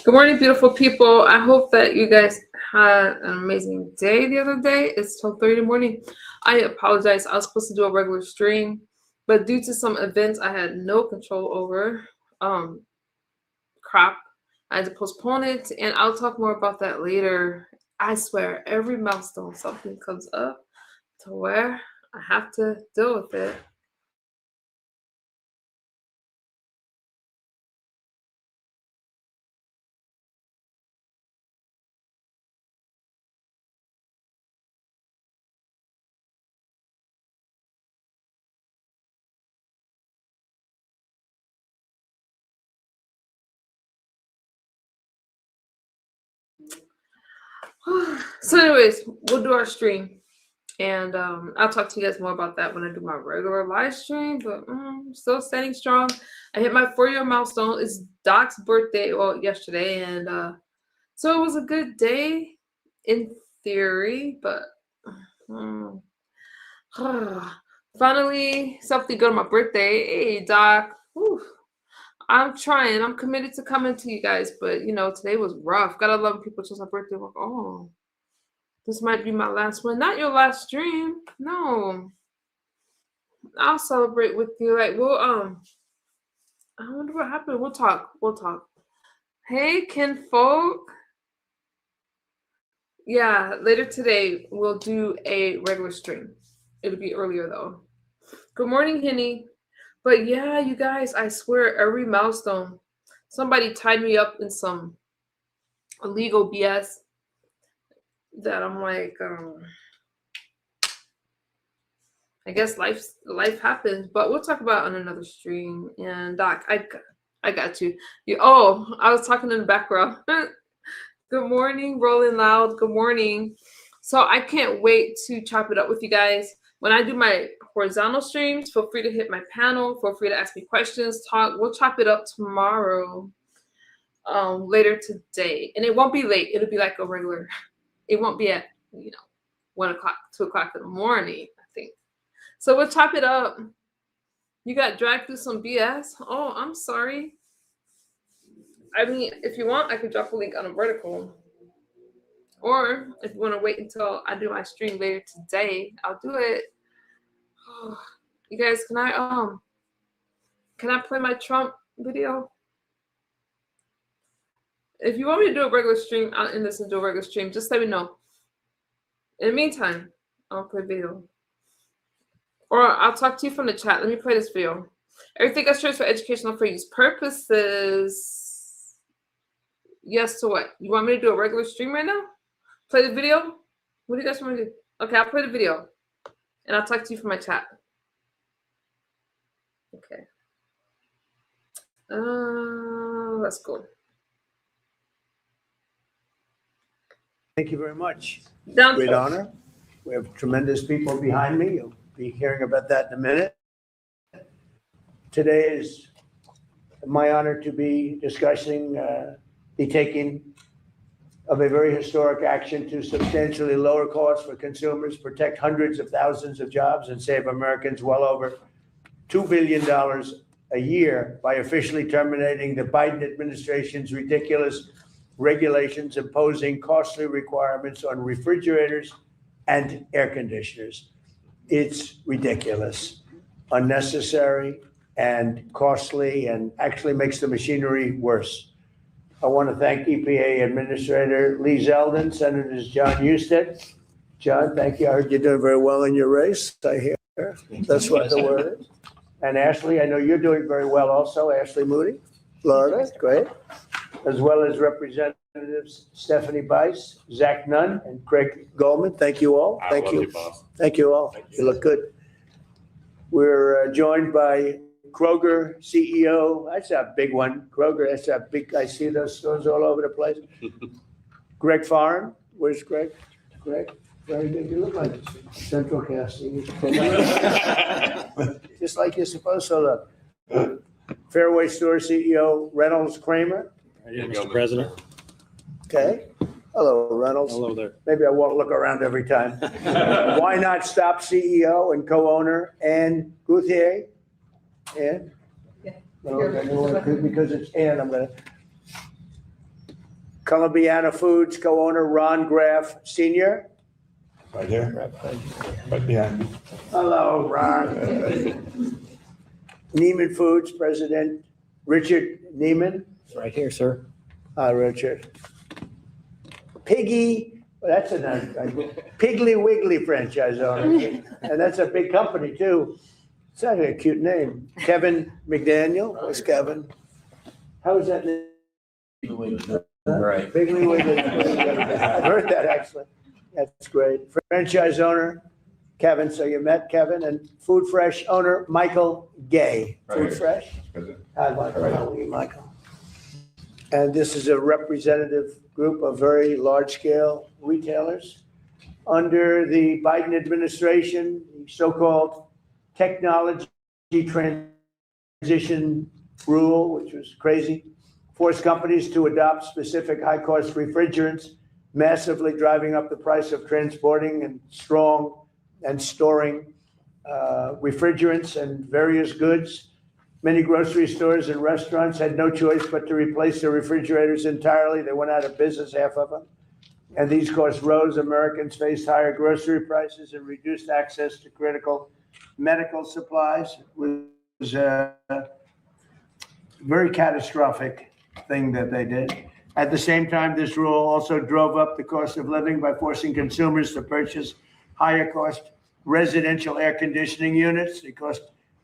Good morning, beautiful people. I hope that you guys had an amazing day the other day. It's 12:30 in the morning. I apologize. I was supposed to do a regular stream, but due to some events I had no control over, crap, I had to postpone it, and I'll talk more about that later. I swear, every milestone, something comes up to where I have to deal with it. So anyways, we'll do our stream, and I'll talk to you guys more about that when I do my regular live stream, but still standing strong. I hit my 4-year milestone. It's Doc's birthday, well, yesterday, and so it was a good day in theory, but finally something good on my birthday. Hey, Doc. Whew. I'm trying. I'm committed to coming to you guys, but today was rough. Got 11 people chose my birthday. Like, oh, this might be my last one. Not your last stream. No. I'll celebrate with you. Like, well, I wonder what happened. We'll talk. Hey, kinfolk. Yeah, later today we'll do a regular stream. It'll be earlier though. Good morning, Henny. But yeah, you guys, I swear every milestone, somebody tied me up in some illegal BS that I'm like, I guess life happens, but we'll talk about it on another stream. And Doc, I got you. I was talking in the background. Good morning, Rolling Loud. Good morning. So I can't wait to chop it up with you guys. When I do my horizontal streams, feel free to hit my panel. Feel free to ask me questions, talk. We'll chop it up tomorrow, later today. And it won't be late. It'll be like a regular. It won't be at 1 o'clock, 2 o'clock in the morning, I think. So we'll chop it up. You got dragged through some BS. Oh, I'm sorry. I mean, if you want, I could drop a link on a vertical. Or if you want to wait until I do my stream later today, I'll do it. Oh, you guys, can I play my Trump video? If you want me to do a regular stream, I'll end this and do a regular stream. Just let me know. In the meantime, I'll play video. Or I'll talk to you from the chat. Let me play this video. Everything gets traced for educational for use purposes. Yes to what? You want me to do a regular stream right now? Play the video? What do you guys want me to do? Okay, I'll play the video. And I'll talk to you from my chat. Okay. Let's go. Thank you very much. Great honor. We have tremendous people behind me. You'll be hearing about that in a minute. Today is my honor to be discussing the taking of a very historic action to substantially lower costs for consumers, protect hundreds of thousands of jobs, and save Americans well over $2 billion a year by officially terminating the Biden administration's ridiculous regulations imposing costly requirements on refrigerators and air conditioners. It's ridiculous, unnecessary, and costly, and actually makes the machinery worse. I want to thank EPA Administrator Lee Zeldin, Senators John Husted. John, thank you. I heard you're doing very well in your race. I hear that's what the word is. And Ashley, I know you're doing very well also. Ashley Moody, Florida, great. As well as Representatives Stephanie Bice, Zach Nunn, and Craig Goldman. Thank you all. Thank you. Thank you all. You look good. We're joined by Kroger CEO. That's a big one. Kroger, that's a big, I see those stores all over the place. Greg Foran. Where's Greg? Greg, very good. You look like Central Casting. Just like you're supposed to look. Fairway Store CEO Reynolds Kramer. Yeah, Mr. President. Okay. Hello, Reynolds. Hello there. Maybe I won't look around every time. Why Not Stop CEO and co-owner Ann Guthier. Ann? Yeah. Because it's Ann, I'm going to. Columbiana Foods co-owner Ron Graff Sr. Right here, right behind me. Hello, Ron. Neiman Foods President Richard Neiman. Right here, sir. Hi, Richard. Piggy, that's a nice, Piggly Wiggly franchise owner. And that's a big company too. It's actually a cute name. Kevin McDaniel. Where's Kevin? How's that name? Right. Piggly Wiggly. I've heard that actually. That's great. Franchise owner, Kevin. So you met Kevin, and Food Fresh owner, Michael Gay. Food Fresh. Hi, Michael. How are you, Michael? And this is a representative group of very large-scale retailers. Under the Biden administration, the so-called technology transition rule, which was crazy, forced companies to adopt specific high-cost refrigerants, massively driving up the price of transporting and storing refrigerants and various goods. Many grocery stores and restaurants had no choice but to replace their refrigerators entirely. They went out of business, half of them. And these costs rose. Americans faced higher grocery prices and reduced access to critical medical supplies. It was a very catastrophic thing that they did. At the same time, this rule also drove up the cost of living by forcing consumers to purchase higher cost residential air conditioning units.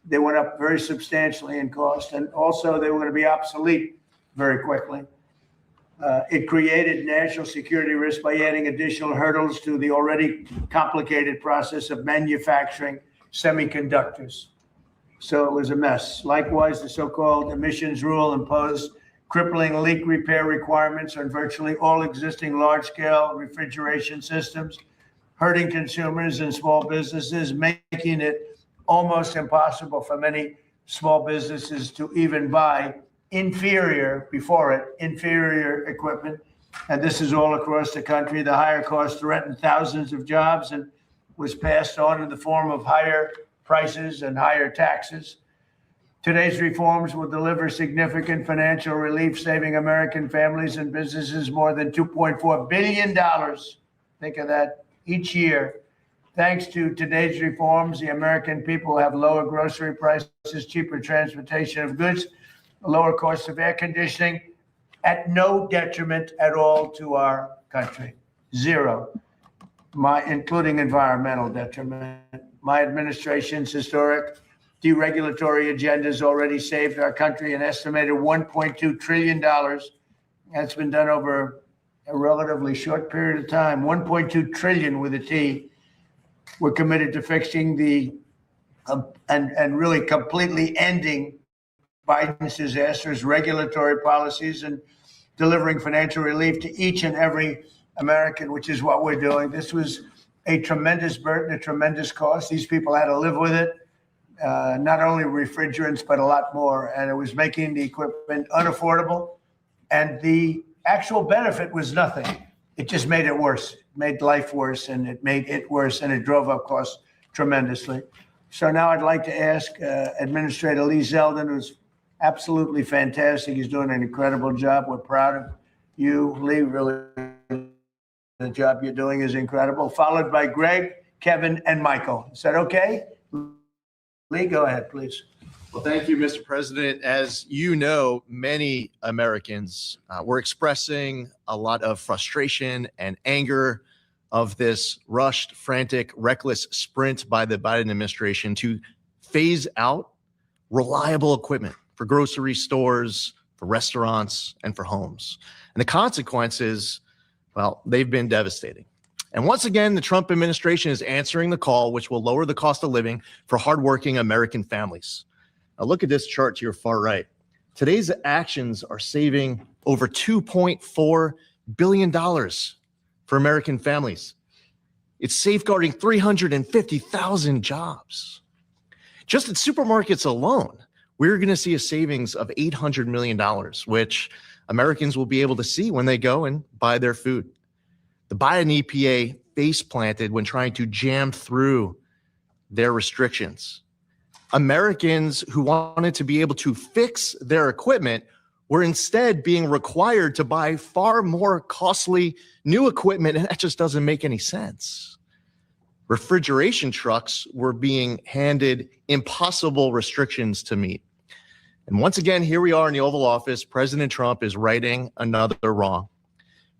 They went up very substantially in cost, and also they were going to be obsolete very quickly. It created national security risk by adding additional hurdles to the already complicated process of manufacturing semiconductors. So it was a mess. Likewise, the so-called emissions rule imposed crippling leak repair requirements on virtually all existing large-scale refrigeration systems, hurting consumers and small businesses, making it almost impossible for many small businesses to even buy inferior equipment. And this is all across the country. The higher cost threatened thousands of jobs and was passed on in the form of higher prices and higher taxes. Today's reforms will deliver significant financial relief, saving American families and businesses more than $2.4 billion. Think of that, each year. Thanks to today's reforms, the American people have lower grocery prices, cheaper transportation of goods, lower cost of air conditioning, at no detriment at all to our country. Zero, including environmental detriment. My administration's historic deregulatory agenda has already saved our country an estimated $1.2 trillion. That's been done over a relatively short period of time. 1.2 trillion with a T. We're committed to fixing and really completely ending Biden's disastrous regulatory policies and delivering financial relief to each and every American, which is what we're doing. This was a tremendous burden, a tremendous cost. These people had to live with it, not only refrigerants, but a lot more. And it was making the equipment unaffordable. And the actual benefit was nothing. It just made it worse, made life worse, and it made it worse, and it drove up costs tremendously. So now I'd like to ask Administrator Lee Zeldin, who's absolutely fantastic. He's doing an incredible job. We're proud of you, Lee. Really, the job you're doing is incredible. Followed by Greg, Kevin, and Michael. Is that okay? Lee, go ahead, please. Well, thank you, Mr. President. As you know, many Americans were expressing a lot of frustration and anger of this rushed, frantic, reckless sprint by the Biden administration to phase out reliable equipment for grocery stores, for restaurants, and for homes. And the consequences, well, they've been devastating. And once again, the Trump administration is answering the call, which will lower the cost of living for hardworking American families. Now look at this chart to your far right. Today's actions are saving over $2.4 billion for American families. It's safeguarding 350,000 jobs. Just at supermarkets alone, we're going to see a savings of $800 million, which Americans will be able to see when they go and buy their food. The Biden EPA face planted when trying to jam through their restrictions. Americans who wanted to be able to fix their equipment we're instead being required to buy far more costly new equipment, and that just doesn't make any sense. Refrigeration trucks were being handed impossible restrictions to meet. And once again, here we are in the Oval Office. President Trump is righting another wrong.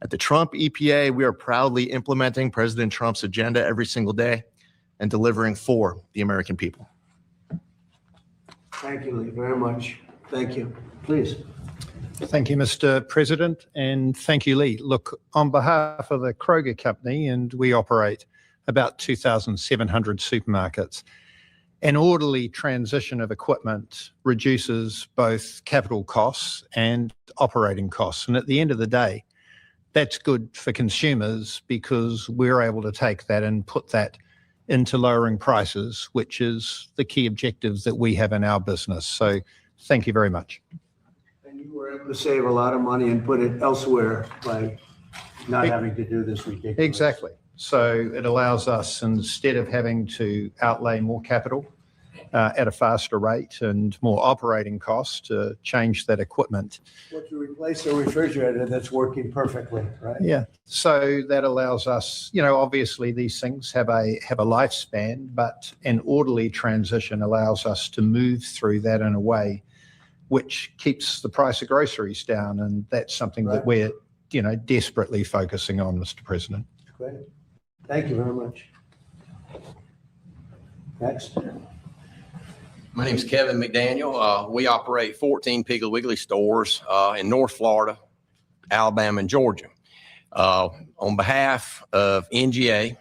At the Trump EPA, we are proudly implementing President Trump's agenda every single day and delivering for the American people. Thank you, Lee, very much. Thank you. Please. Thank you, Mr. President, and thank you, Lee. Look, on behalf of the Kroger Company, and we operate about 2,700 supermarkets, an orderly transition of equipment reduces both capital costs and operating costs. And at the end of the day, that's good for consumers because we're able to take that and put that into lowering prices, which is the key objectives that we have in our business. So thank you very much. And you were able to save a lot of money and put it elsewhere by not having to do this ridiculous. Exactly. So it allows us, instead of having to outlay more capital at a faster rate and more operating costs to change that equipment. What to replace a refrigerator that's working perfectly, right? Yeah. So that allows us, obviously these things have a lifespan, but an orderly transition allows us to move through that in a way which keeps the price of groceries down. And that's something that we're, desperately focusing on, Mr. President. Great. Thank you very much. Next. My name is Kevin McDaniel. We operate 14 Piggly Wiggly stores in North Florida, Alabama, and Georgia. On behalf of NGA,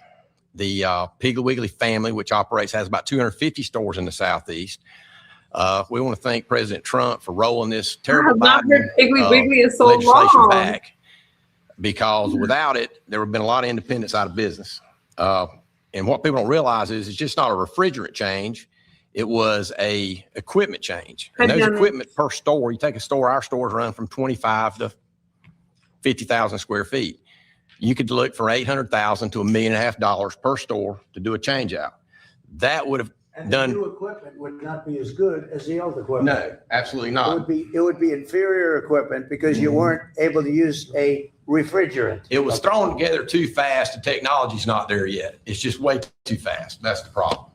the Piggly Wiggly family, which has about 250 stores in the Southeast, we want to thank President Trump for rolling this terrible Piggly Wiggly in so legislation long. back, because without it, there would have been a lot of independents out of business. And what people don't realize is it's just not a refrigerant change. It was a equipment change. And those equipment per store, you take a store, our stores run from 25 to 50,000 square feet. You could look for $800,000 to $1.5 million per store to do a change out. That would have The new equipment would not be as good as the old equipment. No, absolutely not. It would be inferior equipment because you weren't able to use a refrigerant. It was thrown together too fast. The technology's not there yet. It's just way too fast. That's the problem.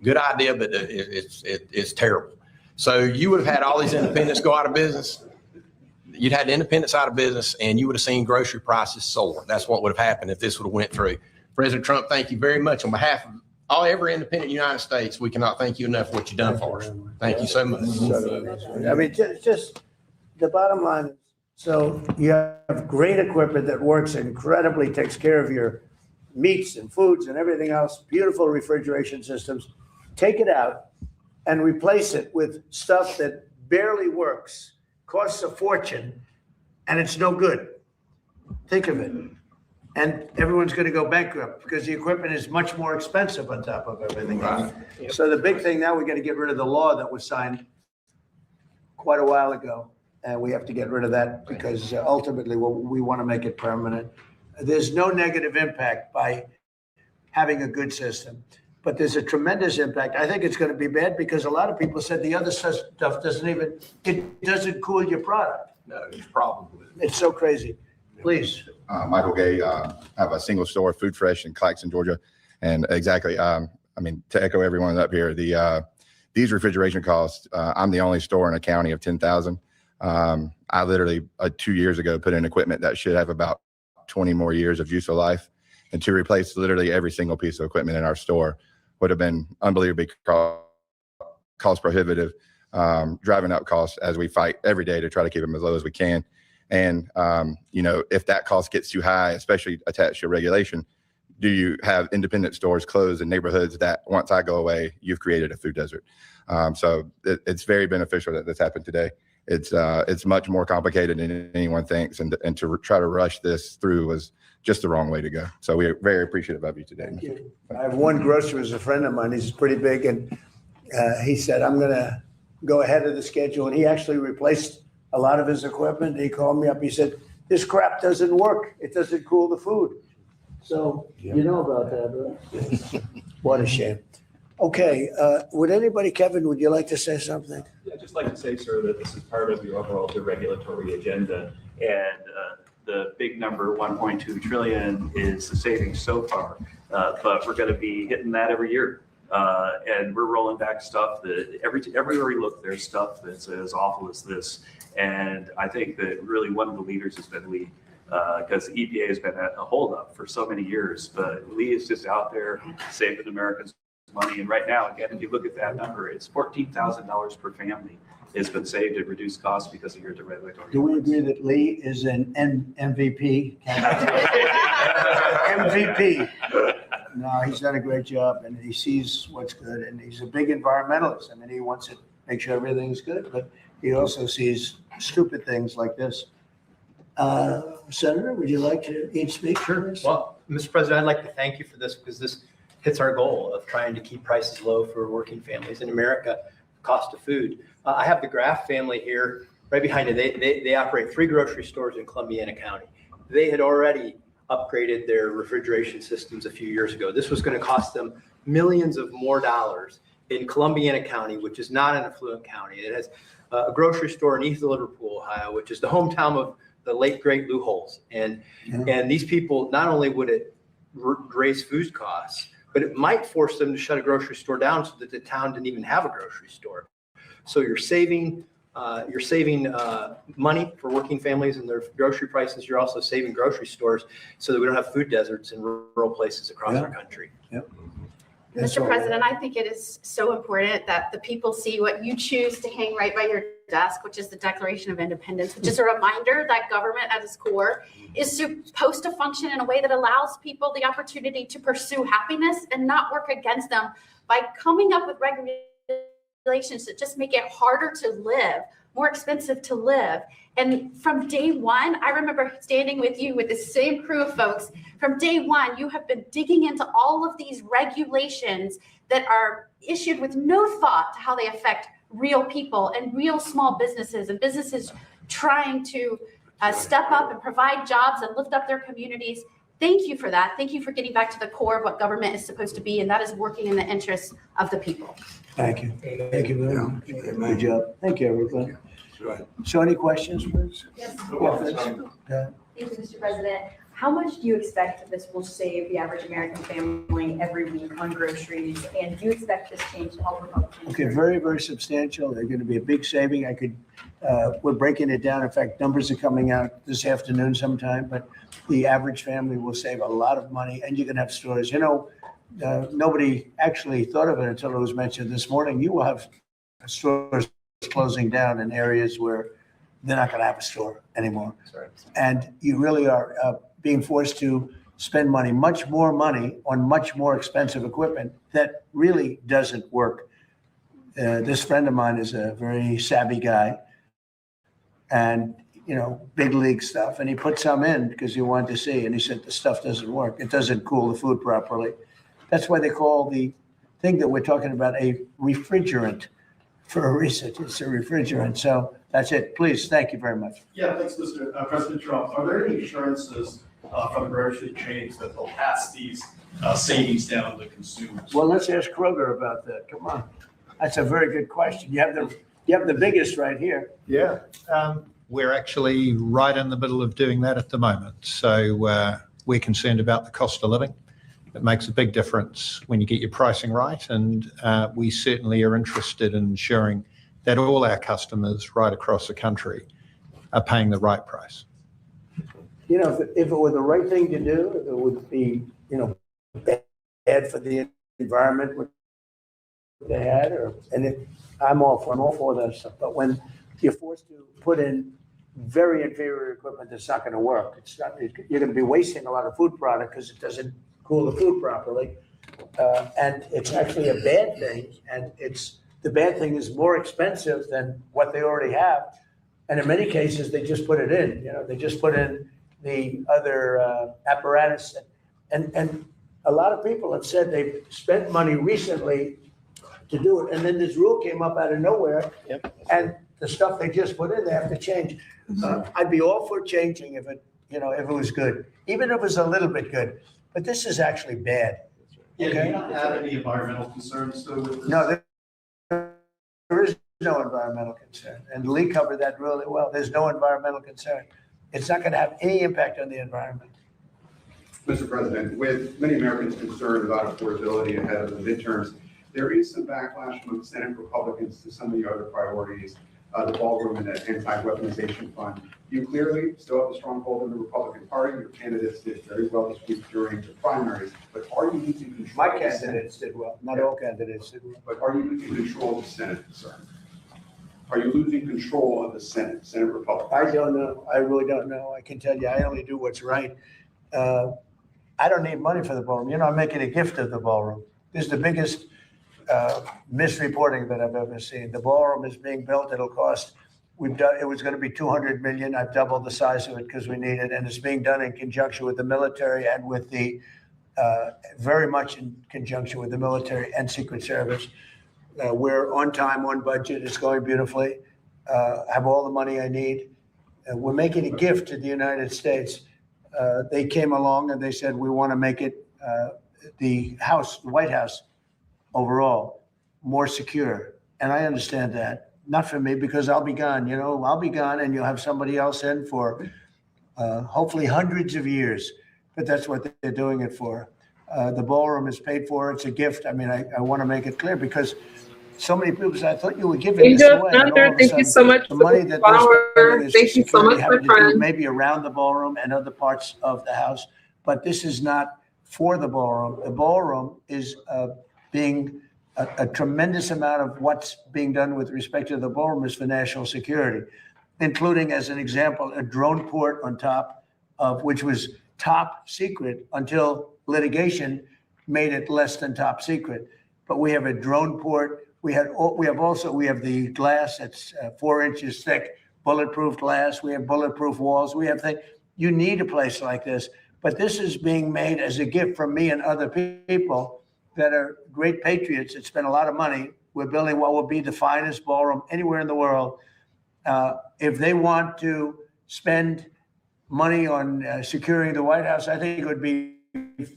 Good idea, but it's terrible. So you would have had all these independents go out of business. You'd had independents out of business, and you would have seen grocery prices soar. That's what would have happened if this would have went through. President Trump, thank you very much. On behalf of every independent in the United States, we cannot thank you enough for what you've done for us. Thank you so much. I mean, just the bottom line is, so you have great equipment that works incredibly, takes care of your meats and foods and everything else, beautiful refrigeration systems. Take it out and replace it with stuff that barely works, costs a fortune, and it's no good. Think of it. And everyone's going to go bankrupt because the equipment is much more expensive on top of everything else. Right. So the big thing now, we got to get rid of the law that was signed quite a while ago. And we have to get rid of that because ultimately we want to make it permanent. There's no negative impact by having a good system, but there's a tremendous impact. I think it's going to be bad because a lot of people said the other stuff it doesn't cool your product. No, there's problems with it. It's so crazy. Please. Michael Gay, I have a single store, Food Fresh in Claxton, Georgia. And exactly, to echo everyone up here, these refrigeration costs, I'm the only store in a county of 10,000. I literally 2 years ago put in equipment that should have about 20 more years of useful life. And to replace literally every single piece of equipment in our store would have been unbelievably cost prohibitive, driving up costs as we fight every day to try to keep them as low as we can. And, if that cost gets too high, especially attached to regulation, do you have independent stores closed in neighborhoods that once I go away, you've created a food desert? So it's very beneficial that this happened today. It's much more complicated than anyone thinks. And to try to rush this through was just the wrong way to go. So we're very appreciative of you today. Thank you. I have one grocer who's a friend of mine. He's pretty big. And he said, I'm going to go ahead of the schedule. And he actually replaced a lot of his equipment. He called me up. He said, this crap doesn't work. It doesn't cool the food. So you know about that, right? What a shame. Okay, would anybody, Kevin, would you like to say something? Yeah, I'd just like to say, sir, that this is part of your overall deregulatory agenda. And the big number, 1.2 trillion, is the savings so far. But we're going to be hitting that every year. And we're rolling back stuff that everywhere we look, there's stuff that's as awful as this. And I think that really one of the leaders has been Lee, because the EPA has been a holdup for so many years. But Lee is just out there saving Americans money. And right now, again, if you look at that number, it's $14,000 per family has been saved at reduced costs because of your deregulatory. Do we agree that Lee is an MVP? MVP. No, he's done a great job and he sees what's good and he's a big environmentalist. I mean, he wants to make sure everything's good, but he also sees stupid things like this. Senator, would you like to each speak for this? Well, Mr. President, I'd like to thank you for this because this hits our goal of trying to keep prices low for working families in America, cost of food. I have the Graff family here right behind it. They operate 3 grocery stores in Columbiana County. They had already upgraded their refrigeration systems a few years ago. This was going to cost them millions of more dollars in Columbiana County, which is not an affluent county. It has a grocery store in East Liverpool, Ohio, which is the hometown of the late great Lou Holtz. And these people, not only would it raise food costs, but it might force them to shut a grocery store down so that the town didn't even have a grocery store. So you're saving money for working families and their grocery prices. You're also saving grocery stores so that we don't have food deserts in rural places across our country. Yep. Mr. President, I think it is so important that the people see what you choose to hang right by your desk, which is the Declaration of Independence, which is a reminder that government at its core is supposed to function in a way that allows people the opportunity to pursue happiness and not work against them by coming up with regulations that just make it harder to live, more expensive to live. And from day one, I remember standing with you with the same crew of folks. From day one, you have been digging into all of these regulations that are issued with no thought to how they affect real people and real small businesses and businesses trying to step up and provide jobs and lift up their communities. Thank you for that. Thank you for getting back to the core of what government is supposed to be, and that is working in the interests of the people. Thank you. Thank you very much. Good job. Thank you, everybody. So any questions, please? Yes. Yeah. Thank you, Mr. President. How much do you expect this will save the average American family every week on groceries? And do you expect this change to help Republicans? Okay, very, very substantial. They're going to be a big saving. We're breaking it down. In fact, numbers are coming out this afternoon sometime, but the average family will save a lot of money and you can have stores. You know, nobody actually thought of it until it was mentioned this morning. You will have stores closing down in areas where they're not going to have a store anymore. And you really are being forced to spend much more money on much more expensive equipment that really doesn't work. This friend of mine is a very savvy guy and, you know, big league stuff. And he put some in because he wanted to see, and he said, the stuff doesn't work. It doesn't cool the food properly. That's why they call the thing that we're talking about a refrigerant for a reason. It's a refrigerant. So that's it. Please. Thank you very much. Yeah, thanks, Mr. President Trump. Are there any assurances from the grocery chains that they'll pass these savings down to consumers? Well, let's ask Kroger about that. Come on. That's a very good question. You have the biggest right here. Yeah. We're actually right in the middle of doing that at the moment. So we're concerned about the cost of living. It makes a big difference when you get your pricing right. And we certainly are interested in ensuring that all our customers right across the country are paying the right price. You know, if it were the right thing to do, it would be, you know, bad for the environment what they had, I'm all for that stuff. But when you're forced to put in very inferior equipment that's not going to work, you're going to be wasting a lot of food product because it doesn't cool the food properly. And it's actually a bad thing. And the bad thing is more expensive than what they already have. And in many cases, they just put it in, you know, they just put in the other apparatus. And a lot of people have said they've spent money recently to do it. And then this rule came up out of nowhere. Yep. And the stuff they just put in, they have to change. I'd be all for changing if it was good, even if it was a little bit good. But this is actually bad. Yeah, do Okay. you not have any environmental concerns though with this? No, there is no environmental concern, and Lee covered that really well. There's no environmental concern. It's not going to have any impact on the environment. Mr. President, with many Americans concerned about affordability ahead of the midterms, there is some backlash from Senate Republicans to some of the other priorities, the ballroom and the anti-weaponization fund. You clearly still have a stronghold in the Republican Party. Your candidates did very well this week during the primaries, but are you losing control? My candidates did well. Not all candidates did well. But are you losing control of the Senate, sir? Are you losing control of the Senate Republicans? I don't know. I really don't know. I can tell you, I only do what's right. I don't need money for the ballroom. You know, I'm making a gift of the ballroom. This is the biggest misreporting that I've ever seen. The ballroom is being built. It'll cost, it was going to be 200 million. I've doubled the size of it because we need it. And it's being done in conjunction with the military and with the, very much in conjunction with the military and Secret Service. We're on time, on budget. It's going beautifully. I have all the money I need. We're making a gift to the United States. They came along and they said, we want to make it the White House overall more secure. And I understand that. Not for me, because I'll be gone. You know, I'll be gone and you'll have somebody else in for hopefully hundreds of years. But that's what they're doing it for. The ballroom is paid for. It's a gift. I mean, I want to make it clear because so many people say, I thought you were giving this away. Thank you so much The for money the that they're spending is Thank you so much, my friend. maybe around the ballroom and other parts of the house, but this is not for the ballroom. The ballroom is being a tremendous amount of what's being done with respect to the ballroom is for national security, including, as an example, a drone port on top of which was top secret until litigation made it less than top secret. But we have a drone port. We have the glass that's 4 inches thick, bulletproof glass. We have bulletproof walls. We have things. You need a place like this, but this is being made as a gift from me and other people that are great patriots that spend a lot of money. We're building what will be the finest ballroom anywhere in the world. If they want to spend money on securing the White House, I think it would be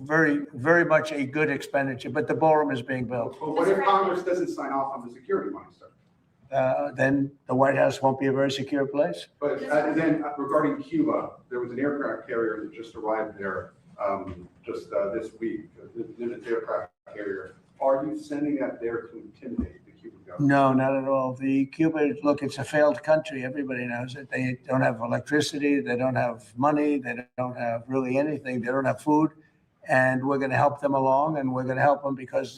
very, very much a good expenditure, but the ballroom is being built. But what if Congress doesn't sign off on the security money, sir? Then the White House won't be a very secure place. But then regarding Cuba, there was an aircraft carrier that just arrived there this week, an aircraft carrier. Are you sending that there to intimidate the Cuban government? No, not at all. Cuba, look, it's a failed country. Everybody knows it. They don't have electricity. They don't have money. They don't have really anything. They don't have food. And we're going to help them along, and we're going to help them because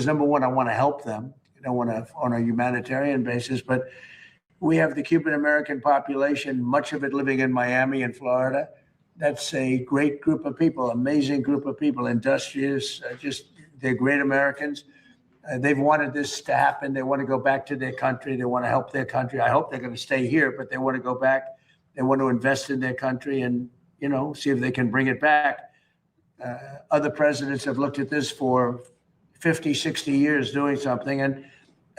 number one, I want to help them. I don't want to on a humanitarian basis, but we have the Cuban American population, much of it living in Miami and Florida. That's a great group of people, amazing group of people, industrious, they're great Americans. They've wanted this to happen. They want to go back to their country. They want to help their country. I hope they're going to stay here, but they want to go back. They want to invest in their country and, see if they can bring it back. Other presidents have looked at this for 50, 60 years doing something, and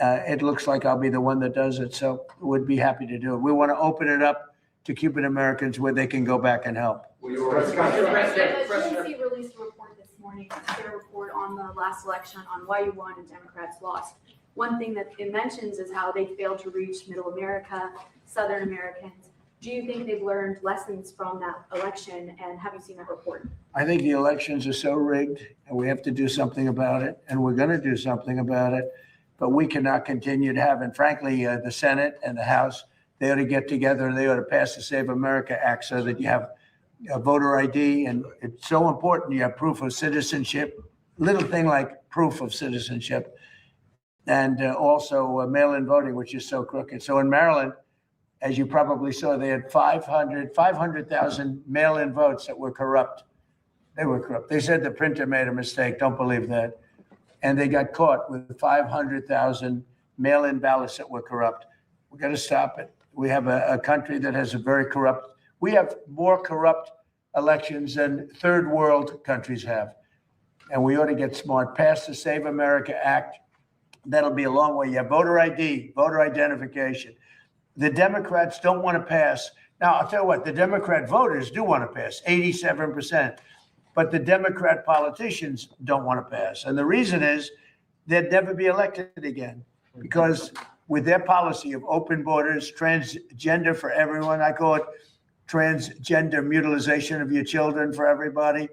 it looks like I'll be the one that does it. So we'd be happy to do it. We want to open it up to Cuban Americans where they can go back and help. The GNC released a report this morning, their report on the last election on why you won and Democrats lost. One thing that it mentions is how they failed to reach Middle America, Southern Americans. Do you think they've learned lessons from that election, and have you seen that report? I think the elections are so rigged, and we have to do something about it, and we're going to do something about it. But we cannot continue to have, and frankly, the Senate and the House, they ought to get together and they ought to pass the Save America Act so that you have a voter ID, and it's so important you have proof of citizenship, little thing like proof of citizenship, and also mail-in voting, which is so crooked. So in Maryland, as you probably saw, they had 500,000 mail-in votes that were corrupt. They were corrupt. They said the printer made a mistake. Don't believe that. And they got caught with 500,000 mail-in ballots that were corrupt. We got to stop it. We have a country that has a very corrupt, we have more corrupt elections than third world countries have. And we ought to get smart. Pass the Save America Act. That'll be a long way. You have voter ID, voter identification. The Democrats don't want to pass. Now, I'll tell you what, the Democrat voters do want to pass, 87%. but the Democrat politicians don't want to pass. And the reason is they'd never be elected again because with their policy of open borders, transgender for everyone, I call it transgender mutilization of your children for everybody,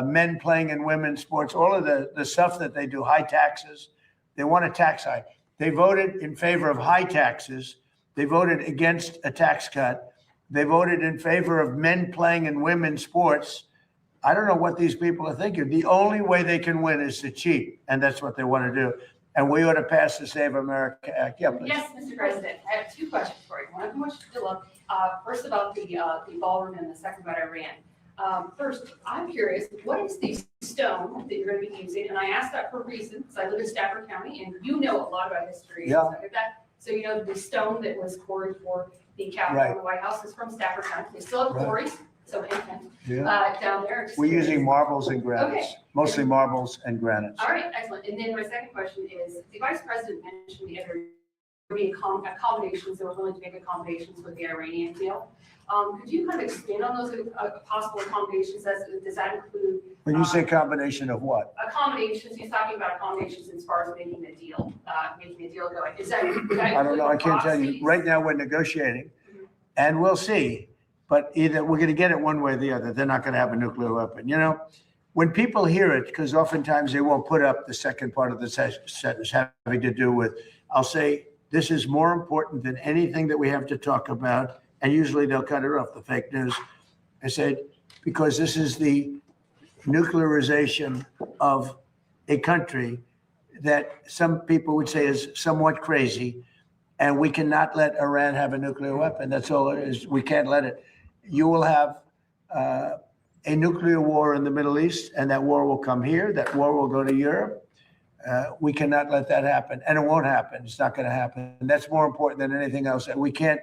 men playing in women's sports, all of the stuff that they do, high taxes. They want a tax hike. They voted in favor of high taxes. They voted against a tax cut. They voted in favor of men playing in women's sports. I don't know what these people are thinking. The only way they can win is to cheat, and that's what they want to do. And we ought to pass the Save America Act. Yeah, please. Yes, Mr. President. I have two questions for you. One of which is first about the ballroom and the second about Iran. First, I'm curious, what is the stone that you're going to be using? And I ask that for a reason, because I live in Stafford County, and you know a lot about history. Yeah. And stuff like that. So you know the stone that was quarried for the Capitol Right. and the White House is from Stafford County. They still have Right. quarries, so Yeah. down there. We're using marbles and granites, Okay. mostly marbles and granites. All right, excellent. And then my second question is, the Vice President mentioned the other be accommodations, they were willing to make accommodations with the Iranian deal. Could you kind of expand on those possible accommodations? Does that include? When you say combination of what? Accommodations, he's talking about accommodations as far as making the deal going. Is that? I don't know, I can't tell you. Right now, we're negotiating, and we'll see. But either we're going to get it one way or the other. They're not going to have a nuclear weapon. You know, when people hear it, because oftentimes they won't put up the second part of the sentence having to do with, I'll say, this is more important than anything that we have to talk about. And usually they'll cut it off, the fake news. I said, because this is the nuclearization of a country that some people would say is somewhat crazy. And we cannot let Iran have a nuclear weapon. That's all it is. We can't let it. You will have a nuclear war in the Middle East, and that war will come here. That war will go to Europe. We cannot let that happen, and it won't happen. It's not going to happen. And that's more important than anything else. And we can't.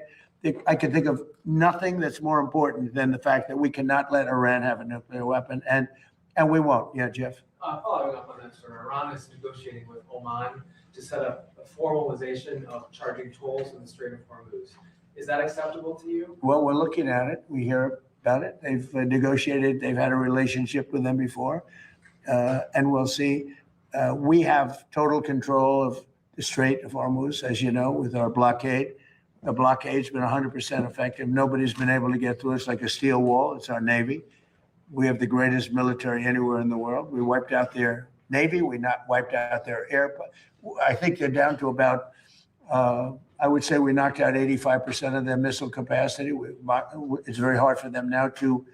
I can think of nothing that's more important than the fact that we cannot let Iran have a nuclear weapon, and we won't. Yeah, Jeff. Following up on that, sir, Iran is negotiating with Oman to set up a formalization of charging tolls in the Strait of Hormuz. Is that acceptable to you? Well, we're looking at it. We hear about it. They've negotiated. They've had a relationship with them before, and we'll see. We have total control of the Strait of Hormuz, as you know, with our blockade. The blockade's been 100% effective. Nobody's been able to get through us like a steel wall. It's our Navy. We have the greatest military anywhere in the world. We wiped out their Navy. We not wiped out their air. I think they're down to about, I would say we knocked out 85% of their missile capacity. It's very hard for them now to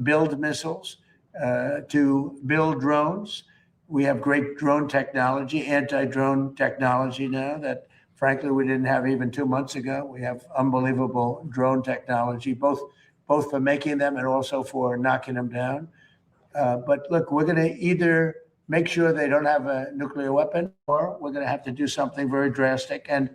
build missiles, to build drones. We have great drone technology, anti-drone technology now that frankly we didn't have even 2 months ago. We have unbelievable drone technology, both for making them and also for knocking them down. But look, we're going to either make sure they don't have a nuclear weapon, or we're going to have to do something very drastic. And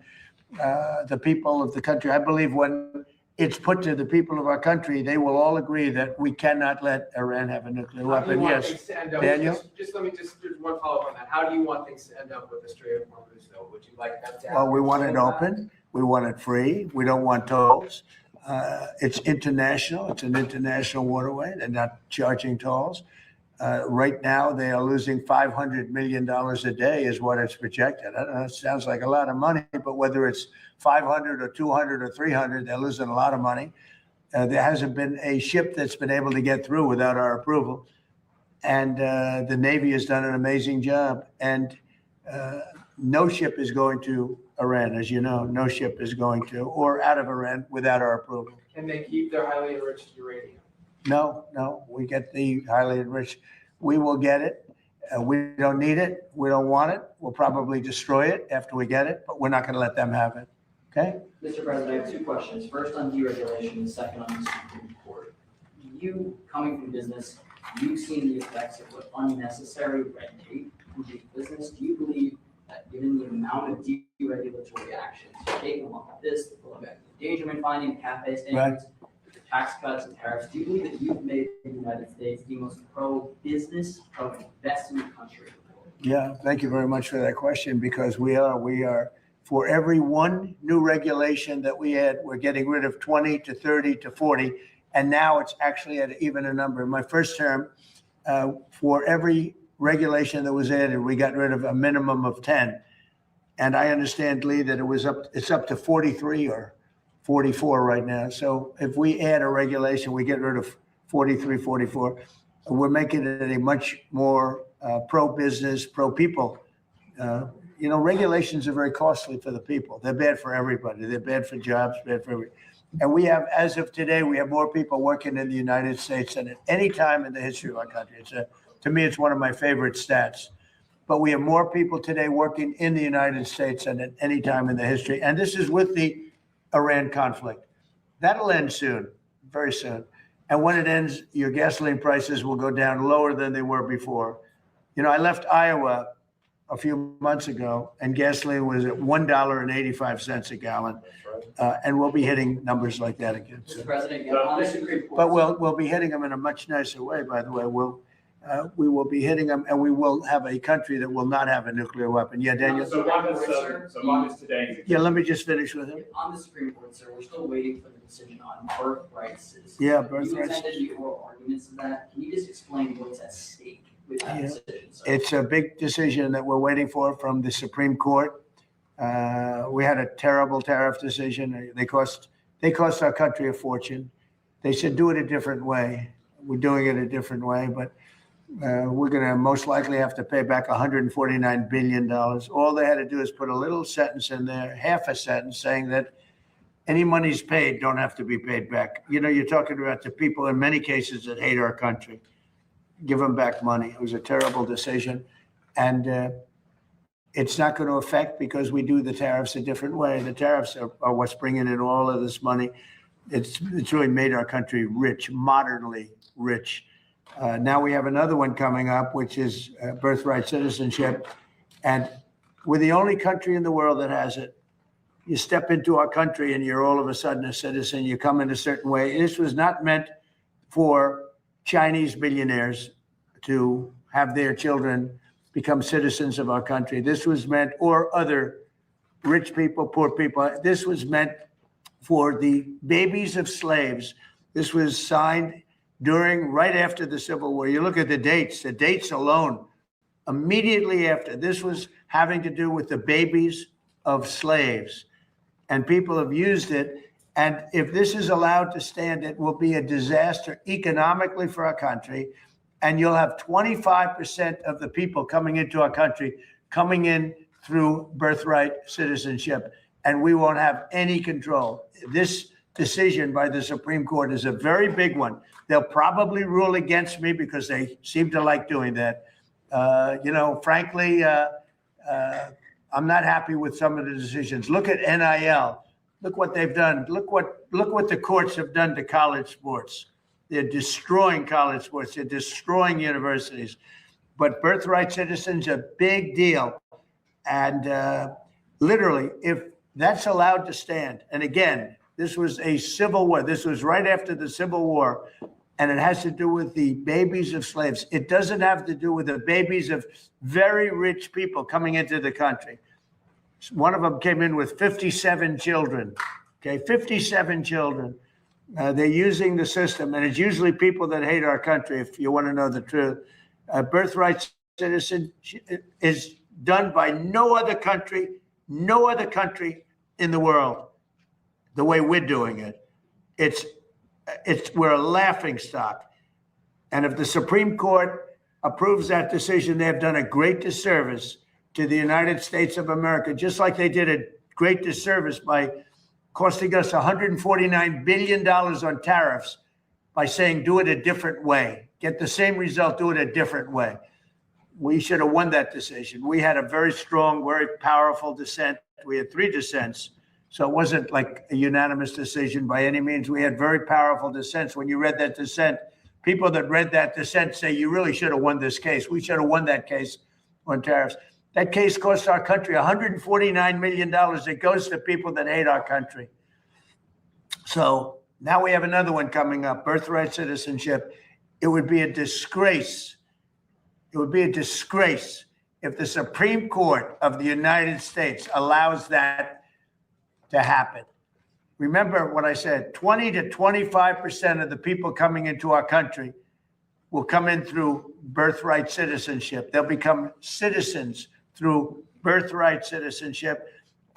the people of the country, I believe when it's put to the people of our country, they will all agree that we cannot let Iran have a nuclear weapon. Yes, Daniel? Let me just do one follow-up on that. How do you want things to end up with the Strait of Hormuz, though? Would you like that to happen? Well, we want it open. We want it free. We don't want tolls. It's international. It's an international waterway. They're not charging tolls. Right now, they are losing $500 million a day is what it's projected. I don't know, it sounds like a lot of money, but whether it's 500 or 200 or 300, they're losing a lot of money. There hasn't been a ship that's been able to get through without our approval. And the Navy has done an amazing job. And no ship is going to Iran, as you know. No ship is going to, or out of Iran without our approval. Can they keep their highly enriched uranium? No, we get the highly enriched. We will get it. We don't need it. We don't want it. We'll probably destroy it after we get it, but we're not going to let them have it. Okay? Mr. President, I have two questions. First on deregulation, second on the Supreme Court. You, coming from business, you've seen the effects of what unnecessary red tape can do to business. Do you believe that given the amount of deregulatory actions taken along with this, the full endangerment finding, cafe standards, the tax cuts and tariffs, do you believe that you've made the United States the most pro-business, pro-investment country? Yeah, thank you very much for that question, because we are, for every one new regulation that we add, we're getting rid of 20 to 30 to 40. And now it's actually at even a number. In my first term, for every regulation that was added, we got rid of a minimum of 10. And I understand, Lee, that it's up to 43 or 44 right now. So if we add a regulation, we get rid of 43, 44. We're making it a much more pro-business, pro-people. Regulations are very costly for the people. They're bad for everybody. They're bad for jobs, bad for everybody. And we have, as of today, we have more people working in the United States than at any time in the history of our country. To me, it's one of my favorite stats. But we have more people today working in the United States than at any time in the history. And this is with the Iran conflict. That'll end soon, very soon. And when it ends, your gasoline prices will go down lower than they were before. I left Iowa a few months ago, and gasoline was at $1.85 a gallon. And we'll be hitting numbers like that again. Mr. President, on the Supreme Court. But we'll be hitting them in a much nicer way, by the way. We will be hitting them, and we will have a country that will not have a nuclear weapon. Yeah, Daniel? So one is today. Yeah, let me just finish with him. On the Supreme Court, sir, we're still waiting for the decision on birthright citizens. Yeah, birthright. You attended the oral arguments of that. Can you just explain what's at stake with that decision, sir? It's a big decision that we're waiting for from the Supreme Court. We had a terrible tariff decision. They cost our country a fortune. They said do it a different way. We're doing it a different way, but we're going to most likely have to pay back $149 billion. All they had to do is put a little sentence in there, half a sentence, saying that any monies paid don't have to be paid back. You're talking about the people in many cases that hate our country. Give them back money. It was a terrible decision. And it's not going to affect because we do the tariffs a different way. The tariffs are what's bringing in all of this money. It's really made our country rich, modernly rich. Now we have another one coming up, which is birthright citizenship. And we're the only country in the world that has it. You step into our country and you're all of a sudden a citizen. You come in a certain way. This was not meant for Chinese billionaires to have their children become citizens of our country. This was meant, or other rich people, poor people. This was meant for the babies of slaves. This was signed right after the Civil War. You look at the dates alone, immediately after. This was having to do with the babies of slaves. And people have used it. And if this is allowed to stand, it will be a disaster economically for our country. And you'll have 25% of the people coming into our country coming in through birthright citizenship. And we won't have any control. This decision by the Supreme Court is a very big one. They'll probably rule against me because they seem to like doing that. Frankly, I'm not happy with some of the decisions. Look at NIL. Look what they've done. Look what the courts have done to college sports. They're destroying college sports. They're destroying universities. But birthright citizens are a big deal. And literally, if that's allowed to stand, and again, this was a civil war. This was right after the Civil War, and it has to do with the babies of slaves. It doesn't have to do with the babies of very rich people coming into the country. One of them came in with 57 children, 57 children. They're using the system, and it's usually people that hate our country, if you want to know the truth. Birthright citizenship is done by no other country in the world the way we're doing it. We're a laughing stock. And if the Supreme Court approves that decision, they have done a great disservice to the United States of America, just like they did a great disservice by costing us $149 billion on tariffs by saying, do it a different way. Get the same result, do it a different way. We should have won that decision. We had a very strong, very powerful dissent. We had 3 dissents. So it wasn't like a unanimous decision by any means. We had very powerful dissents. When you read that dissent, people that read that dissent say, you really should have won this case. We should have won that case on tariffs. That case cost our country $149 million. It goes to people that hate our country. So now we have another one coming up, birthright citizenship. It would be a disgrace. It would be a disgrace if the Supreme Court of the United States allows that to happen. Remember what I said, 20 to 25% of the people coming into our country will come in through birthright citizenship. They'll become citizens through birthright citizenship,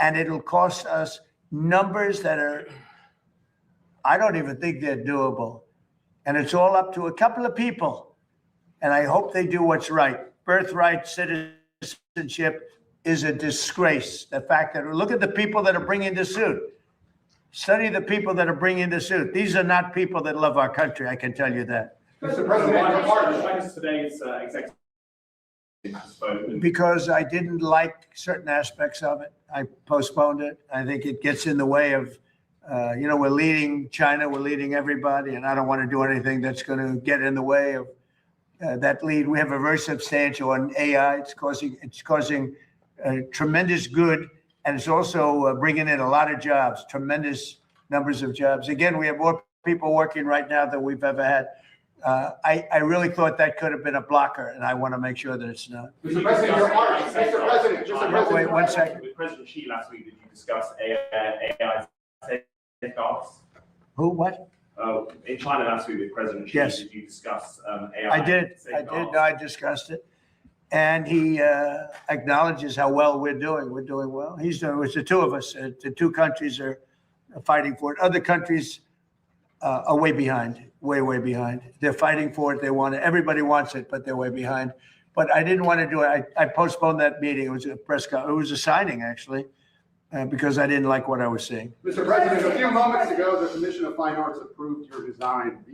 and it'll cost us numbers that are, I don't even think they're doable. And it's all up to a couple of people. And I hope they do what's right. Birthright citizenship is a disgrace. The fact that, look at the people that are bringing the suit. Study the people that are bringing the suit. These are not people that love our country, I can tell you that. Mr. President, why is today's executive postponed? Because I didn't like certain aspects of it. I postponed it. I think it gets in the way of, we're leading China, we're leading everybody, and I don't want to do anything that's going to get in the way of that lead. We have a very substantial on AI. It's causing tremendous good, and it's also bringing in a lot of jobs, tremendous numbers of jobs. Again, we have more people working right now than we've ever had. I really thought that could have been a blocker, and I want to make sure that it's not. Mr. President, Wait 1 second. With President Xi last week, did you discuss AI safeguards? Who, what? In China last week with President Xi, Yes. Did you discuss AI? I did. No, I discussed it. And he acknowledges how well we're doing. We're doing well. He's doing, it's the two of us. The two countries are fighting for it. Other countries are way behind, way behind. They're fighting for it. They want it. Everybody wants it, but they're way behind. But I didn't want to do it. I postponed that meeting. It was a press conference. It was a signing, actually, because I didn't like what I was seeing. Mr. President, a few moments ago, the Commission of Fine Arts approved your redesign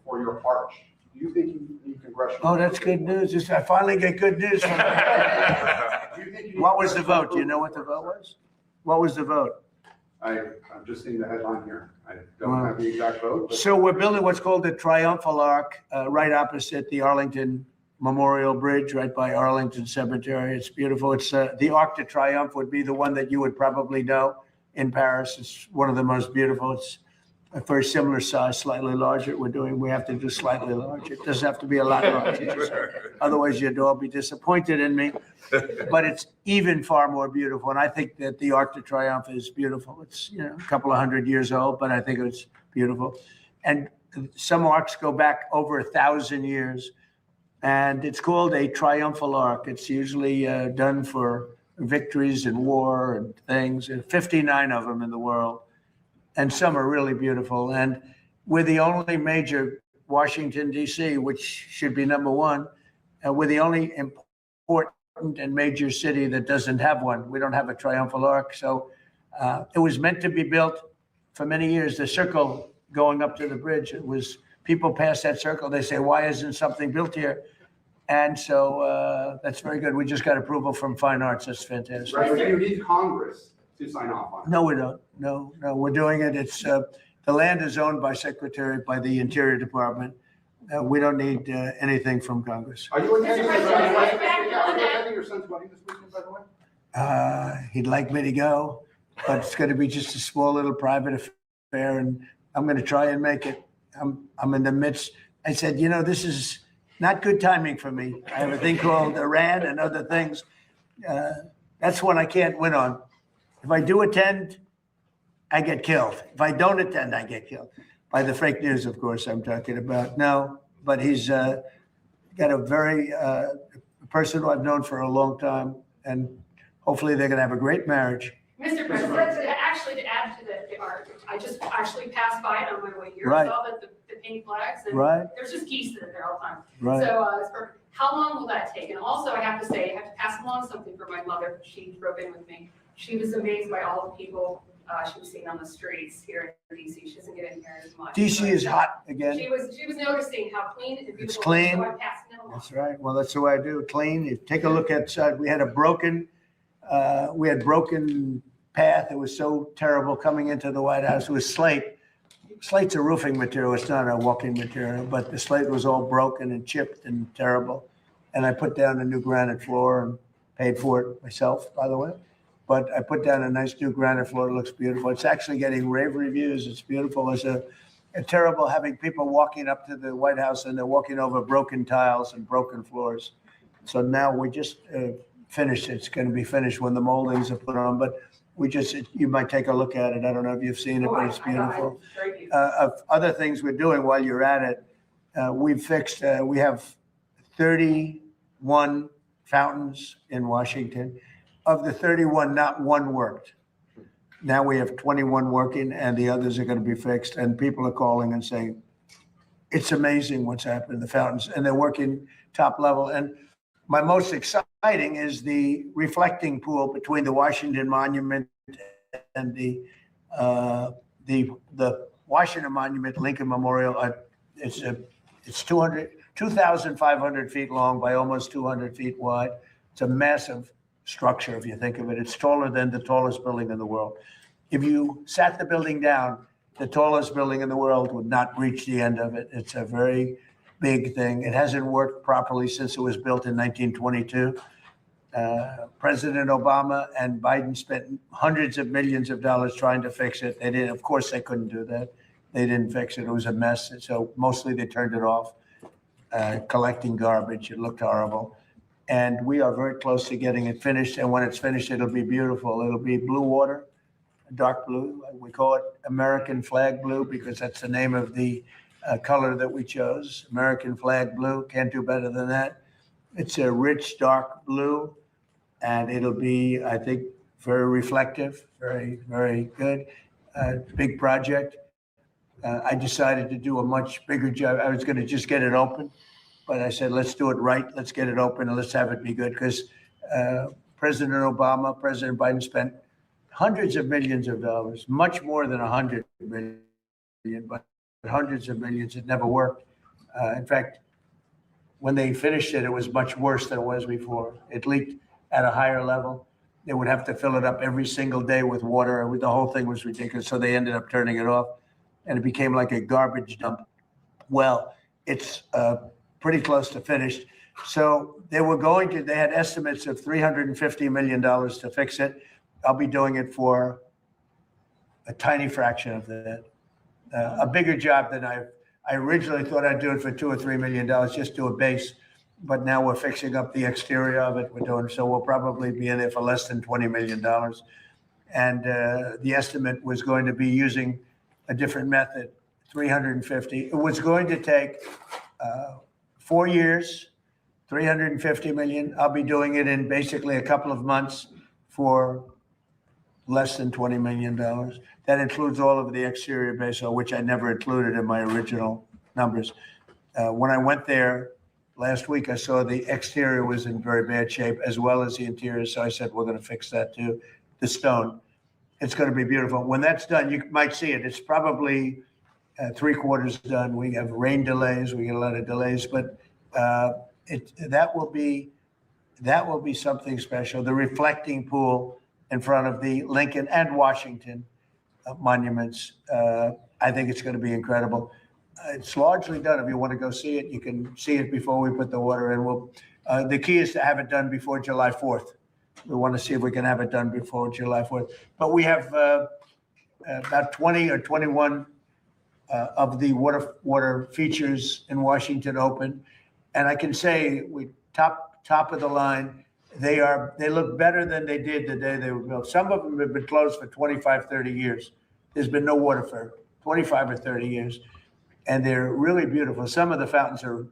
for your arch. Do you think you need congressional? Oh, that's good news. I finally get good news from What was the vote? Do you know what the vote was? What was the vote? I'm just seeing the headline here. I don't have the exact vote. But... So we're building what's called the Triumphal Arch right opposite the Arlington Memorial Bridge, right by Arlington Cemetery. It's beautiful. It's the Arc de Triomphe would be the one that you would probably know in Paris. It's one of the most beautiful. It's a very similar size, slightly larger. We have to do slightly larger. It doesn't have to be a lot larger. Otherwise, you'd all be disappointed in me. But it's even far more beautiful. And I think that the Arc de Triomphe is beautiful. It's a couple of 100 years old, but I think it's beautiful. And some arcs go back over 1,000 years. And it's called a triumphal arc. It's usually done for victories in war and things. There are 59 of them in the world. And some are really beautiful. And we're the only major, Washington, D.C., which should be number one. We're the only important and major city that doesn't have one. We don't have a triumphal arch. So it was meant to be built for many years. The circle going up to the bridge, it was people pass that circle. They say, why isn't something built here? And so that's very good. We just got approval from Fine Arts. That's fantastic. Right, but you need Congress to sign off on it. No, we don't. No, we're doing it. It's the land is owned by the Interior Department. We don't need anything from Congress. Are you attending your son's wedding this weekend, by the way? He'd like me to go, but it's going to be just a small little private affair, and I'm going to try and make it. I'm in the midst. I said, this is not good timing for me. I have a thing called Iran and other things. That's one I can't win on. If I do attend, I get killed. If I don't attend, I get killed. By the fake news, of course, I'm talking about. No, but he's got a very person who I've known for a long time, and hopefully they're going to have a great marriage. Mr. President, actually to add to the art, I just actually passed by it on my way here, Right. saw the pink flags, and Right. there's just geese that are there all the time. Right. So it's perfect. How long will that take? And also, I have to say, I have to pass along something for my mother. She drove in with me. She was amazed by all the people she was seeing on the streets here in DC. She doesn't get in here as much. DC is hot again. She was noticing how clean and beautiful. It's clean. So I'm passing it along. That's right. Well, that's the way I do it. Clean. You take a look at, we had broken path. It was so terrible coming into the White House. It was slate. Slate's a roofing material. It's not a walking material, but the slate was all broken and chipped and terrible. And I put down a new granite floor and paid for it myself, by the way. But I put down a nice new granite floor. It looks beautiful. It's actually getting rave reviews. It's beautiful. It's a terrible having people walking up to the White House and they're walking over broken tiles and broken floors. So now we just finished. It's going to be finished when the moldings are put on. But you might take a look at it. I don't know if you've seen it, but it's beautiful. Of other things we're doing while you're at it, We have 31 fountains in Washington. Of the 31, not one worked. Now we have 21 working and the others are going to be fixed. And people are calling and saying, it's amazing what's happened in the fountains, and they're working top level. And my most exciting is the reflecting pool between the Washington Monument and the Washington Monument, Lincoln Memorial. It's 2,500 feet long by almost 200 feet wide. It's a massive structure, if you think of it. It's taller than the tallest building in the world. If you sat the building down, the tallest building in the world would not reach the end of it. It's a very big thing. It hasn't worked properly since it was built in 1922. President Obama and Biden spent hundreds of millions of dollars trying to fix it. They didn't, of course, they couldn't do that. They didn't fix it. It was a mess. So mostly they turned it off, collecting garbage. It looked horrible. And we are very close to getting it finished. And when it's finished, it'll be beautiful. It'll be blue water, dark blue. We call it American flag blue because that's the name of the color that we chose. American flag blue. Can't do better than that. It's a rich, dark blue. And it'll be, I think, very reflective, very, very good. Big project. I decided to do a much bigger job. I was going to just get it open, but I said, let's do it right. Let's get it open and let's have it be good because President Obama, President Biden spent hundreds of millions of dollars, much more than 100 million, but hundreds of millions. It never worked. In fact, when they finished it, it was much worse than it was before. It leaked at a higher level. They would have to fill it up every single day with water. The whole thing was ridiculous. So they ended up turning it off and it became like a garbage dump. Well, it's pretty close to finished. So they had estimates of $350 million to fix it. I'll be doing it for a tiny fraction of that. A bigger job than I originally thought I'd do it for $2 or $3 million, just do a base. But now we're fixing up the exterior of it. So we'll probably be in there for less than $20 million. And the estimate was going to be using a different method, 350. It was going to take 4 years, 350 million. I'll be doing it in basically a couple of months for less than $20 million. That includes all of the exterior base, which I never included in my original numbers. When I went there last week, I saw the exterior was in very bad shape as well as the interior. So I said, we're going to fix that too. The stone. It's going to be beautiful. When that's done, you might see it. It's probably 3/4 done. We have rain delays. We get a lot of delays, but that will be something special. The reflecting pool in front of the Lincoln and Washington monuments. I think it's going to be incredible. It's largely done. If you want to go see it, you can see it before we put the water in. The key is to have it done before July 4th. We want to see if we can have it done before July 4th. But we have about 20 or 21 of the water features in Washington open. And I can say we top of the line. They look better than they did the day they were built. Some of them have been closed for 25, 30 years. There's been no water for 25 or 30 years. And they're really beautiful. Some of the fountains are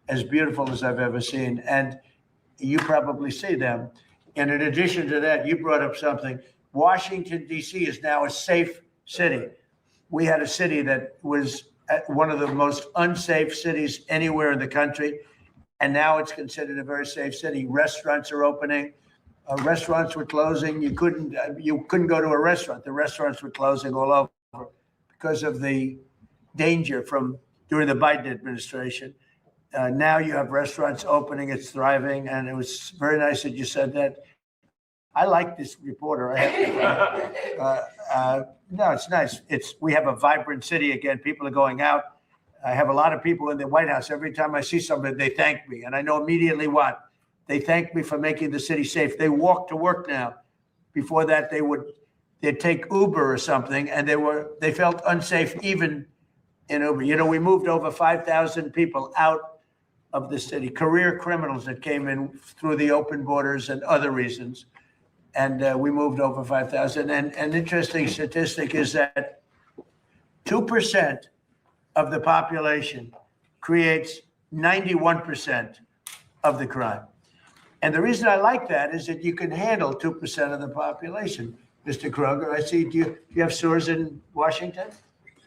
as beautiful as I've ever seen. And you probably see them. And in addition to that, you brought up something. Washington, D.C. is now a safe city. We had a city that was one of the most unsafe cities anywhere in the country. And now it's considered a very safe city. Restaurants are opening. Restaurants were closing. You couldn't go to a restaurant. The restaurants were closing all over because of the danger from during the Biden administration. Now you have restaurants opening. It's thriving. And it was very nice that you said that. I like this reporter. No, it's nice. We have a vibrant city again. People are going out. I have a lot of people in the White House. Every time I see somebody, they thank me. And I know immediately what. They thank me for making the city safe. They walk to work now. Before that, they'd take Uber or something, and they felt unsafe even in Uber. You know, we moved over 5,000 people out of the city, career criminals that came in through the open borders and other reasons. And we moved over 5,000. And an interesting statistic is that 2% of the population creates 91% of the crime. And the reason I like that is that you can handle 2% of the population. Mr. Kroger, I see, do you have stores in Washington?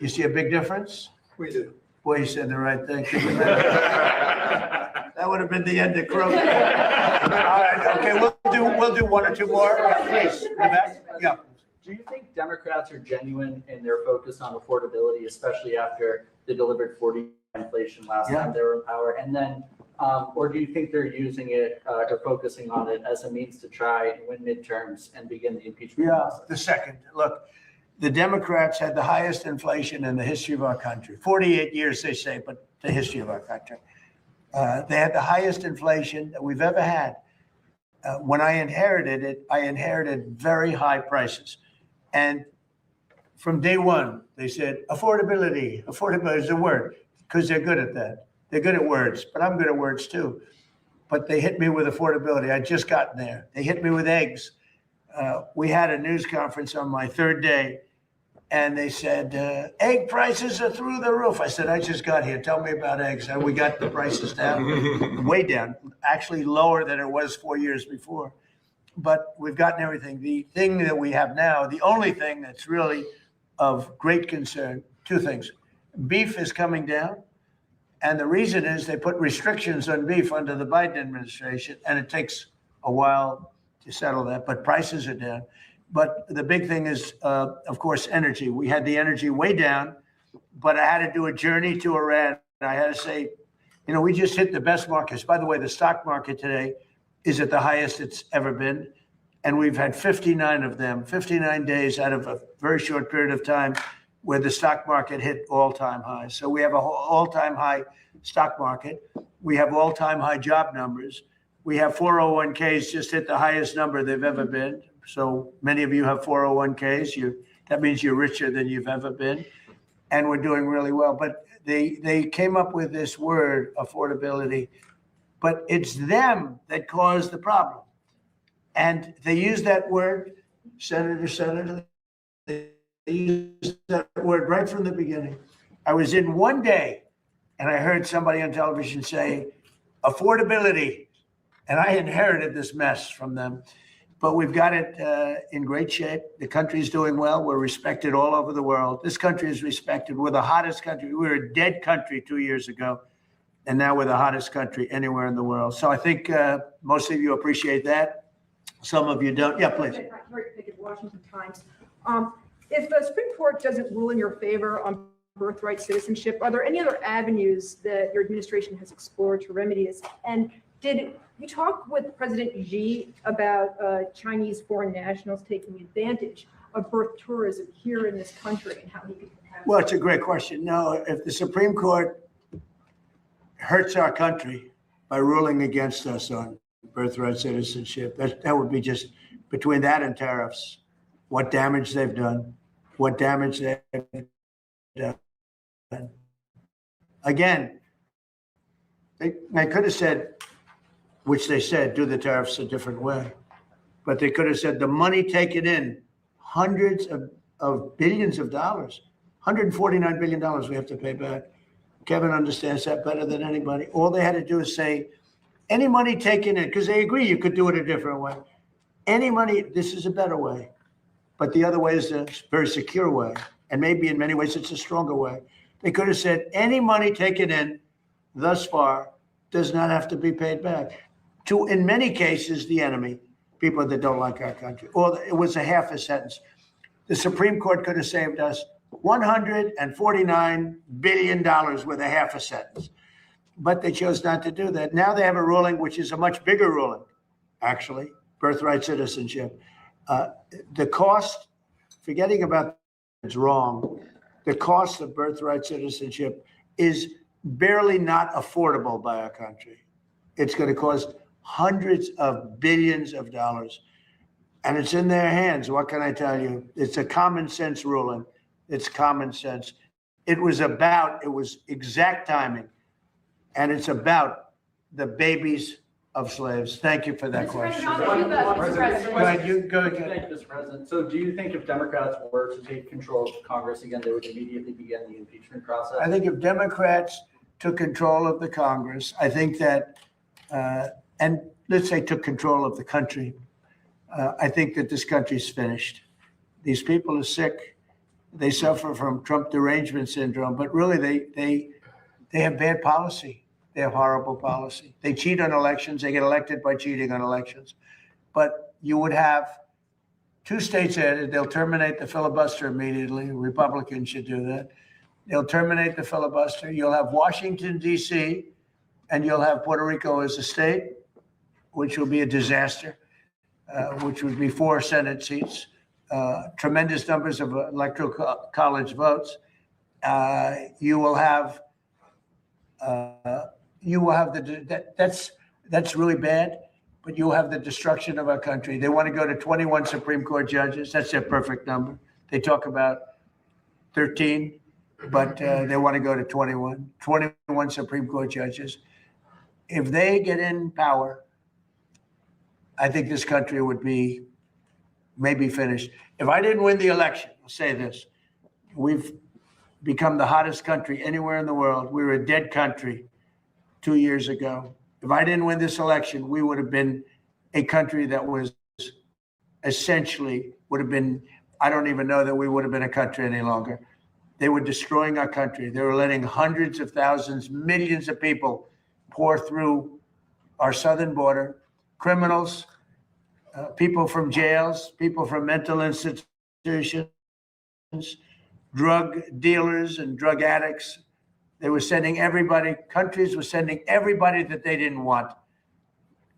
You see a big difference? We do. Boy, you said the right thing. That would have been the end of Kroger. All right, okay, we'll do one or two more. Please, in the back. Yeah. Do you think Democrats are genuine in their focus on affordability, especially after they delivered 40% inflation last time they were in power? And then, or do you think they're using it or focusing on it as a means to try and win midterms and begin the impeachment process? The second. Look, the Democrats had the highest inflation in the history of our country. 48 years, they say, but the history of our country. They had the highest inflation that we've ever had. When I inherited it, I inherited very high prices. And from day one, they said, affordability is a word, because they're good at that. They're good at words, but I'm good at words too. But they hit me with affordability. I'd just gotten there. They hit me with eggs. We had a news conference on my third day, and they said, egg prices are through the roof. I said, I just got here. Tell me about eggs. And we got the prices down, way down, actually lower than it was 4 years before. But we've gotten everything. The thing that we have now, the only thing that's really of great concern, two things. Beef is coming down. And the reason is they put restrictions on beef under the Biden administration, and it takes a while to settle that, but prices are down. But the big thing is, of course, energy. We had the energy way down, but I had to do a journey to Iran. I had to say, you know, we just hit the best markets. By the way, the stock market today is at the highest it's ever been. And we've had 59 of them, 59 days out of a very short period of time where the stock market hit all-time highs. So we have an all-time high stock market. We have all-time high job numbers. We have 401ks just hit the highest number they've ever been. So many of you have 401ks. That means you're richer than you've ever been. And we're doing really well. But they came up with this word, affordability, but it's them that caused the problem. And they use that word, Senator, they used that word right from the beginning. I was in one day and I heard somebody on television say affordability, and I inherited this mess from them. But we've got it in great shape. The country's doing well. We're respected all over the world. This country is respected. We're the hottest country. We were a dead country 2 years ago, and now we're the hottest country anywhere in the world. So I think most of you appreciate that. Some of you don't. Yeah, please. Washington Times. If the Supreme Court doesn't rule in your favor on birthright citizenship, are there any other avenues that your administration has explored to remedy this? And did you talk with President Xi about Chinese foreign nationals taking advantage of birth tourism here in this country and how many people have? Well, it's a great question. No, if the Supreme Court hurts our country by ruling against us on birthright citizenship, that would be just between that and tariffs, what damage they've done, what damage they've done. Again, they could have said, which they said, do the tariffs a different way. But they could have said the money taken in, hundreds of billions of dollars, $149 billion we have to pay back. Kevin understands that better than anybody. All they had to do is say, any money taken in, because they agree you could do it a different way. Any money, this is a better way. But the other way is a very secure way. And maybe in many ways it's a stronger way. They could have said any money taken in thus far does not have to be paid back to, in many cases, the enemy, people that don't like our country. Or it was a half a sentence. The Supreme Court could have saved us $149 billion with a half a sentence. But they chose not to do that. Now they have a ruling which is a much bigger ruling, actually, birthright citizenship. The cost, forgetting about it's wrong, the cost of birthright citizenship is barely not affordable by our country. It's going to cost hundreds of billions of dollars. And it's in their hands. What can I tell you? It's a common sense ruling. It's common sense. It was exact timing. And it's about the babies of slaves. Thank you for that question. Go ahead. Thank you, Mr. President. So do you think if Democrats were to take control of Congress again, they would immediately begin the impeachment process? I think if Democrats took control of the Congress, I think that, and let's say took control of the country, I think that this country's finished. These people are sick. They suffer from Trump derangement syndrome, but really they have bad policy. They have horrible policy. They cheat on elections. They get elected by cheating on elections. But you would have 2 states added. They'll terminate the filibuster immediately. Republicans should do that. They'll terminate the filibuster. You'll have Washington, D.C., and you'll have Puerto Rico as a state, which will be a disaster, which would be 4 Senate seats, tremendous numbers of electoral college votes. You will have that's really bad, but you'll have the destruction of our country. They want to go to 21 Supreme Court judges. That's their perfect number. They talk about 13, but they want to go to 21 Supreme Court judges. If they get in power, I think this country would be maybe finished. If I didn't win the election, I'll say this, we've become the hottest country anywhere in the world. We were a dead country 2 years ago. If I didn't win this election, we would have been a country that was essentially I don't even know that we would have been a country any longer. They were destroying our country. They were letting hundreds of thousands, millions of people pour through our southern border, criminals, people from jails, people from mental institutions, drug dealers and drug addicts. They were sending everybody, countries were sending everybody that they didn't want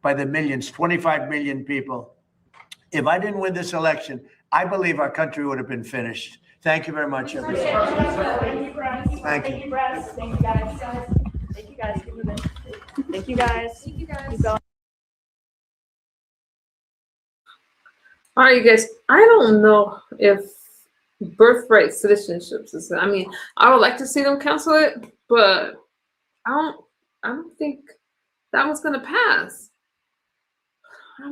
by the millions, 25 million people. If I didn't win this election, I believe our country would have been finished. Thank you very much, everybody. Thank you, Bryce. Thank you. Thank you, Bryce. Thank you, guys. Thank you, guys. Thank you, guys. Thank you, guys. Keep going. All right, you guys. I don't know if birthright citizenships is. I mean, I would like to see them cancel it, but I don't think that one's gonna pass.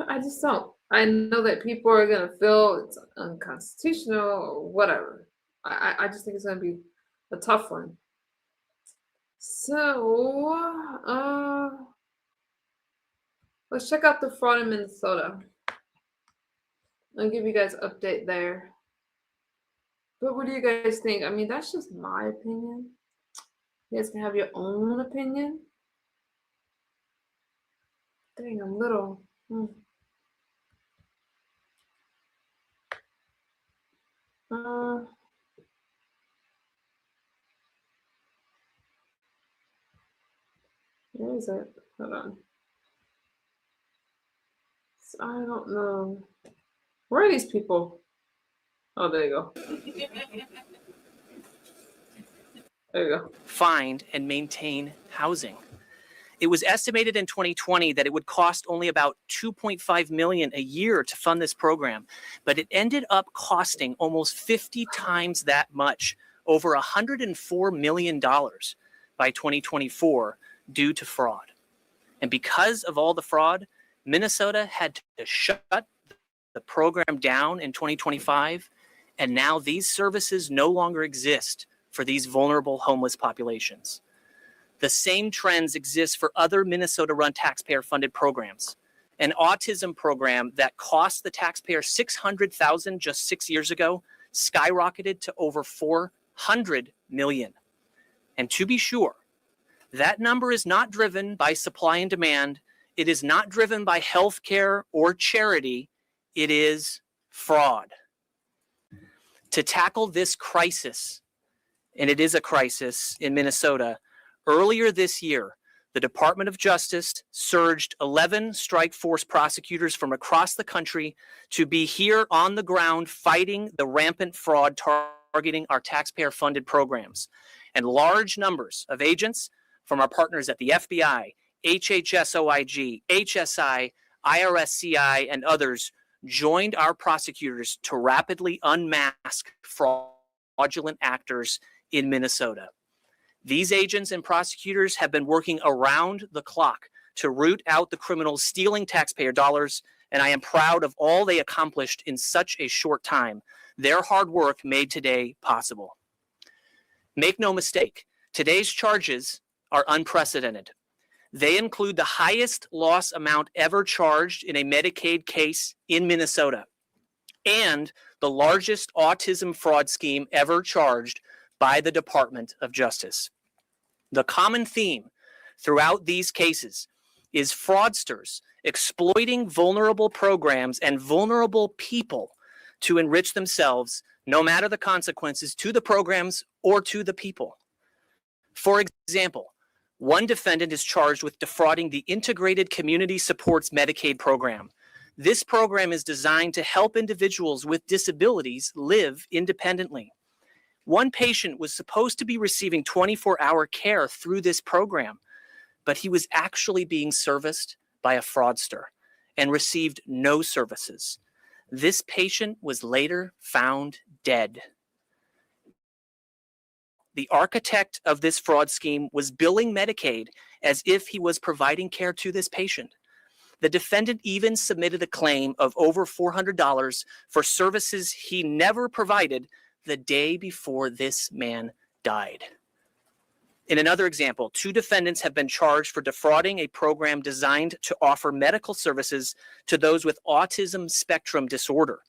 I just don't. I know that people are gonna feel it's unconstitutional or whatever. I just think it's gonna be a tough one. So, let's check out the fraud in Minnesota. I'll give you guys an update there. But what do you guys think? I mean, that's just my opinion. You guys can have your own opinion. Dang, I'm little. Where is it? Hold on. I don't know. Where are these people? Oh, there you go. There you go. Find and maintain housing. It was estimated in 2020 that it would cost only about $2.5 million a year to fund this program, but it ended up costing almost 50 times that much, over $104 million by 2024 due to fraud. And because of all the fraud, Minnesota had to shut the program down in 2025, and now these services no longer exist for these vulnerable homeless populations. The same trends exist for other Minnesota-run taxpayer-funded programs. An autism program that cost the taxpayer $600,000 just 6 years ago skyrocketed to over $400 million. And to be sure, that number is not driven by supply and demand. It is not driven by healthcare or charity. It is fraud. To tackle this crisis, and it is a crisis in Minnesota, earlier this year, the Department of Justice surged 11 strike force prosecutors from across the country to be here on the ground fighting the rampant fraud targeting our taxpayer-funded programs. And large numbers of agents from our partners at the FBI, HHS-OIG, HSI, IRSCI, and others joined our prosecutors to rapidly unmask fraudulent actors in Minnesota. These agents and prosecutors have been working around the clock to root out the criminals stealing taxpayer dollars, and I am proud of all they accomplished in such a short time. Their hard work made today possible. Make no mistake, today's charges are unprecedented. They include the highest loss amount ever charged in a Medicaid case in Minnesota and the largest autism fraud scheme ever charged by the Department of Justice. The common theme throughout these cases is fraudsters exploiting vulnerable programs and vulnerable people to enrich themselves, no matter the consequences to the programs or to the people. For example, one defendant is charged with defrauding the Integrated Community Supports Medicaid program. This program is designed to help individuals with disabilities live independently. One patient was supposed to be receiving 24-hour care through this program, but he was actually being serviced by a fraudster and received no services. This patient was later found dead. The architect of this fraud scheme was billing Medicaid as if he was providing care to this patient. The defendant even submitted a claim of over $400 for services he never provided the day before this man died. In another example, 2 defendants have been charged for defrauding a program designed to offer medical services to those with autism spectrum disorder.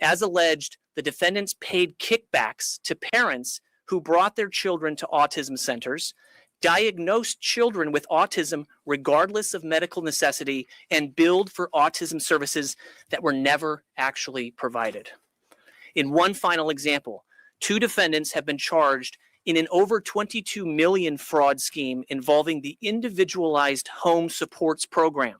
As alleged, the defendants paid kickbacks to parents who brought their children to autism centers, diagnosed children with autism regardless of medical necessity, and billed for autism services that were never actually provided. In one final example, 2 defendants have been charged in an over $22 million fraud scheme involving the Individualized Home Supports Program.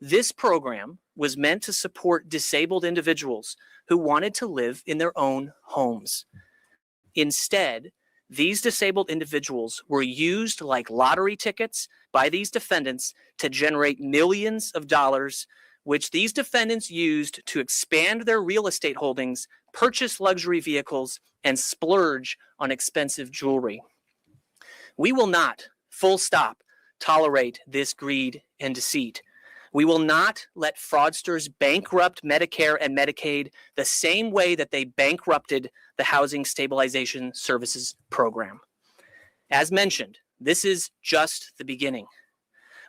This program was meant to support disabled individuals who wanted to live in their own homes. Instead, these disabled individuals were used like lottery tickets by these defendants to generate millions of dollars, which these defendants used to expand their real estate holdings, purchase luxury vehicles, and splurge on expensive jewelry. We will not, full stop, tolerate this greed and deceit. We will not let fraudsters bankrupt Medicare and Medicaid the same way that they bankrupted the Housing Stabilization Services Program. As mentioned, this is just the beginning.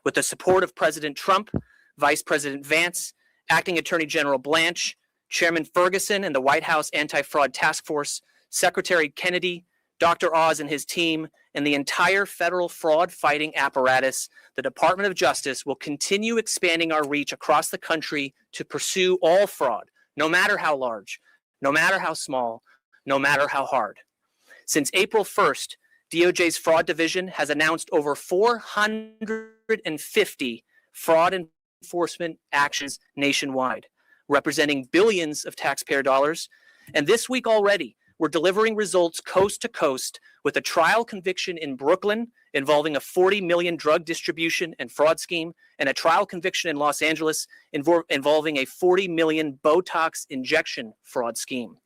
With the support of President Trump, Vice President Vance, Acting Attorney General Blanche, Chairman Ferguson and the White House Anti-Fraud Task Force, Secretary Kennedy, Dr. Oz and his team, and the entire federal fraud-fighting apparatus, the Department of Justice will continue expanding our reach across the country to pursue all fraud, no matter how large, no matter how small, no matter how hard. Since April 1st, DOJ's Fraud Division has announced over 450 fraud enforcement actions nationwide, representing billions of taxpayer dollars. And this week already, we're delivering results coast to coast with a trial conviction in Brooklyn involving a $40 million drug distribution and fraud scheme, and a trial conviction in Los Angeles involving a $40 million Botox injection fraud scheme.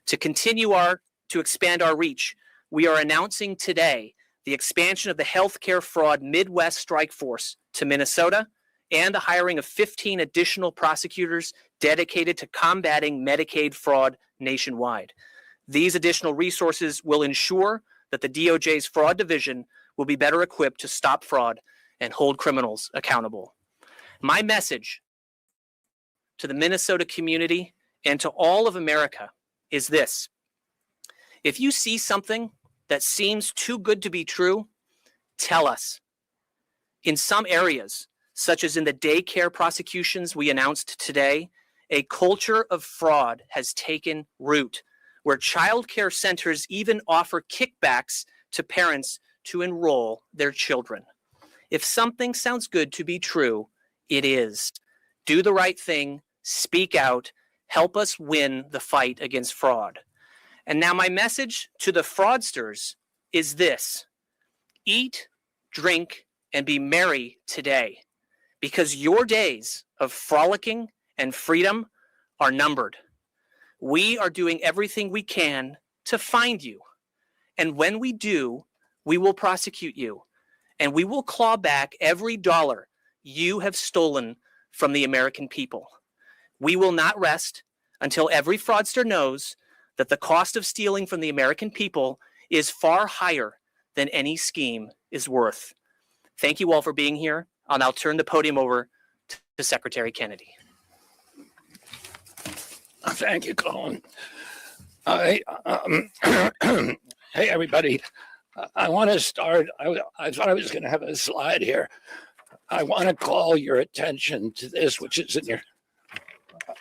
To expand our reach, we are announcing today the expansion of the healthcare fraud Midwest Strike Force to Minnesota and the hiring of 15 additional prosecutors dedicated to combating Medicaid fraud nationwide. These additional resources will ensure that the DOJ's Fraud Division will be better equipped to stop fraud and hold criminals accountable. My message to the Minnesota community and to all of America is this: if you see something that seems too good to be true, tell us. In some areas, such as in the daycare prosecutions we announced today, a culture of fraud has taken root, where child care centers even offer kickbacks to parents to enroll their children. If something sounds good to be true, it is. Do the right thing, speak out, help us win the fight against fraud. And now my message to the fraudsters is this: eat, drink, and be merry today, because your days of frolicking and freedom are numbered. We are doing everything we can to find you. And when we do, we will prosecute you. And we will claw back every dollar you have stolen from the American people. We will not rest until every fraudster knows that the cost of stealing from the American people is far higher than any scheme is worth. Thank you all for being here. I'll now turn the podium over to Secretary Kennedy. Thank you, Colin. Hey, everybody. I want to start. I thought I was going to have a slide here. I want to call your attention to this, which is in your.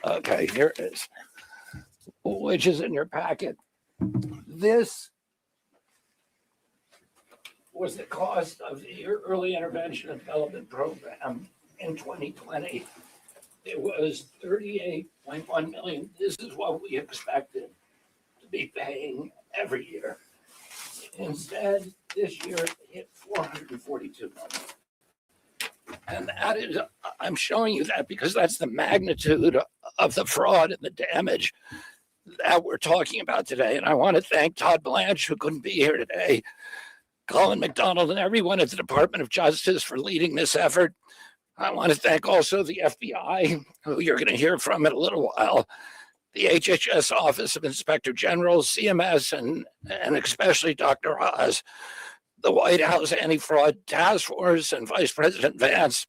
Okay, here it is, which is in your packet. This was the cost of the Early Intervention and Development Program in 2020. It was $38.1 million. This is what we expected to be paying every year. Instead, this year it hit $442 million. And that is, I'm showing you that because that's the magnitude of the fraud and the damage that we're talking about today. And I want to thank Todd Blanche, who couldn't be here today, Colin McDonald, and everyone at the Department of Justice for leading this effort. I want to thank also the FBI, who you're going to hear from in a little while, the HHS Office of Inspector General, CMS, and especially Dr. Oz, the White House Anti-Fraud Task Force, and Vice President Vance,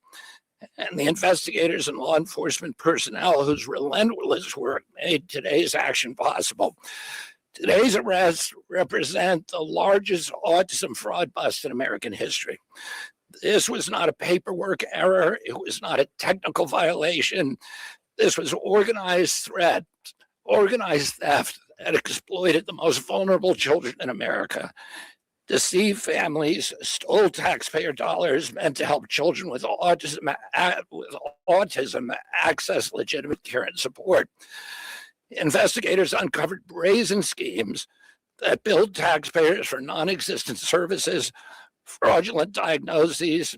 and the investigators and law enforcement personnel whose relentless work made today's action possible. Today's arrests represent the largest autism fraud bust in American history. This was not a paperwork error. It was not a technical violation. This was organized threat, organized theft that exploited the most vulnerable children in America, deceived families, stole taxpayer dollars meant to help children with autism access legitimate care and support. Investigators uncovered brazen schemes that billed taxpayers for non-existent services, fraudulent diagnoses,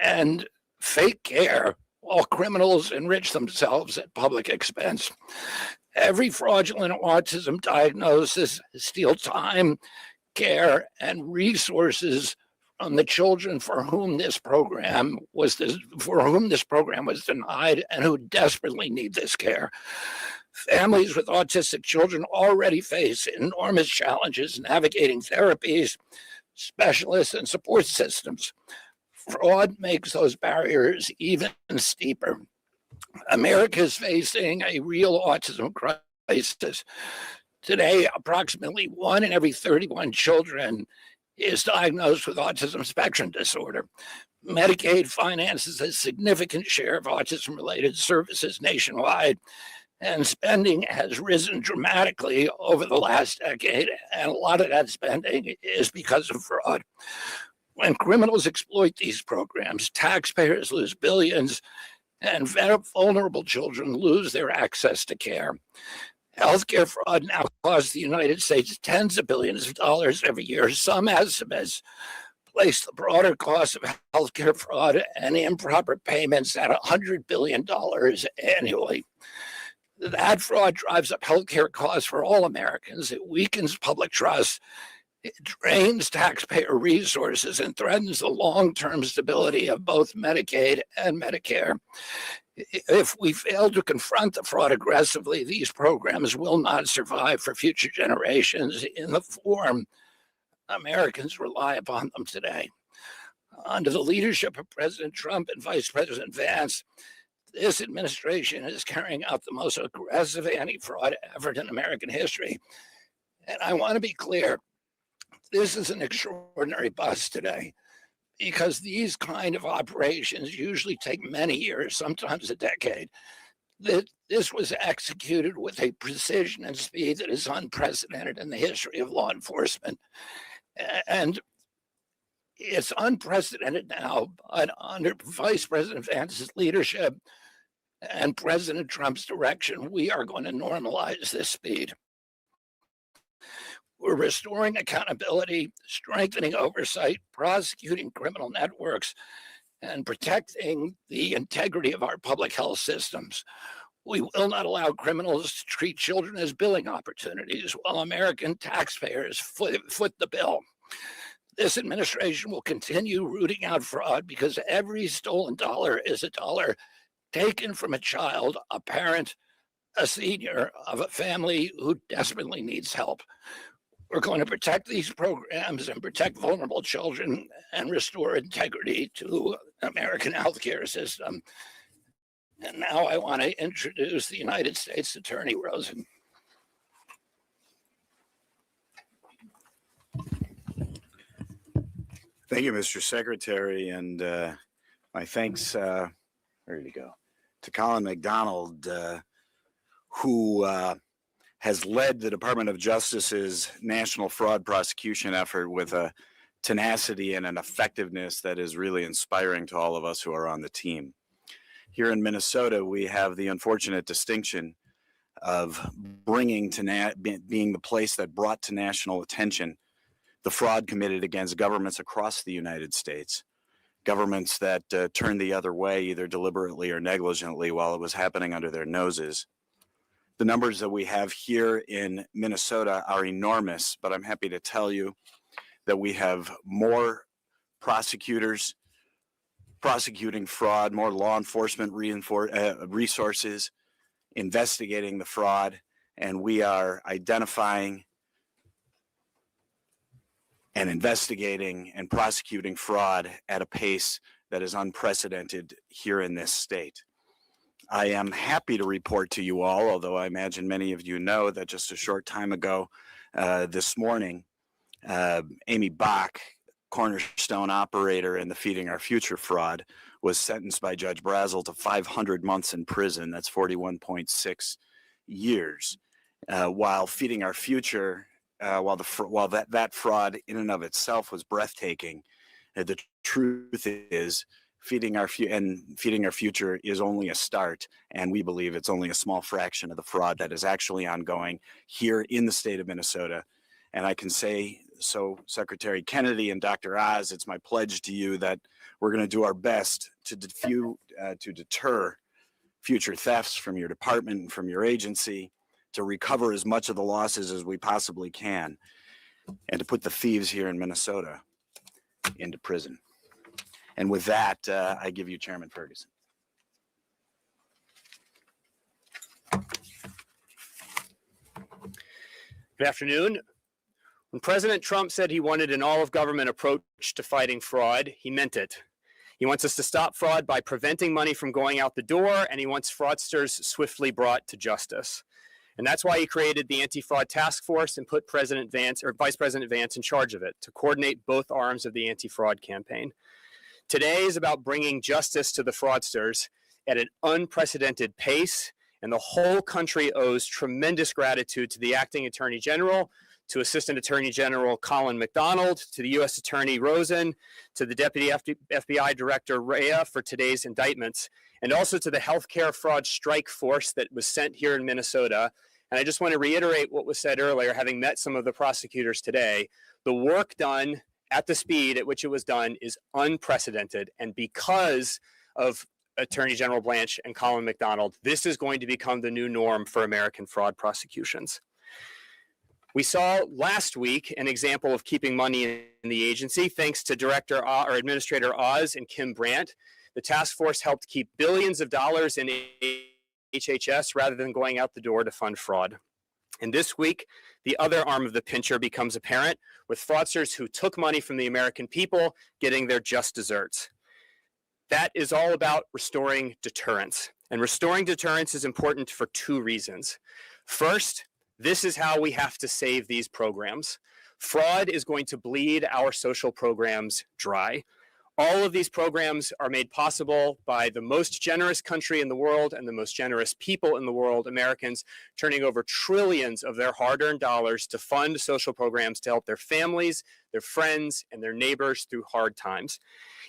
and fake care, while criminals enrich themselves at public expense. Every fraudulent autism diagnosis steals time, care, and resources from the children for whom this program was denied and who desperately need this care. Families with autistic children already face enormous challenges navigating therapies, specialists, and support systems. Fraud makes those barriers even steeper. America is facing a real autism crisis. Today, approximately 1 in every 31 children is diagnosed with autism spectrum disorder. Medicaid finances a significant share of autism-related services nationwide, and spending has risen dramatically over the last decade, and a lot of that spending is because of fraud. When criminals exploit these programs, taxpayers lose billions, and vulnerable children lose their access to care. Healthcare fraud now costs the United States tens of billions of dollars every year. Some estimates place the broader cost of healthcare fraud and improper payments at $100 billion annually. That fraud drives up healthcare costs for all Americans. It weakens public trust. It drains taxpayer resources and threatens the long-term stability of both Medicaid and Medicare. If we fail to confront the fraud aggressively, these programs will not survive for future generations in the form Americans rely upon them today. Under the leadership of President Trump and Vice President Vance, this administration is carrying out the most aggressive anti-fraud effort in American history. And I want to be clear, this is an extraordinary bust today, because these kind of operations usually take many years, sometimes a decade. This was executed with a precision and speed that is unprecedented in the history of law enforcement. And it's unprecedented now, but under Vice President Vance's leadership and President Trump's direction, we are going to normalize this speed. We're restoring accountability, strengthening oversight, prosecuting criminal networks, and protecting the integrity of our public health systems. We will not allow criminals to treat children as billing opportunities while American taxpayers foot the bill. This administration will continue rooting out fraud because every stolen dollar is a dollar taken from a child, a parent, a senior of a family who desperately needs help. We're going to protect these programs and protect vulnerable children and restore integrity to the American healthcare system. And now I want to introduce the United States Attorney Rosen. Thank you, Mr. Secretary, and my thanks, where did he go, to Colin McDonald, who has led the Department of Justice's national fraud prosecution effort with a tenacity and an effectiveness that is really inspiring to all of us who are on the team. Here in Minnesota, we have the unfortunate distinction of bringing to being the place that brought to national attention the fraud committed against governments across the United States, governments that turned the other way either deliberately or negligently while it was happening under their noses. The numbers that we have here in Minnesota are enormous, but I'm happy to tell you that we have more prosecutors prosecuting fraud, more law enforcement resources investigating the fraud, and we are identifying and investigating and prosecuting fraud at a pace that is unprecedented here in this state. I am happy to report to you all, although I imagine many of you know that just a short time ago this morning, Amy Bach, cornerstone operator in the Feeding Our Future fraud, was sentenced by Judge Brazel to 500 months in prison. That's 41.6 years. While Feeding Our Future, while that fraud in and of itself was breathtaking, the truth is Feeding Our Future is only a start, and we believe it's only a small fraction of the fraud that is actually ongoing here in the state of Minnesota. And I can say so, Secretary Kennedy and Dr. Oz, it's my pledge to you that we're going to do our best to deter future thefts from your department and from your agency, to recover as much of the losses as we possibly can, and to put the thieves here in Minnesota into prison. And with that, I give you Chairman Ferguson. Good afternoon. When President Trump said he wanted an all-of-government approach to fighting fraud, he meant it. He wants us to stop fraud by preventing money from going out the door, and he wants fraudsters swiftly brought to justice. And that's why he created the Anti-Fraud Task Force and put Vice President Vance in charge of it, to coordinate both arms of the anti-fraud campaign. Today is about bringing justice to the fraudsters at an unprecedented pace, and the whole country owes tremendous gratitude to the Acting Attorney General, to Assistant Attorney General Colin McDonald, to the U.S. Attorney Rosen, to the Deputy FBI Director Rhea for today's indictments, and also to the Healthcare Fraud Strike Force that was sent here in Minnesota. And I just want to reiterate what was said earlier, having met some of the prosecutors today. The work done at the speed at which it was done is unprecedented. And because of Attorney General Blanche and Colin McDonald, this is going to become the new norm for American fraud prosecutions. We saw last week an example of keeping money in the agency, thanks to Administrator Oz and Kim Brandt. The task force helped keep billions of dollars in HHS rather than going out the door to fund fraud. And this week, the other arm of the pincher becomes apparent, with fraudsters who took money from the American people getting their just desserts. That is all about restoring deterrence. And restoring deterrence is important for two reasons. First, this is how we have to save these programs. Fraud is going to bleed our social programs dry. All of these programs are made possible by the most generous country in the world and the most generous people in the world, Americans, turning over trillions of their hard-earned dollars to fund social programs to help their families, their friends, and their neighbors through hard times.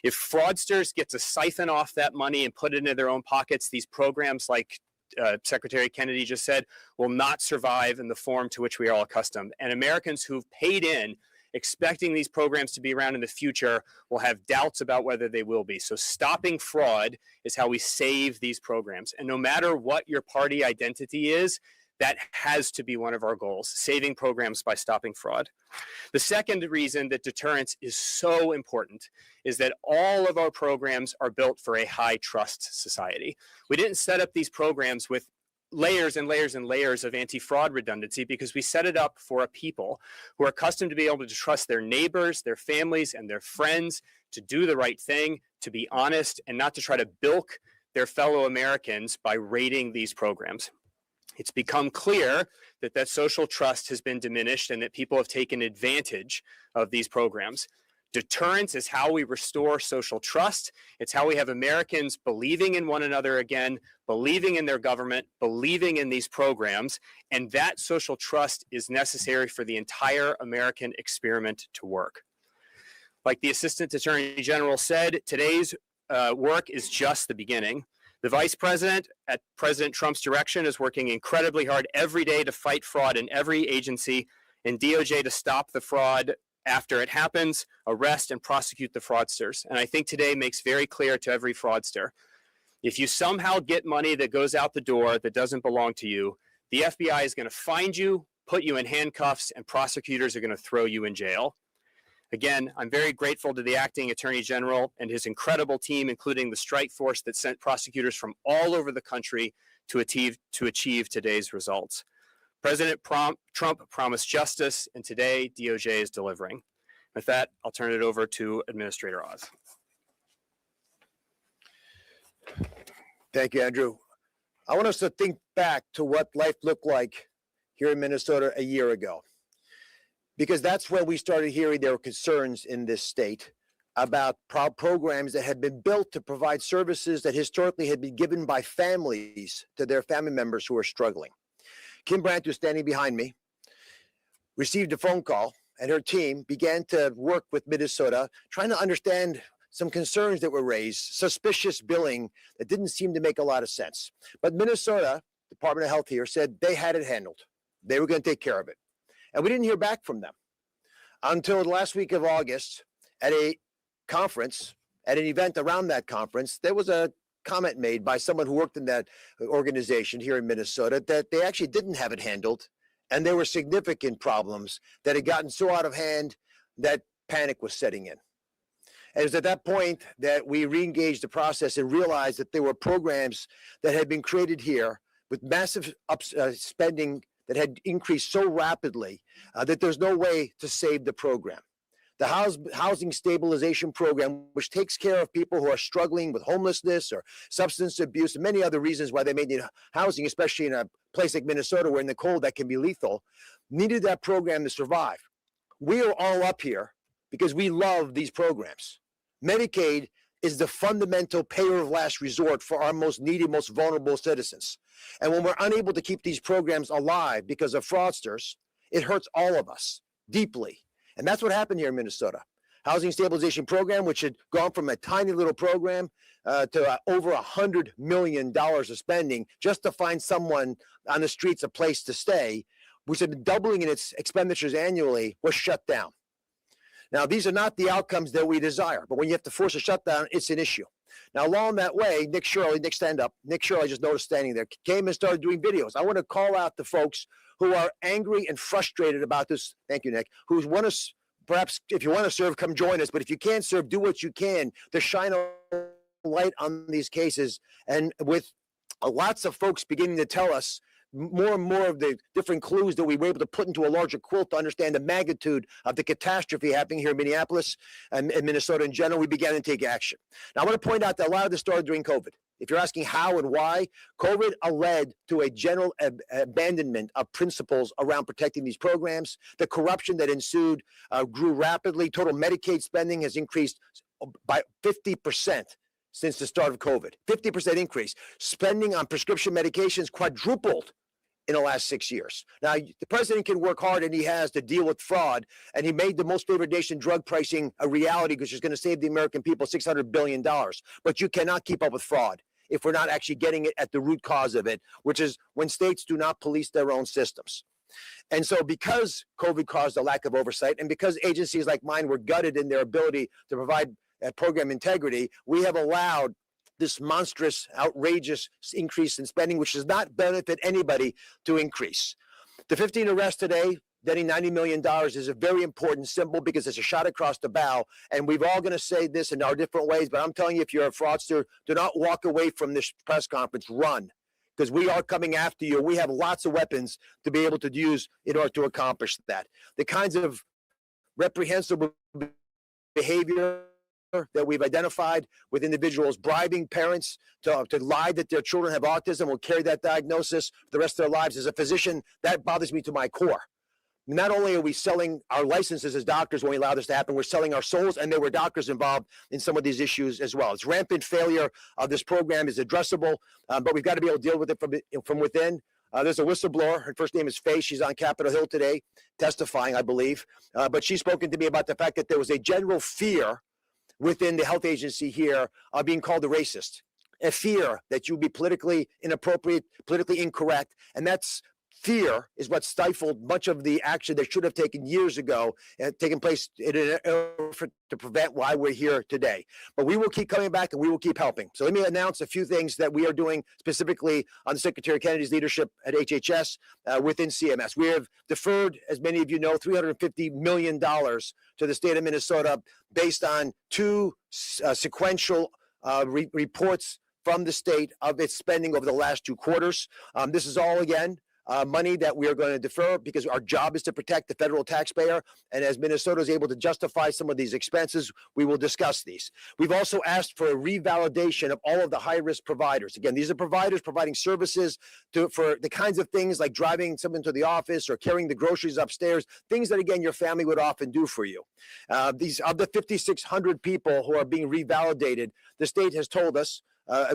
If fraudsters get to siphon off that money and put it into their own pockets, these programs, like Secretary Kennedy just said, will not survive in the form to which we are all accustomed. And Americans who've paid in, expecting these programs to be around in the future, will have doubts about whether they will be. So stopping fraud is how we save these programs. And no matter what your party identity is, that has to be one of our goals, saving programs by stopping fraud. The second reason that deterrence is so important is that all of our programs are built for a high trust society. We didn't set up these programs with layers and layers and layers of anti-fraud redundancy because we set it up for a people who are accustomed to be able to trust their neighbors, their families, and their friends to do the right thing, to be honest, and not to try to bilk their fellow Americans by raiding these programs. It's become clear that that social trust has been diminished and that people have taken advantage of these programs. Deterrence is how we restore social trust. It's how we have Americans believing in one another again, believing in their government, believing in these programs, and that social trust is necessary for the entire American experiment to work. Like the Assistant Attorney General said, today's work is just the beginning. The Vice President, at President Trump's direction, is working incredibly hard every day to fight fraud in every agency, and DOJ to stop the fraud after it happens, arrest and prosecute the fraudsters. And I think today makes very clear to every fraudster, if you somehow get money that goes out the door that doesn't belong to you, the FBI is going to find you, put you in handcuffs, and prosecutors are going to throw you in jail. Again, I'm very grateful to the acting Attorney General and his incredible team, including the strike force that sent prosecutors from all over the country to achieve today's results. President Trump promised justice, and today DOJ is delivering. With that, I'll turn it over to Administrator Oz. Thank you, Andrew. I want us to think back to what life looked like here in Minnesota a year ago, because that's when we started hearing there were concerns in this state about programs that had been built to provide services that historically had been given by families to their family members who are struggling. Kim Brandt, who's standing behind me, received a phone call, and her team began to work with Minnesota, trying to understand some concerns that were raised, suspicious billing that didn't seem to make a lot of sense. But Minnesota, Department of Health here, said they had it handled. They were going to take care of it. And we didn't hear back from them until the last week of August at a conference, at an event around that conference. There was a comment made by someone who worked in that organization here in Minnesota that they actually didn't have it handled, and there were significant problems that had gotten so out of hand that panic was setting in. And it was at that point that we re-engaged the process and realized that there were programs that had been created here with massive spending that had increased so rapidly that there's no way to save the program. The Housing Stabilization Program, which takes care of people who are struggling with homelessness or substance abuse and many other reasons why they may need housing, especially in a place like Minnesota where in the cold that can be lethal, needed that program to survive. We are all up here because we love these programs. Medicaid is the fundamental payer of last resort for our most needy, most vulnerable citizens. And when we're unable to keep these programs alive because of fraudsters, it hurts all of us deeply. And that's what happened here in Minnesota. Housing Stabilization Program, which had gone from a tiny little program to over $100 million of spending just to find someone on the streets a place to stay, which had been doubling in its expenditures annually, was shut down. Now, these are not the outcomes that we desire, but when you have to force a shutdown, it's an issue. Now, along that way, Nick Shirley, I just noticed standing there, came and started doing videos. I want to call out the folks who are angry and frustrated about this. Thank you, Nick. Who want to, perhaps if you want to serve, come join us. But if you can't serve, do what you can to shine a light on these cases. And with lots of folks beginning to tell us more and more of the different clues that we were able to put into a larger quilt to understand the magnitude of the catastrophe happening here in Minneapolis and Minnesota in general, we began to take action. Now, I want to point out that a lot of this started during COVID. If you're asking how and why, COVID led to a general abandonment of principles around protecting these programs. The corruption that ensued grew rapidly. Total Medicaid spending has increased by 50% since the start of COVID. 50% increase. Spending on prescription medications quadrupled in the last 6 years. Now, the president can work hard, and he has, to deal with fraud, and he made the most favored nation drug pricing a reality because it's going to save the American people $600 billion. But you cannot keep up with fraud if we're not actually getting it at the root cause of it, which is when states do not police their own systems. And so because COVID caused a lack of oversight, and because agencies like mine were gutted in their ability to provide program integrity, we have allowed this monstrous, outrageous increase in spending, which does not benefit anybody, to increase. The 15 arrests today, netting $90 million, is a very important symbol because it's a shot across the bow. And we're all going to say this in our different ways, but I'm telling you, if you're a fraudster, do not walk away from this press conference. Run. because we are coming after you. We have lots of weapons to be able to use in order to accomplish that. The kinds of reprehensible behavior that we've identified with individuals bribing parents to lie that their children have autism, will carry that diagnosis for the rest of their lives. As a physician, that bothers me to my core. Not only are we selling our licenses as doctors when we allow this to happen, we're selling our souls, and there were doctors involved in some of these issues as well. It's rampant failure of this program is addressable, but we've got to be able to deal with it from within. There's a whistleblower. Her first name is Faye. She's on Capitol Hill today testifying, I believe. But she's spoken to me about the fact that there was a general fear within the health agency here of being called a racist, a fear that you would be politically inappropriate, politically incorrect. And that's fear is what stifled much of the action that should have taken years ago and taken place in an effort to prevent why we're here today. But we will keep coming back and we will keep helping. So let me announce a few things that we are doing specifically on Secretary Kennedy's leadership at HHS within CMS. We have deferred, as many of you know, $350 million to the state of Minnesota based on two sequential reports from the state of its spending over the last 2 quarters. This is all, again, money that we are going to defer because our job is to protect the federal taxpayer. And as Minnesota is able to justify some of these expenses, we will discuss these. We've also asked for a revalidation of all of the high-risk providers. Again, these are providers providing services for the kinds of things like driving someone to the office or carrying the groceries upstairs, things that, again, your family would often do for you. These of the 5,600 people who are being revalidated, the state has told us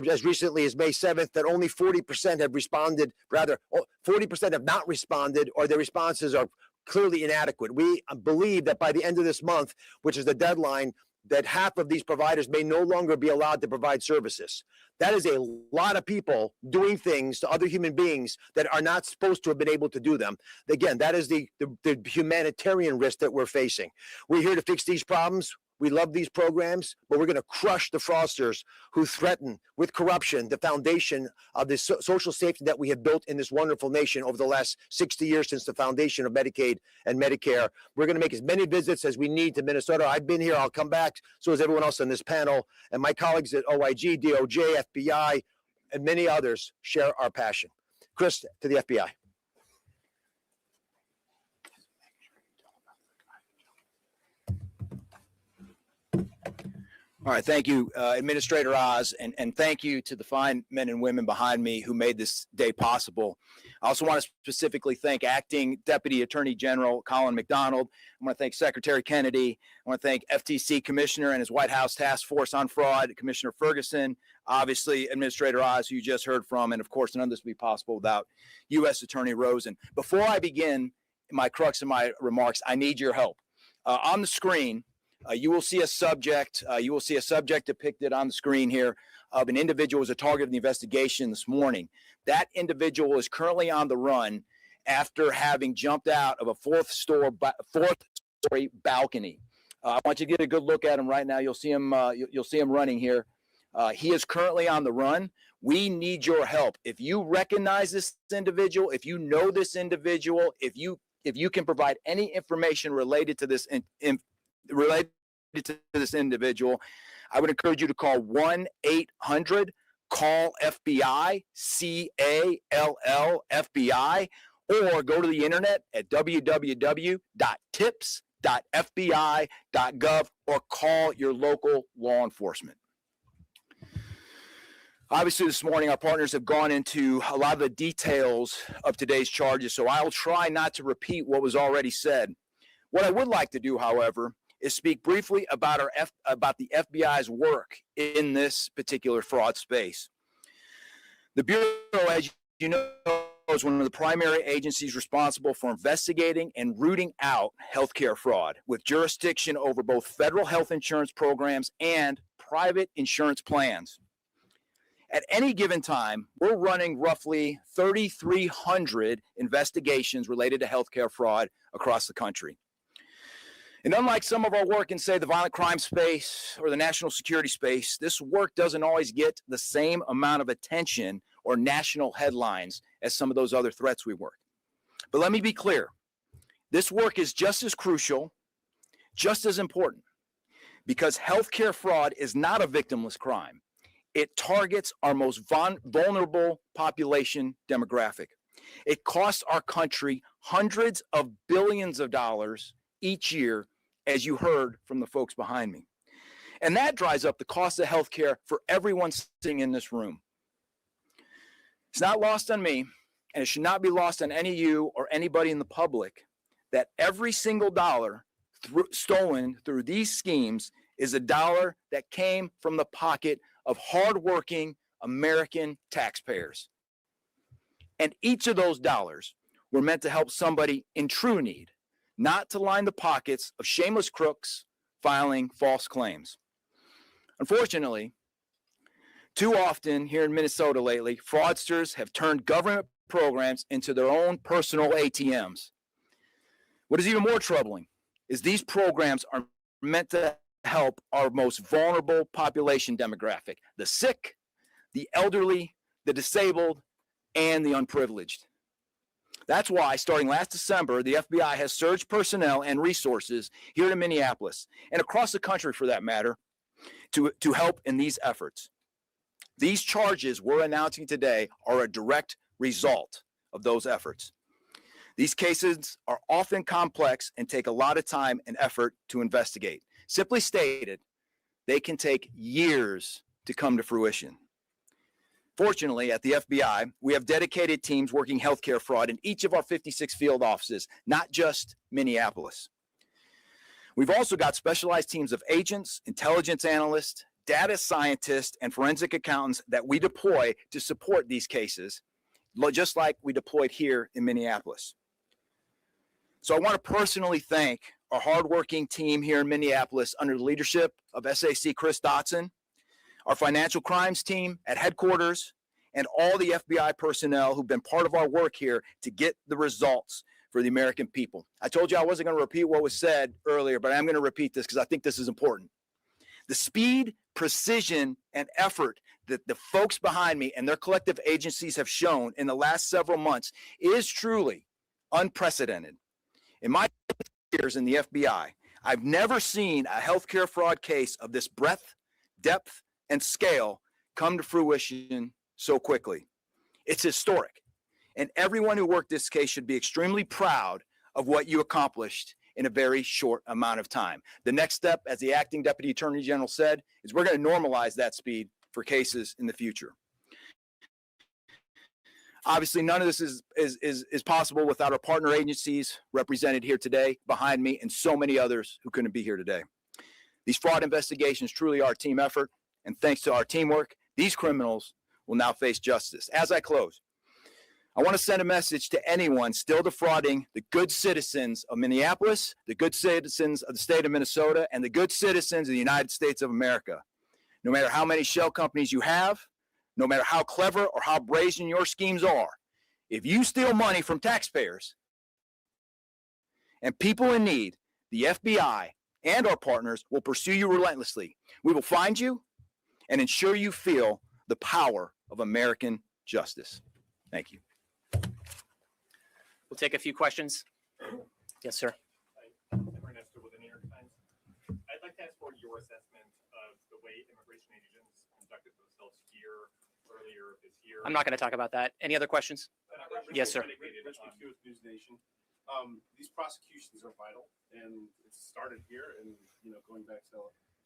as recently as May 7th, that only 40% have responded, rather 40% have not responded, or their responses are clearly inadequate. We believe that by the end of this month, which is the deadline, that half of these providers may no longer be allowed to provide services. That is a lot of people doing things to other human beings that are not supposed to have been able to do them. Again, that is the humanitarian risk that we're facing. We're here to fix these problems. We love these programs, but we're going to crush the fraudsters who threaten with corruption the foundation of the social safety that we have built in this wonderful nation over the last 60 years since the foundation of Medicaid and Medicare. We're going to make as many visits as we need to Minnesota. I've been here. I'll come back. So is everyone else on this panel. And my colleagues at OIG, DOJ, FBI, and many others share our passion. Chris, to the FBI. All right, thank you, Administrator Oz, and thank you to the fine men and women behind me who made this day possible. I also want to specifically thank Acting Deputy Attorney General Colin McDonald. I want to thank Secretary Kennedy. I want to thank FTC Commissioner and his White House Task Force on Fraud, Commissioner Ferguson, obviously Administrator Oz, who you just heard from, and of course, none of this would be possible without U.S. Attorney Rosen. Before I begin my crux of my remarks, I need your help. On the screen, you will see a subject. Depicted on the screen here of an individual who was a target of the investigation this morning. That individual is currently on the run after having jumped out of a fourth-story balcony. I want you to get a good look at him right now. You'll see him. You'll see him running here. He is currently on the run. We need your help. If you recognize this individual, if you know this individual, if you can provide any information related to this related to this individual, I would encourage you to call 1-800-CALL-FBI, CALL-FBI, or go to the internet at www.tips.fbi.gov or call your local law enforcement. Obviously, this morning, our partners have gone into a lot of the details of today's charges, so I'll try not to repeat what was already said. What I would like to do, however, is speak briefly about the FBI's work in this particular fraud space. The Bureau, as you know, is one of the primary agencies responsible for investigating and rooting out healthcare fraud, with jurisdiction over both federal health insurance programs and private insurance plans. At any given time, we're running roughly 3,300 investigations related to healthcare fraud across the country. And unlike some of our work in, say, the violent crime space or the national security space, this work doesn't always get the same amount of attention or national headlines as some of those other threats we work. But let me be clear. This work is just as crucial, just as important, because healthcare fraud is not a victimless crime. It targets our most vulnerable population demographic. It costs our country hundreds of billions of dollars each year, as you heard from the folks behind me. And that drives up the cost of healthcare for everyone sitting in this room. It's not lost on me, and it should not be lost on any of you or anybody in the public, that every single dollar stolen through these schemes is a dollar that came from the pocket of hardworking American taxpayers. And each of those dollars were meant to help somebody in true need, not to line the pockets of shameless crooks filing false claims. Unfortunately, too often here in Minnesota lately, fraudsters have turned government programs into their own personal ATMs. What is even more troubling is these programs are meant to help our most vulnerable population demographic, the sick, the elderly, the disabled, and the unprivileged. That's why, starting last December, the FBI has surged personnel and resources here in Minneapolis, and across the country for that matter, to help in these efforts. These charges we're announcing today are a direct result of those efforts. These cases are often complex and take a lot of time and effort to investigate. Simply stated, they can take years to come to fruition. Fortunately, at the FBI, we have dedicated teams working healthcare fraud in each of our 56 field offices, not just Minneapolis. We've also got specialized teams of agents, intelligence analysts, data scientists, and forensic accountants that we deploy to support these cases, just like we deployed here in Minneapolis. So I want to personally thank our hardworking team here in Minneapolis under the leadership of SAC Chris Dotson, our financial crimes team at headquarters, and all the FBI personnel who've been part of our work here to get the results for the American people. I told you I wasn't going to repeat what was said earlier, but I'm going to repeat this because I think this is important. The speed, precision, and effort that the folks behind me and their collective agencies have shown in the last several months is truly unprecedented. In my years in the FBI, I've never seen a healthcare fraud case of this breadth, depth, and scale come to fruition so quickly. It's historic. And everyone who worked this case should be extremely proud of what you accomplished in a very short amount of time. The next step, as the acting Deputy Attorney General said, is we're going to normalize that speed for cases in the future. Obviously, none of this is possible without our partner agencies represented here today, behind me, and so many others who couldn't be here today. These fraud investigations truly are a team effort, and thanks to our teamwork, these criminals will now face justice. As I close, I want to send a message to anyone still defrauding the good citizens of Minneapolis, the good citizens of the state of Minnesota, and the good citizens of the United States of America. No matter how many shell companies you have, no matter how clever or how brazen your schemes are, if you steal money from taxpayers and people in need, the FBI and our partners will pursue you relentlessly. We will find you and ensure you feel the power of American justice. Thank you. We'll take a few questions. Yes, sir. Ernesto with the New York Times. I'd like to ask for your assessment of the way immigration agents conducted themselves here earlier this year. I'm not going to talk about that. Any other questions? Yes, sir. News Nation. These prosecutions are vital, and it started here, and going back to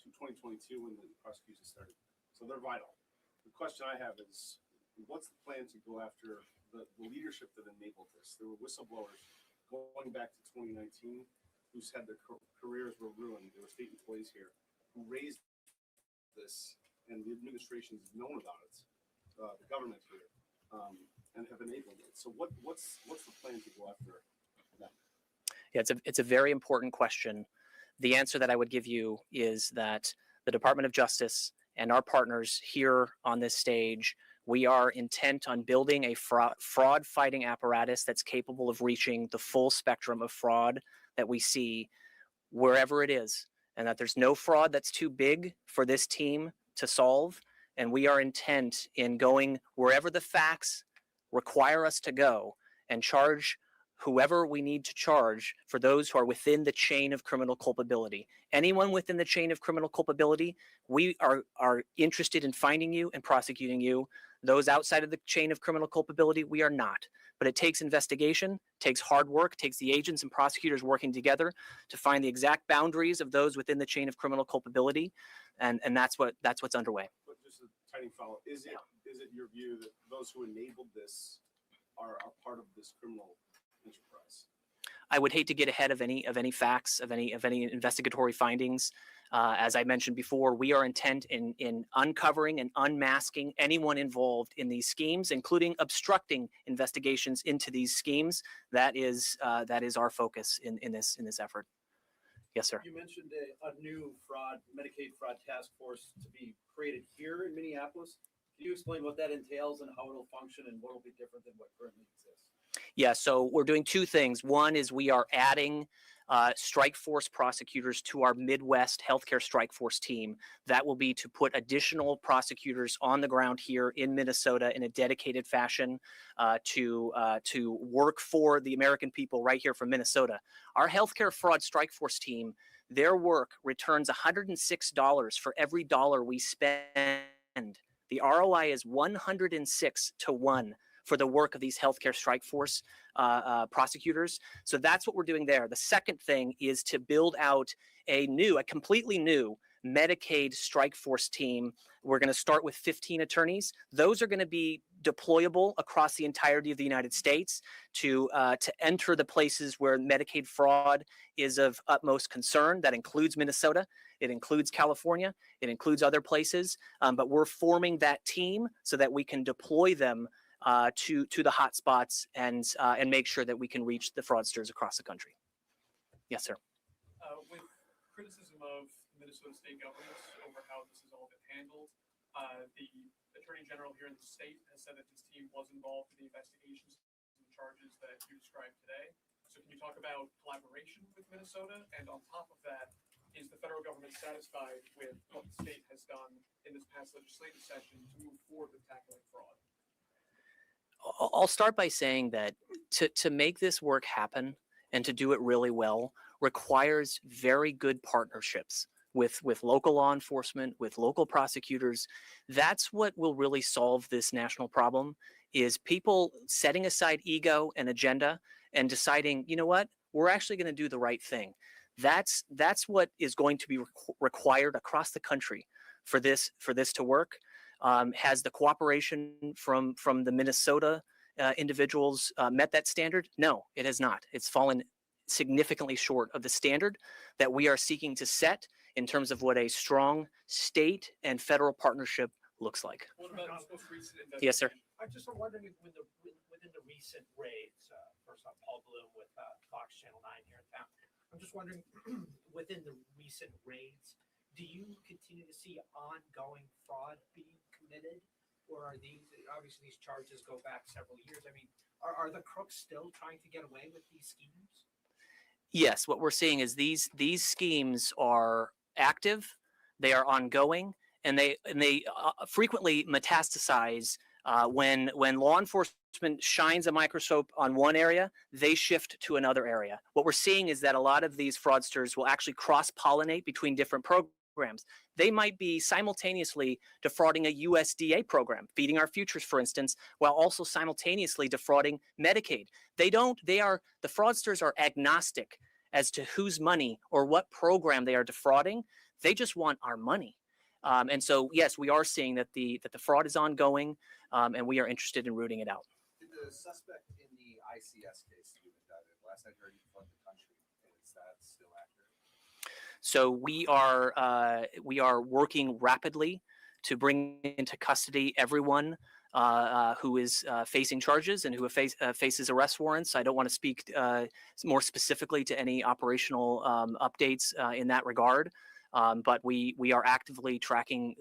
2022 when the prosecution started. So they're vital. The question I have is, what's the plan to go after the leadership that enabled this? There were whistleblowers going back to 2019 who said their careers were ruined. There were state employees here who raised this, and the administration's known about it, the government here, and have enabled it. So what's the plan to go after them? Yeah, it's a very important question. The answer that I would give you is that the Department of Justice and our partners here on this stage, we are intent on building a fraud fighting apparatus that's capable of reaching the full spectrum of fraud that we see wherever it is, and that there's no fraud that's too big for this team to solve. And we are intent in going wherever the facts require us to go and charge whoever we need to charge for those who are within the chain of criminal culpability. Anyone within the chain of criminal culpability, we are interested in finding you and prosecuting you. Those outside of the chain of criminal culpability, we are not. But it takes investigation, takes hard work, takes the agents and prosecutors working together to find the exact boundaries of those within the chain of criminal culpability, and that's what's underway. But just a tiny follow-up. Is it your view that those who enabled this are part of this criminal enterprise? I would hate to get ahead of any facts, of any investigatory findings. As I mentioned before, we are intent in uncovering and unmasking anyone involved in these schemes, including obstructing investigations into these schemes. That is our focus in this effort. Yes, sir. You mentioned a new Medicaid fraud task force to be created here in Minneapolis. Can you explain what that entails and how it'll function and what will be different than what currently exists? Yeah, so we're doing two things. One is we are adding strike force prosecutors to our Midwest healthcare strike force team. That will be to put additional prosecutors on the ground here in Minnesota in a dedicated fashion to work for the American people right here from Minnesota. Our healthcare fraud strike force team, their work returns $106 for every dollar we spend. The ROI is 106 to 1 for the work of these healthcare strike force prosecutors. So that's what we're doing there. The second thing is to build out a completely new Medicaid strike force team. We're going to start with 15 attorneys. Those are going to be deployable across the entirety of the United States to enter the places where Medicaid fraud is of utmost concern. That includes Minnesota. It includes California. It includes other places. But we're forming that team so that we can deploy them to the hot spots and make sure that we can reach the fraudsters across the country. Yes, sir. With criticism of Minnesota state governments over how this has all been handled, the Attorney General here in the state has said that his team was involved in the investigations and charges that you described today. So can you talk about collaboration with Minnesota? And on top of that, is the federal government satisfied with what the state has done in this past legislative session to move forward with tackling fraud? I'll start by saying that to make this work happen and to do it really well requires very good partnerships with local law enforcement, with local prosecutors. That's what will really solve this national problem, is people setting aside ego and agenda and deciding, you know what, we're actually going to do the right thing. That's what is going to be required across the country for this to work. Has the cooperation from the Minnesota individuals met that standard? No, it has not. It's fallen significantly short of the standard that we are seeking to set in terms of what a strong state and federal partnership looks like. Yes, sir. I'm just wondering if within the recent raids, first off, Paul Bloom with Fox Channel 9 here in town. I'm just wondering, within the recent raids, do you continue to see ongoing fraud being committed? Or are obviously these charges go back several years? I mean, are the crooks still trying to get away with these schemes? Yes, what we're seeing is these schemes are active, they are ongoing, and they frequently metastasize when law enforcement shines a microscope on one area, they shift to another area. What we're seeing is that a lot of these fraudsters will actually cross-pollinate between different programs. They might be simultaneously defrauding a USDA program, Feeding Our Futures, for instance, while also simultaneously defrauding Medicaid. The fraudsters are agnostic as to whose money or what program they are defrauding. They just want our money. And so, yes, we are seeing that the fraud is ongoing, and we are interested in rooting it out. Did the suspect in the ICS case that you've indicted, last I heard, he fled the country. Is that still accurate? So we are working rapidly to bring into custody everyone who is facing charges and who faces arrest warrants. I don't want to speak more specifically to any operational updates in that regard, but we are actively tracking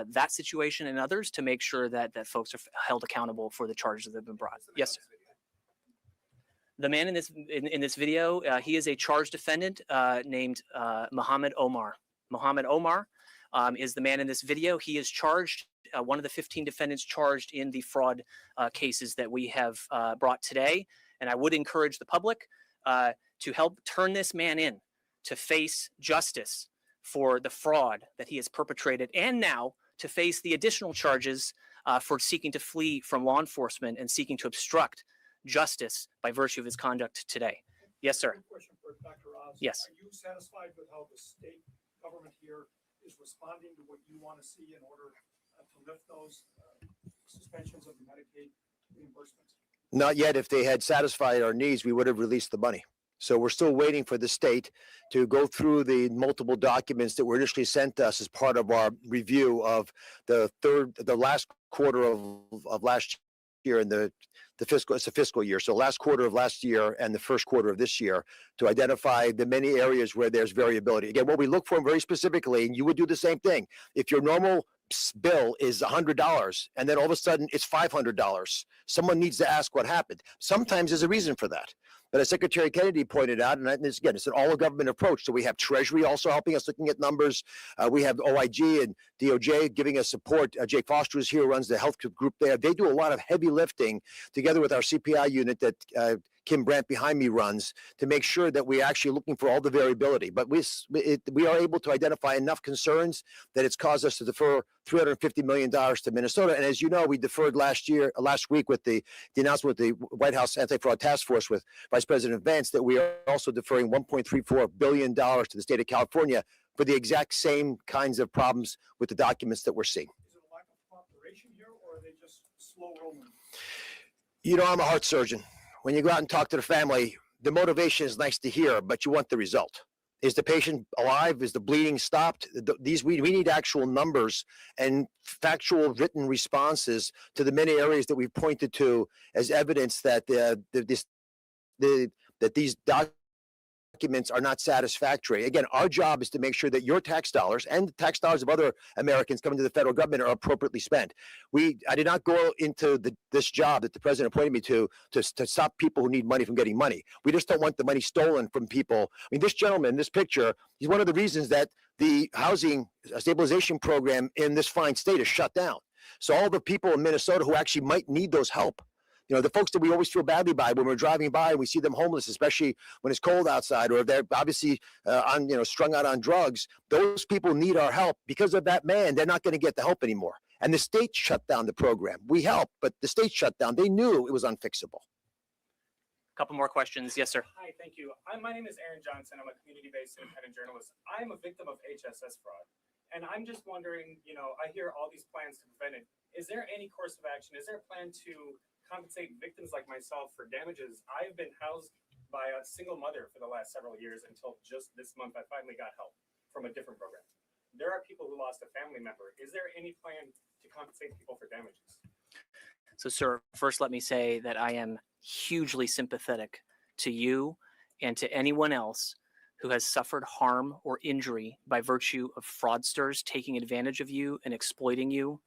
that situation and others to make sure that folks are held accountable for the charges that have been brought. Yes, sir. The man in this video, he is a charged defendant named Mohammed Omar. Mohammed Omar is the man in this video. He is charged, one of the 15 defendants charged in the fraud cases that we have brought today. And I would encourage the public to help turn this man in to face justice for the fraud that he has perpetrated, and now to face the additional charges for seeking to flee from law enforcement and seeking to obstruct justice by virtue of his conduct today. Yes, sir. Question for Dr. Oz. Yes. Are you satisfied with how the state government here is responding to what you want to see in order to lift those suspensions of the Medicaid reimbursements? Not yet. If they had satisfied our needs, we would have released the money. So we're still waiting for the state to go through the multiple documents that were initially sent to us as part of our review of the last quarter of last year and the fiscal, it's a fiscal year. So last quarter of last year and the first quarter of this year, to identify the many areas where there's variability. Again, what we look for very specifically, and you would do the same thing. If your normal bill is $100 and then all of a sudden it's $500, someone needs to ask what happened. Sometimes there's a reason for that. But as Secretary Kennedy pointed out, and this, again, it's an all-of-government approach. So we have Treasury also helping us looking at numbers. We have OIG and DOJ giving us support. Jake Foster is here, who runs the health group there. They do a lot of heavy lifting together with our CPI unit that Kim Brandt behind me runs, to make sure that we're actually looking for all the variability. But we are able to identify enough concerns that it's caused us to defer $350 million to Minnesota. And as you know, we deferred last week with the announcement with the White House Anti-Fraud Task Force with Vice President Vance, that we are also deferring $1.34 billion to the state of California for the exact same kinds of problems with the documents that we're seeing. Is it a lack of cooperation here, or are they just slow rolling? You know, I'm a heart surgeon. When you go out and talk to the family, the motivation is nice to hear, but you want the result. Is the patient alive? Is the bleeding stopped? We need actual numbers and factual written responses to the many areas that we've pointed to as evidence that these documents are not satisfactory. Again, our job is to make sure that your tax dollars and the tax dollars of other Americans coming to the federal government are appropriately spent. I did not go into this job that the president appointed me to stop people who need money from getting money. We just don't want the money stolen from people. I mean, this gentleman, this picture, he's one of the reasons that the housing stabilization program in this fine state is shut down. So all the people in Minnesota who actually might need those help, you know, the folks that we always feel badly by when we're driving by and we see them homeless, especially when it's cold outside, or they're obviously strung out on drugs. Those people need our help. Because of that man, they're not going to get the help anymore. And the state shut down the program. We helped, but the state shut down. They knew it was unfixable. A couple more questions. Yes, sir. Hi, thank you. My name is Aaron Johnson. I'm a community-based independent journalist. I'm a victim of HSS fraud. And I'm just wondering, you know, I hear all these plans to prevent it. Is there any course of action? Is there a plan to compensate victims like myself for damages? I've been housed by a single mother for the last several years until just this month. I finally got help from a different program. There are people who lost a family member. Is there any plan to compensate people for damages? So, sir, first let me say that I am hugely sympathetic to you and to anyone else who has suffered harm or injury by virtue of fraudsters taking advantage of you and exploiting you.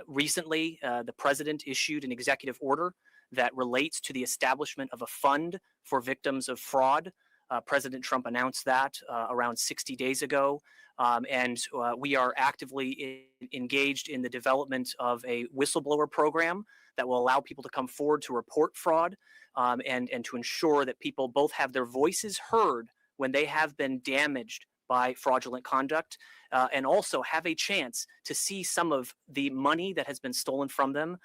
Recently, the president issued an executive order that relates to the establishment of a fund for victims of fraud. President Trump announced that around 60 days ago. And we are actively engaged in the development of a whistleblower program that will allow people to come forward to report fraud and to ensure that people both have their voices heard when they have been damaged by fraudulent conduct, and also have a chance to see some of the money that has been stolen from them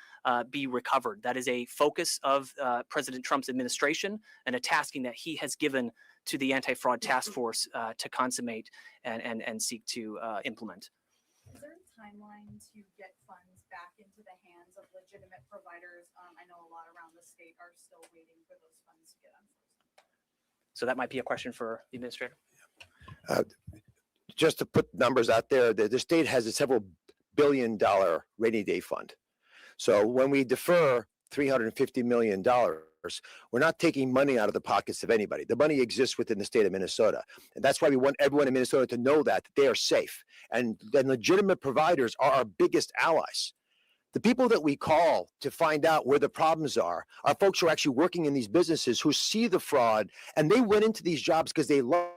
be recovered. That is a focus of President Trump's administration and a tasking that he has given to the Anti-Fraud Task Force to consummate and seek to implement. Is there a timeline to get funds back into the hands of legitimate providers? I know a lot around the state are still waiting for those funds to get unfrozen. So that might be a question for the administrator. Just to put numbers out there, the state has a several billion-dollar rainy day fund. So when we defer $350 million, we're not taking money out of the pockets of anybody. The money exists within the state of Minnesota. And that's why we want everyone in Minnesota to know that they are safe. And then legitimate providers are our biggest allies. The people that we call to find out where the problems are folks who are actually working in these businesses who see the fraud, and they went into these jobs because they love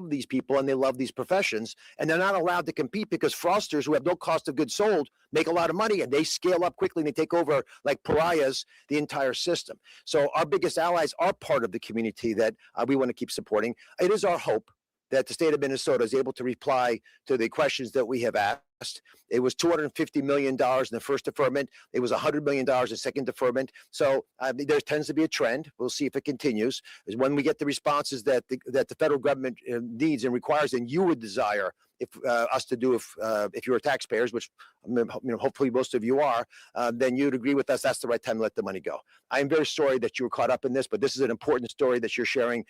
these people and they love these professions, and they're not allowed to compete because fraudsters who have no cost of goods sold make a lot of money and they scale up quickly and they take over like pariahs the entire system. So our biggest allies are part of the community that we want to keep supporting. It is our hope that the state of Minnesota is able to reply to the questions that we have asked. It was $250 million in the first deferment. It was $100 million in second deferment. So there tends to be a trend. We'll see if it continues. Is when we get the responses that the federal government needs and requires, and you would desire if us to do if you're taxpayers, which hopefully most of you are, then you'd agree with us. That's the right time to let the money go. I am very sorry that you were caught up in this, but this is an important story that you're sharing.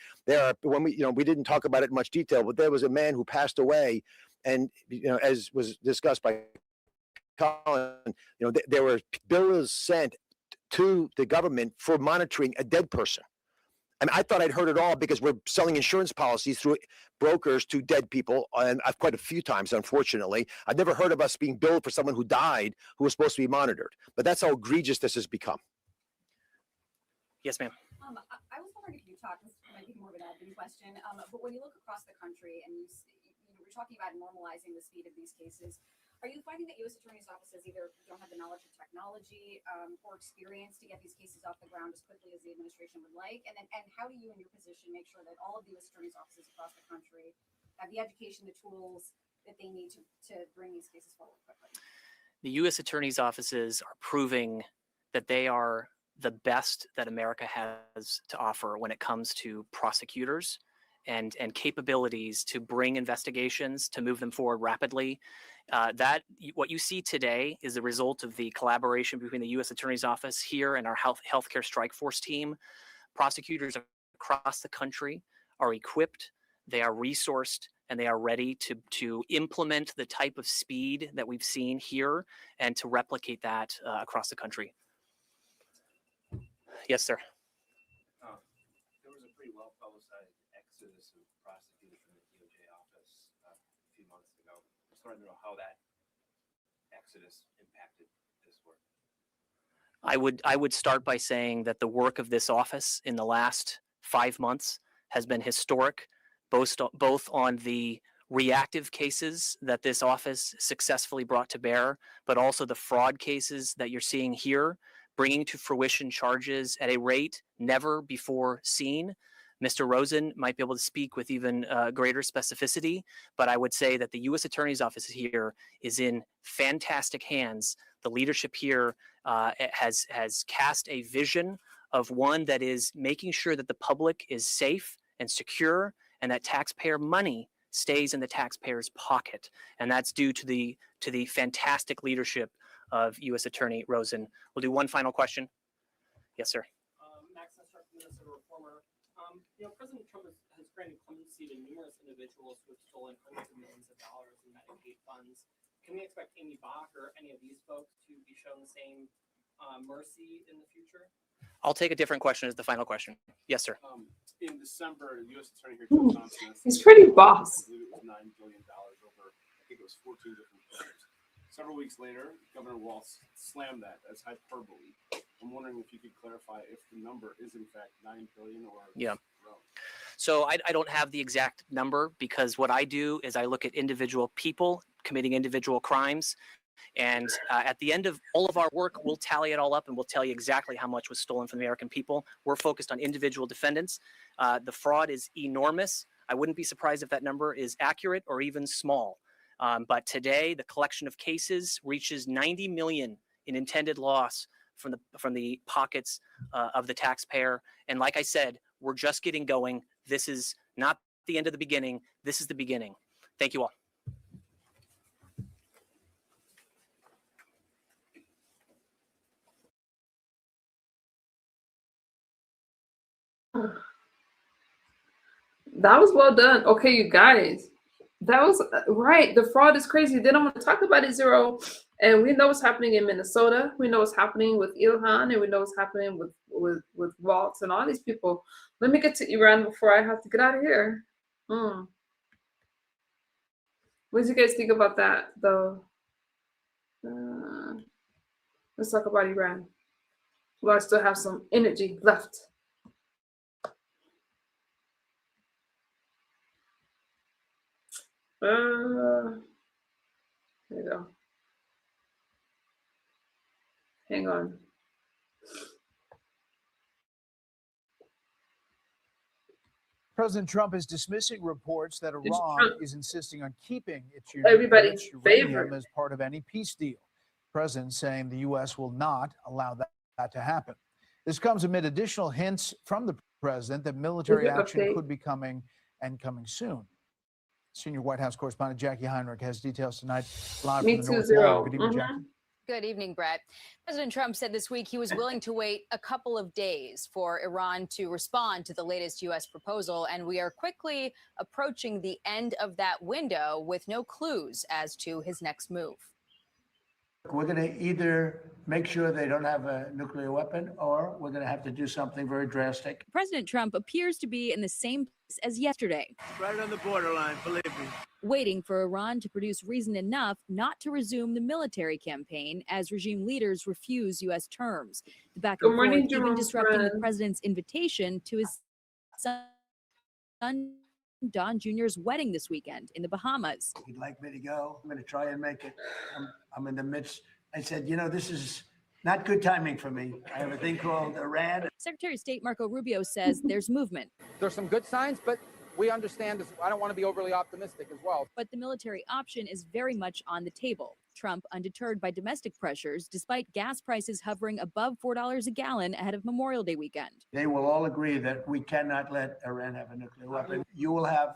When we didn't talk about it in much detail, but there was a man who passed away, and as was discussed by Colin, there were bills sent to the government for monitoring a dead person. I mean, I thought I'd heard it all because we're selling insurance policies through brokers to dead people, and I've quite a few times, unfortunately. I've never heard of us being billed for someone who died who was supposed to be monitored. But that's how egregious this has become. Yes, ma'am. I was wondering if you talk, this might be more of an admin question, but when you look across the country and you see, we're talking about normalizing the speed of these cases, are you finding that U.S. Attorney's offices either don't have the knowledge of technology or experience to get these cases off the ground as quickly as the administration would like? And how do you in your position make sure that all of the U.S. Attorney's offices across the country have the education, the tools that they need to bring these cases forward quickly? The U.S. Attorney's offices are proving that they are the best that America has to offer when it comes to prosecutors and capabilities to bring investigations, to move them forward rapidly. What you see today is the result of the collaboration between the U.S. Attorney's Office here and our healthcare strike force team. Prosecutors across the country are equipped, they are resourced, and they are ready to implement the type of speed that we've seen here and to replicate that across the country. Yes, sir. There was a pretty well-publicized exodus of prosecutors from the DOJ office a few months ago. Just wanted to know how that exodus impacted this work. I would start by saying that the work of this office in the last 5 months has been historic, both on the reactive cases that this office successfully brought to bear, but also the fraud cases that you're seeing here, bringing to fruition charges at a rate never before seen. Mr. Rosen might be able to speak with even greater specificity, but I would say that the U.S. Attorney's Office here is in fantastic hands. The leadership here has cast a vision of one that is making sure that the public is safe and secure and that taxpayer money stays in the taxpayer's pocket. And that's due to the fantastic leadership of U.S. Attorney Rosen. We'll do one final question. Yes, sir. Max Nestor, Minnesota Reformer. President Trump has granted clemency to numerous individuals who have stolen hundreds of millions of dollars in Medicaid funds. Can we expect Amy Bach or any of these folks to be shown the same mercy in the future? I'll take a different question as the final question. Yes, sir. In December, the U.S. Attorney here, Joe Johnson, He's pretty boss. I believe it was $9 billion over, I think it was 14 different claims. Several weeks later, Governor Walz slammed that as hyperbole. I'm wondering if you could clarify if the number is in fact $9 billion or Yeah. So I don't have the exact number because what I do is I look at individual people committing individual crimes. And at the end of all of our work, we'll tally it all up and we'll tell you exactly how much was stolen from the American people. We're focused on individual defendants. The fraud is enormous. I wouldn't be surprised if that number is accurate or even small. But today, the collection of cases reaches 90 million in intended loss from the pockets of the taxpayer. And like I said, we're just getting going. This is not the end of the beginning. This is the beginning. Thank you all. That was well done. Okay, you guys. That was right. The fraud is crazy. They don't want to talk about it, Zero. And we know what's happening in Minnesota. We know what's happening with Ilhan, and we know what's happening with Waltz and all these people. Let me get to Iran before I have to get out of here. What do you guys think about that, though? Let's talk about Iran. Well, I still have some energy left. There you go. Hang on. President Trump is dismissing reports that It's Iran Trump. is insisting on keeping its Everybody's enriched uranium favorite. as part of any peace deal. The president saying the U.S. will not allow that to happen. This comes amid additional hints from the president that military action update. could be coming and coming soon. Senior White House correspondent Jackie Heinrich has details tonight live Me from the too, North Zero. Lawn. Good evening, Jackie. Good evening, Brett. President Trump said this week he was willing to wait a couple of days for Iran to respond to the latest U.S. proposal, and we are quickly approaching the end of that window with no clues as to his next move. We're going to either make sure they don't have a nuclear weapon, or we're going to have to do something very drastic. President Trump appears to be in the same place as yesterday, Right on the borderline, believe me. waiting for Iran to produce reason enough not to resume the military campaign as regime leaders refuse U.S. terms. The back and Good morning, forth even Jerome disrupting the friend. president's invitation to his son Don Jr.'s wedding this weekend in the Bahamas. He'd like me to go. I'm going to try and make it. I'm in the midst. I said, you know, this is not good timing for me. I have a thing called Iran. Secretary of State Marco Rubio says there's movement, There's some good signs, but we understand. I don't want to be overly optimistic as well. but the military option is very much on the table. Trump undeterred by domestic pressures, despite gas prices hovering above $4 a gallon ahead of Memorial Day weekend. They will all agree that we cannot let Iran have a nuclear weapon. You will have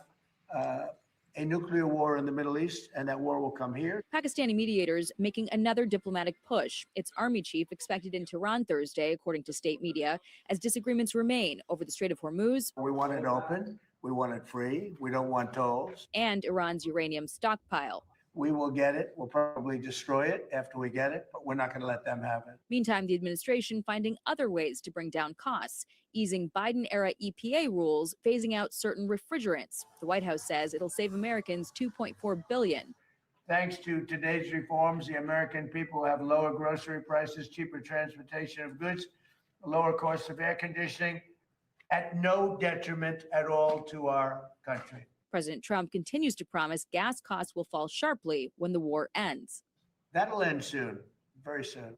a nuclear war in the Middle East, and that war will come here. Pakistani mediators making another diplomatic push. Its army chief expected in Tehran Thursday, according to state media, as disagreements remain over the Strait of Hormuz We want it open. We want it free. We don't want tolls. and Iran's uranium stockpile. We will get it. We'll probably destroy it after we get it, but we're not going to let them have it. Meantime, the administration finding other ways to bring down costs, easing Biden-era EPA rules, phasing out certain refrigerants. The White House says it'll save Americans $2.4 billion. Thanks to today's reforms, the American people have lower grocery prices, cheaper transportation of goods, lower costs of air conditioning, at no detriment at all to our country. President Trump continues to promise gas costs will fall sharply when the war ends. That'll end soon, very soon.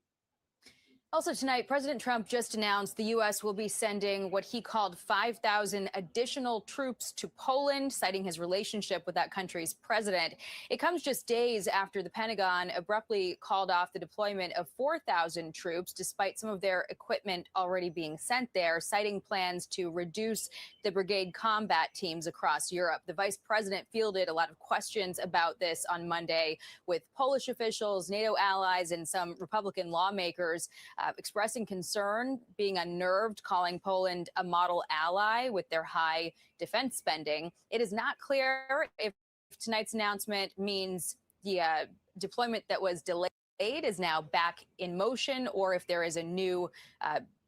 Also tonight, President Trump just announced the U.S. will be sending what he called 5,000 additional troops to Poland, citing his relationship with that country's president. It comes just days after the Pentagon abruptly called off the deployment of 4,000 troops, despite some of their equipment already being sent there, citing plans to reduce the brigade combat teams across Europe. The vice president fielded a lot of questions about this on Monday with Polish officials, NATO allies, and some Republican lawmakers. Expressing concern, being unnerved, calling Poland a model ally with their high defense spending. It is not clear if tonight's announcement means the deployment that was delayed is now back in motion, or if there is a new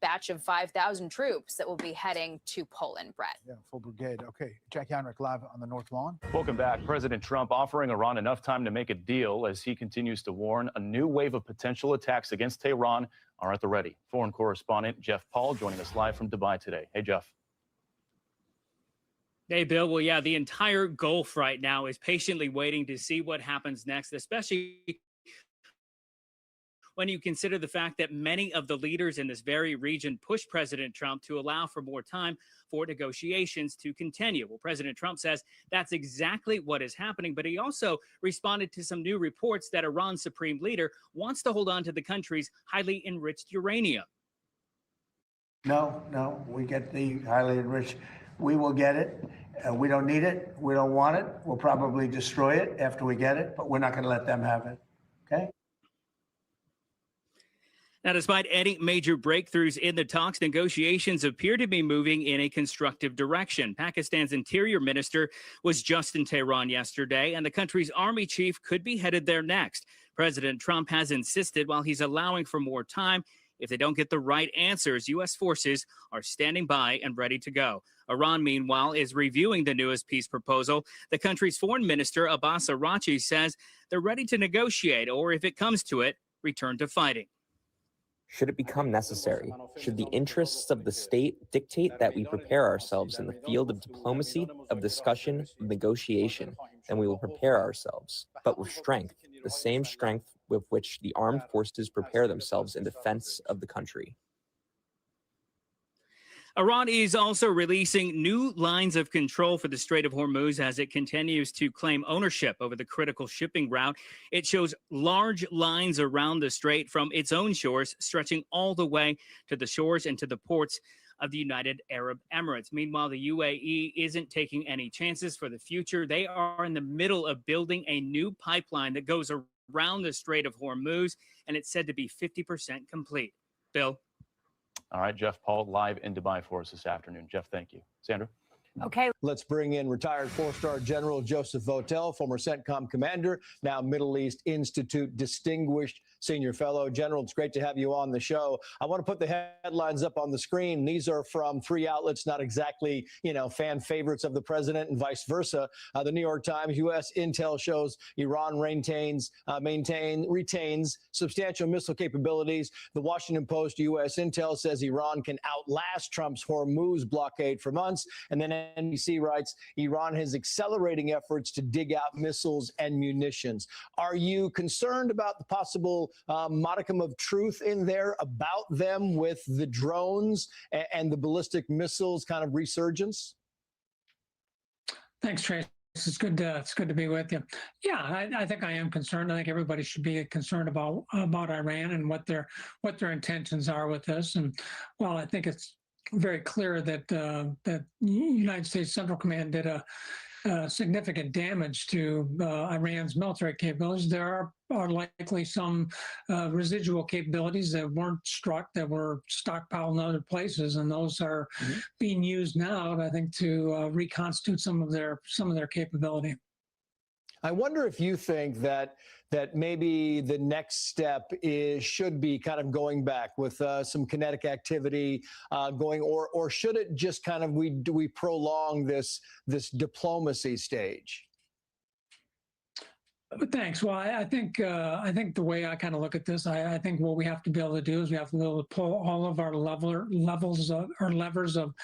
batch of 5,000 troops that will be heading to Poland, Brett. Yeah, full brigade. Okay, Jackie Heinrich live on the North Lawn. Welcome back. President Trump offering Iran enough time to make a deal as he continues to warn a new wave of potential attacks against Tehran are at the ready. Foreign correspondent Jeff Paul joining us live from Dubai today. Hey, Jeff. Hey, Bill. Well, yeah, the entire Gulf right now is patiently waiting to see what happens next, especially when you consider the fact that many of the leaders in this very region pushed President Trump to allow for more time for negotiations to continue. Well, President Trump says that's exactly what is happening, but he also responded to some new reports that Iran's supreme leader wants to hold on to the country's highly enriched uranium. No, we get the highly enriched. We will get it. We don't need it. We don't want it. We'll probably destroy it after we get it, but we're not going to let them have it. Okay? Now, despite any major breakthroughs in the talks, negotiations appear to be moving in a constructive direction. Pakistan's interior minister was just in Tehran yesterday, and the country's army chief could be headed there next. President Trump has insisted while he's allowing for more time, if they don't get the right answers, U.S. forces are standing by and ready to go. Iran, meanwhile, is reviewing the newest peace proposal. The country's foreign minister, Abbas Araghchi, says they're ready to negotiate, or if it comes to it, return to fighting. Should it become necessary, should the interests of the state dictate that we prepare ourselves in the field of diplomacy, of discussion, of negotiation, then we will prepare ourselves, but with strength, the same strength with which the armed forces prepare themselves in defense of the country. Iran is also releasing new lines of control for the Strait of Hormuz as it continues to claim ownership over the critical shipping route. It shows large lines around the strait from its own shores, stretching all the way to the shores and to the ports of the United Arab Emirates. Meanwhile, the UAE isn't taking any chances for the future. They are in the middle of building a new pipeline that goes around the Strait of Hormuz, and it's said to be 50% complete. Bill? All right, Jeff Paul live in Dubai for us this afternoon. Jeff, thank you. Sandra? Okay. Let's bring in retired four-star General Joseph Votel, former CENTCOM commander, now Middle East Institute distinguished senior fellow. General, it's great to have you on the show. I want to put the headlines up on the screen. These are from three outlets, not exactly, fan favorites of the president and vice versa. The New York Times, U.S. intel shows Iran retains substantial missile capabilities. The Washington Post, U.S. intel says Iran can outlast Trump's Hormuz blockade for months. And then NBC writes, Iran is accelerating efforts to dig out missiles and munitions. Are you concerned about the possible modicum of truth in there about them with the drones and the ballistic missiles kind of resurgence? Thanks, Trace. It's good to be with you. Yeah, I think I am concerned. I think everybody should be concerned about Iran and what their intentions are with this. And well, I think it's very clear that that United States Central Command did a significant damage to Iran's military capabilities. There are likely some residual capabilities that weren't struck, that were stockpiled in other places, and those are being used now, I think, to reconstitute some of their capability. I wonder if you think that maybe the next step should be kind of going back with some kinetic activity or should it just kind of we prolong this diplomacy stage? Thanks. Well, I think the way I kind of look at this, I think what we have to be able to do is we have to be able to pull all of our levers of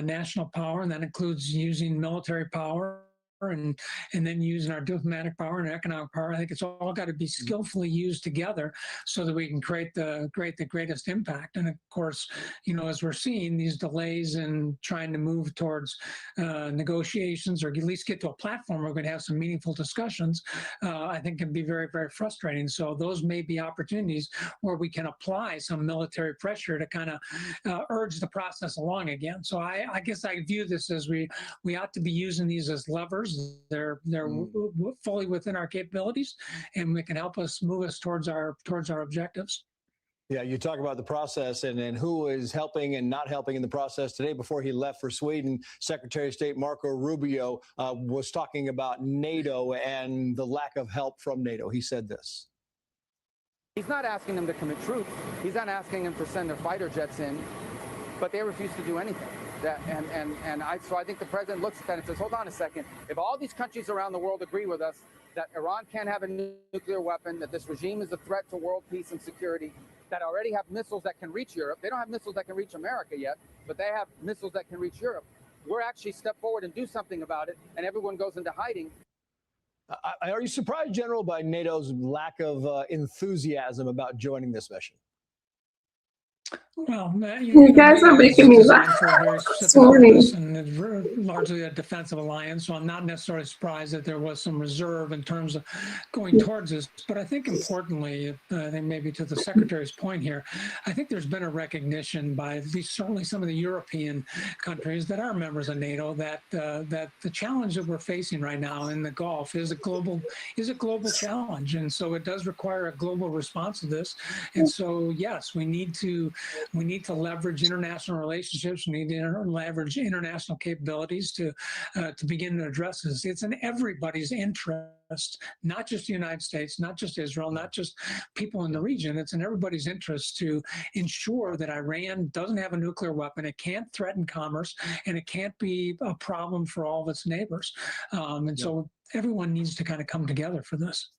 national power, and that includes using military power. And then using our diplomatic power and economic power. I think it's all got to be skillfully used together so that we can create the greatest impact. And of course, as we're seeing these delays in trying to move towards negotiations or at least get to a platform where we're going to have some meaningful discussions, I think can be very, very frustrating. So those may be opportunities where we can apply some military pressure to kind of urge the process along again. So I guess I view this as we ought to be using these as levers. They're fully within our capabilities, and they can help us move us towards our objectives. Yeah, you talk about the process and who is helping and not helping in the process. Today, before he left for Sweden, Secretary of State Marco Rubio was talking about NATO and the lack of help from NATO. He said this. He's not asking them to commit troops. He's not asking them to send their fighter jets in, but they refuse to do anything. So I think the president looks at that and says, hold on a second. If all these countries around the world agree with us that Iran can't have a nuclear weapon, that this regime is a threat to world peace and security, that already have missiles that can reach Europe. They don't have missiles that can reach America yet, but they have missiles that can reach Europe. We're actually step forward and do something about it, and everyone goes into hiding. Are you surprised, General, by NATO's lack of enthusiasm about joining this mission? Well, you guys are making me laugh this morning. And largely a defensive alliance, so I'm not necessarily surprised that there was some reserve in terms of going towards this. But I think importantly, I think maybe to the Secretary's point here, I think there's been a recognition by at least certainly some of the European countries that are members of NATO that the challenge that we're facing right now in the Gulf is a global challenge, and so it does require a global response to this. And so yes, we need to leverage international relationships. We need to leverage international capabilities to begin to address this. It's in everybody's interest, not just the United States, not just Israel, not just people in the region. It's in everybody's interest to ensure that Iran doesn't have a nuclear weapon. It can't threaten commerce, and it can't be a problem for all of its neighbors. So everyone needs to kind of come together for this.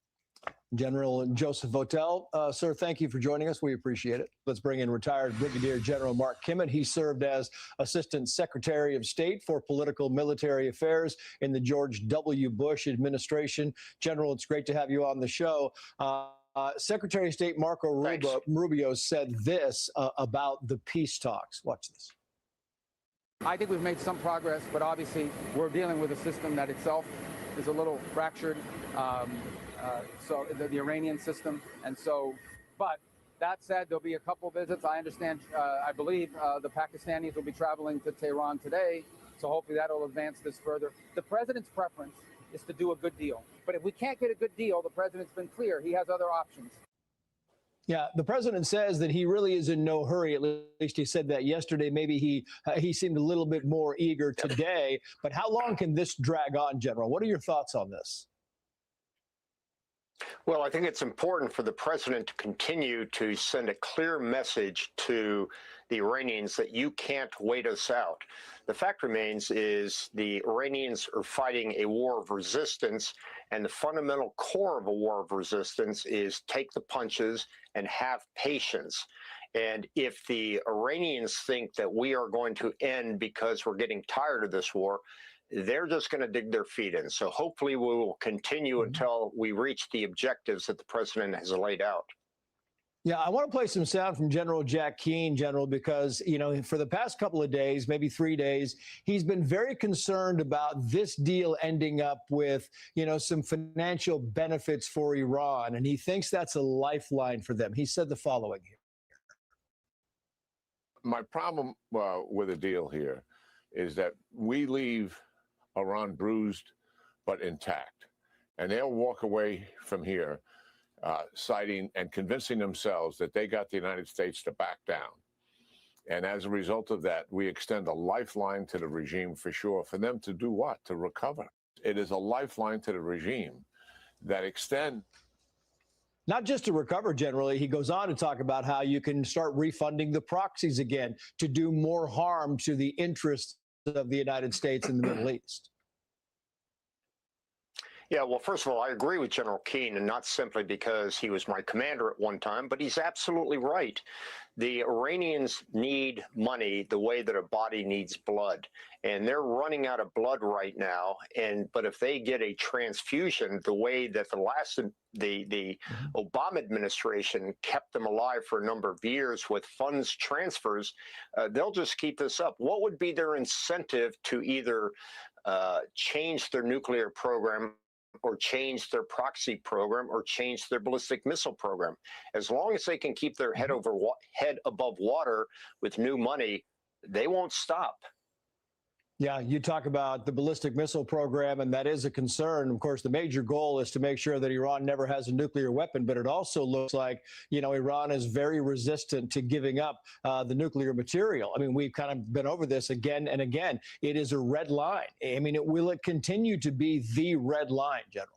General Joseph Votel. Sir, thank you for joining us. We appreciate it. Let's bring in retired Brigadier General Mark Kimmett. He served as Assistant Secretary of State for Political Military Affairs in the George W. Bush administration. General, it's great to have you on the show. Secretary of State Marco Rubio said this about the peace talks. Watch this. I think we've made some progress, but obviously we're dealing with a system that itself is a little fractured. So the Iranian system. And so, but that said, there'll be a couple visits. I understand, I believe the Pakistanis will be traveling to Tehran today. So hopefully that'll advance this further. The president's preference is to do a good deal. But if we can't get a good deal, the president's been clear. He has other options. Yeah, the president says that he really is in no hurry. At least he said that yesterday. Maybe he seemed a little bit more eager today. But how long can this drag on, General? What are your thoughts on this? Well, I think it's important for the president to continue to send a clear message to the Iranians that you can't wait us out. The fact remains is the Iranians are fighting a war of resistance, and the fundamental core of a war of resistance is take the punches and have patience. And if the Iranians think that we are going to end because we're getting tired of this war, they're just going to dig their feet in. So hopefully we will continue until we reach the objectives that the president has laid out. Yeah, I want to play some sound from General Jack Keane, General, because, you know, for the past couple of days, maybe 3 days, he's been very concerned about this deal ending up with, you know, some financial benefits for Iran. And he thinks that's a lifeline for them. He said the following here. My problem with the deal here is that we leave Iran bruised but intact. And they'll walk away from here citing and convincing themselves that they got the United States to back down. And as a result of that, we extend a lifeline to the regime for sure. For them to do what? To recover. It is a lifeline to the regime that extend. Not just to recover, generally, he goes on to talk about how you can start refunding the proxies again to do more harm to the interests of the United States in the Middle East. Yeah, well, first of all, I agree with General Keane, and not simply because he was my commander at one time, but he's absolutely right. The Iranians need money the way that a body needs blood, and they're running out of blood right now. But if they get a transfusion, the way that the Obama administration kept them alive for a number of years with funds transfers, they'll just keep this up. What would be their incentive to either change their nuclear program, or change their proxy program, or change their ballistic missile program? As long as they can keep their head above water with new money, they won't stop. Yeah, you talk about the ballistic missile program, and that is a concern. Of course, the major goal is to make sure that Iran never has a nuclear weapon, but it also looks like, you know, Iran is very resistant to giving up the nuclear material. I mean, we've kind of been over this again and again. It is a red line. I mean, will it continue to be the red line, General?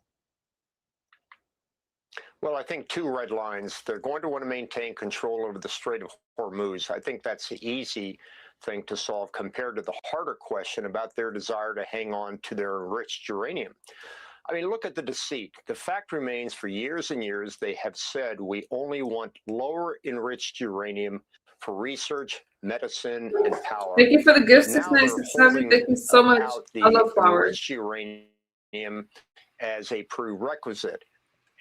Well, I think two red lines. They're going to want to maintain control over the Strait of Hormuz. I think that's the easy thing to solve compared to the harder question about their desire to hang on to their enriched uranium. I mean, look at the deceit. The fact remains, for years and years, they have said we only want lower enriched uranium for research, medicine, and power. Thank you for the gifts. It's Now nice they're to have you. holding Thank you so much. out the I love flowers. enriched uranium as a prerequisite.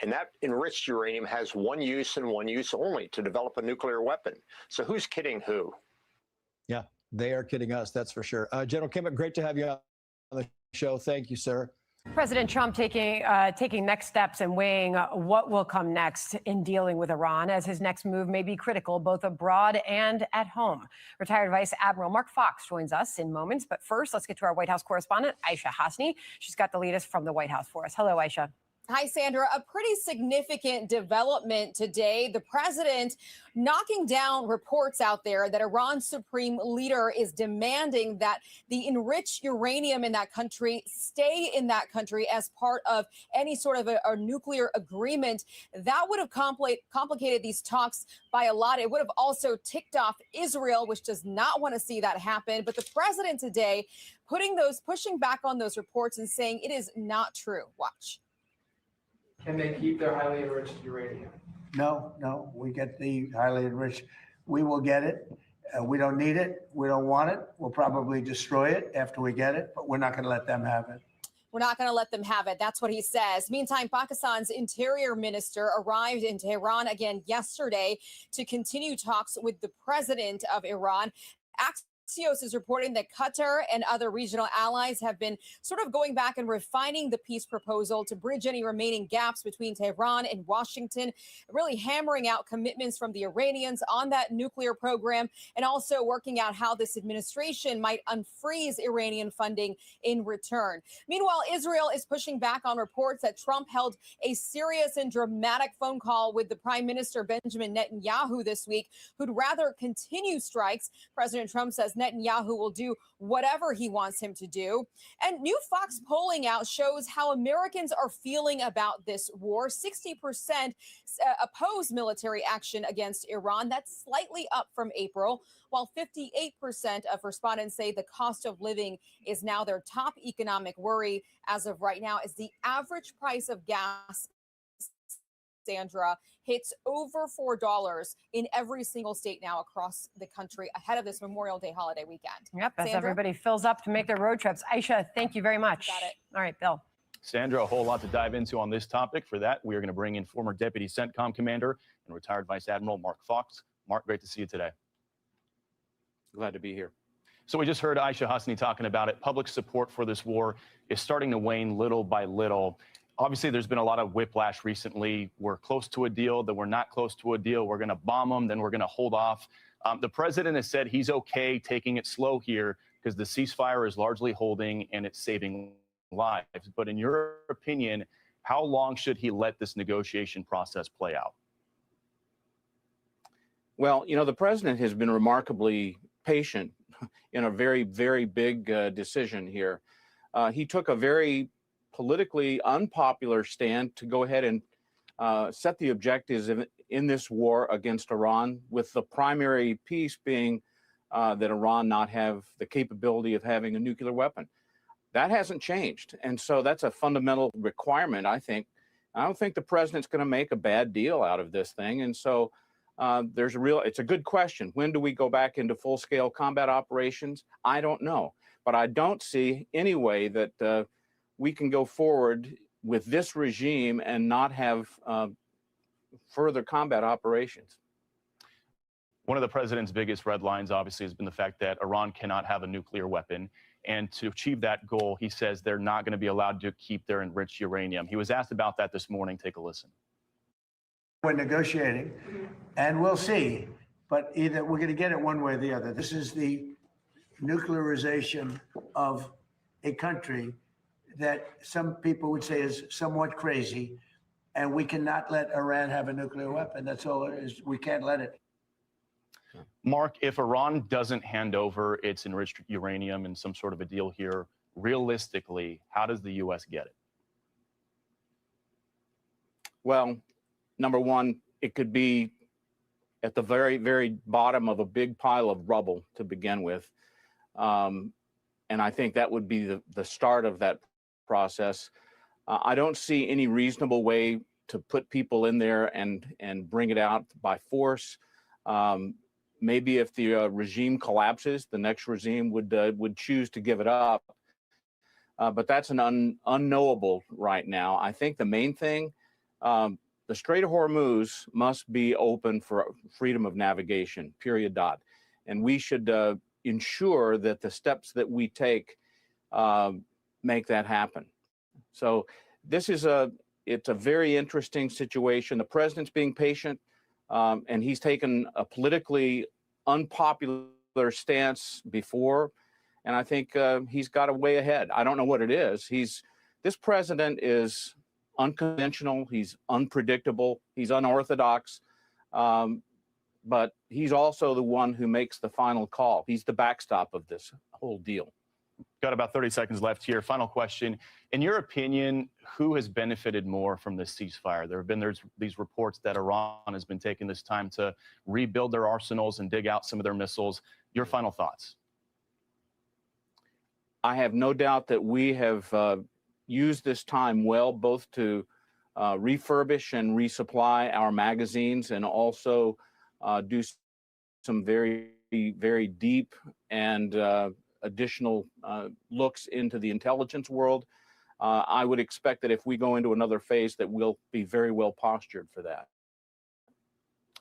And that enriched uranium has one use and one use only: to develop a nuclear weapon. So who's kidding who? Yeah, they are kidding us, that's for sure. General Kimmett, great to have you on the show. Thank you, sir. President Trump taking next steps and weighing what will come next in dealing with Iran, as his next move may be critical both abroad and at home. Retired Vice Admiral Mark Fox joins us in moments. But first, let's get to our White House correspondent, Aisha Hasni. She's got the latest from the White House for us. Hello, Aisha. Hi, Sandra. A pretty significant development today. The president knocking down reports out there that Iran's supreme leader is demanding that the enriched uranium in that country stay in that country as part of any sort of a nuclear agreement. That would have complicated these talks by a lot. It would have also ticked off Israel, which does not want to see that happen. But the president today pushing back on those reports and saying it is not true. Watch. Can they keep their highly enriched uranium? No, we get the highly enriched. We will get it. We don't need it. We don't want it. We'll probably destroy it after we get it, but we're not going to let them have it. We're not going to let them have it. That's what he says. Meantime, Pakistan's interior minister arrived in Tehran again yesterday to continue talks with the president of Iran. Axios is reporting that Qatar and other regional allies have been sort of going back and refining the peace proposal to bridge any remaining gaps between Tehran and Washington, really hammering out commitments from the Iranians on that nuclear program, and also working out how this administration might unfreeze Iranian funding in return. Meanwhile, Israel is pushing back on reports that Trump held a serious and dramatic phone call with the Prime Minister Benjamin Netanyahu this week, who'd rather continue strikes. President Trump says Netanyahu will do whatever he wants him to do. And new Fox polling out shows how Americans are feeling about this war. 60% oppose military action against Iran. That's slightly up from April, while 58% of respondents say the cost of living is now their top economic worry as of right now, as the average price of gas, Sandra, hits over $4 in every single state now across the country ahead of this Memorial Day holiday weekend. Yep, as Sandra? everybody fills up to make their road trips. Aisha, thank you very much. Got it. All right, Bill. Sandra, a whole lot to dive into on this topic. For that, we are going to bring in former Deputy CENTCOM Commander and retired Vice Admiral Mark Fox. Mark, great to see you today. Glad to be here. So we just heard Aisha Husni talking about it. Public support for this war is starting to wane little by little. Obviously, there's been a lot of whiplash recently. We're close to a deal, then we're not close to a deal. We're going to bomb them, then we're going to hold off. The president has said he's okay taking it slow here because the ceasefire is largely holding and it's saving lives. But in your opinion, how long should he let this negotiation process play out? Well, you know, the president has been remarkably patient in a very, very big decision here. He took a very politically unpopular stand to go ahead and set the objectives in this war against Iran, with the primary piece being that Iran not have the capability of having a nuclear weapon. That hasn't changed. And so that's a fundamental requirement, I think. I don't think the president's going to make a bad deal out of this thing. And so it's a good question. When do we go back into full-scale combat operations? I don't know. But I don't see any way that we can go forward with this regime and not have further combat operations. One of the president's biggest red lines, obviously, has been the fact that Iran cannot have a nuclear weapon. And to achieve that goal, he says they're not going to be allowed to keep their enriched uranium. He was asked about that this morning. Take a listen. We're negotiating, and we'll see. But either we're going to get it one way or the other. This is the nuclearization of a country that some people would say is somewhat crazy, and we cannot let Iran have a nuclear weapon. That's all it is. We can't let it. Mark, if Iran doesn't hand over its enriched uranium in some sort of a deal here, realistically, how does the U.S. get it? Well, number one, it could be at the very, very bottom of a big pile of rubble to begin with. And I think that would be the start of that process. I don't see any reasonable way to put people in there and bring it out by force. Maybe if the regime collapses, the next regime would choose to give it up. But that's an unknowable right now. I think the main thing, the Strait of Hormuz must be open for freedom of navigation, period, dot. And we should ensure that the steps that we take make that happen. So this is it's a very interesting situation. The president's being patient, and he's taken a politically unpopular stance before, and I think he's got a way ahead. I don't know what it is. This president is unconventional, he's unpredictable, he's unorthodox, but he's also the one who makes the final call. He's the backstop of this whole deal. Got about 30 seconds left here. Final question. In your opinion, who has benefited more from this ceasefire? There's these reports that Iran has been taking this time to rebuild their arsenals and dig out some of their missiles. Your final thoughts? I have no doubt that we have used this time well, both to refurbish and resupply our magazines, and also do some very, very deep and additional looks into the intelligence world. I would expect that if we go into another phase, that we'll be very well postured for that.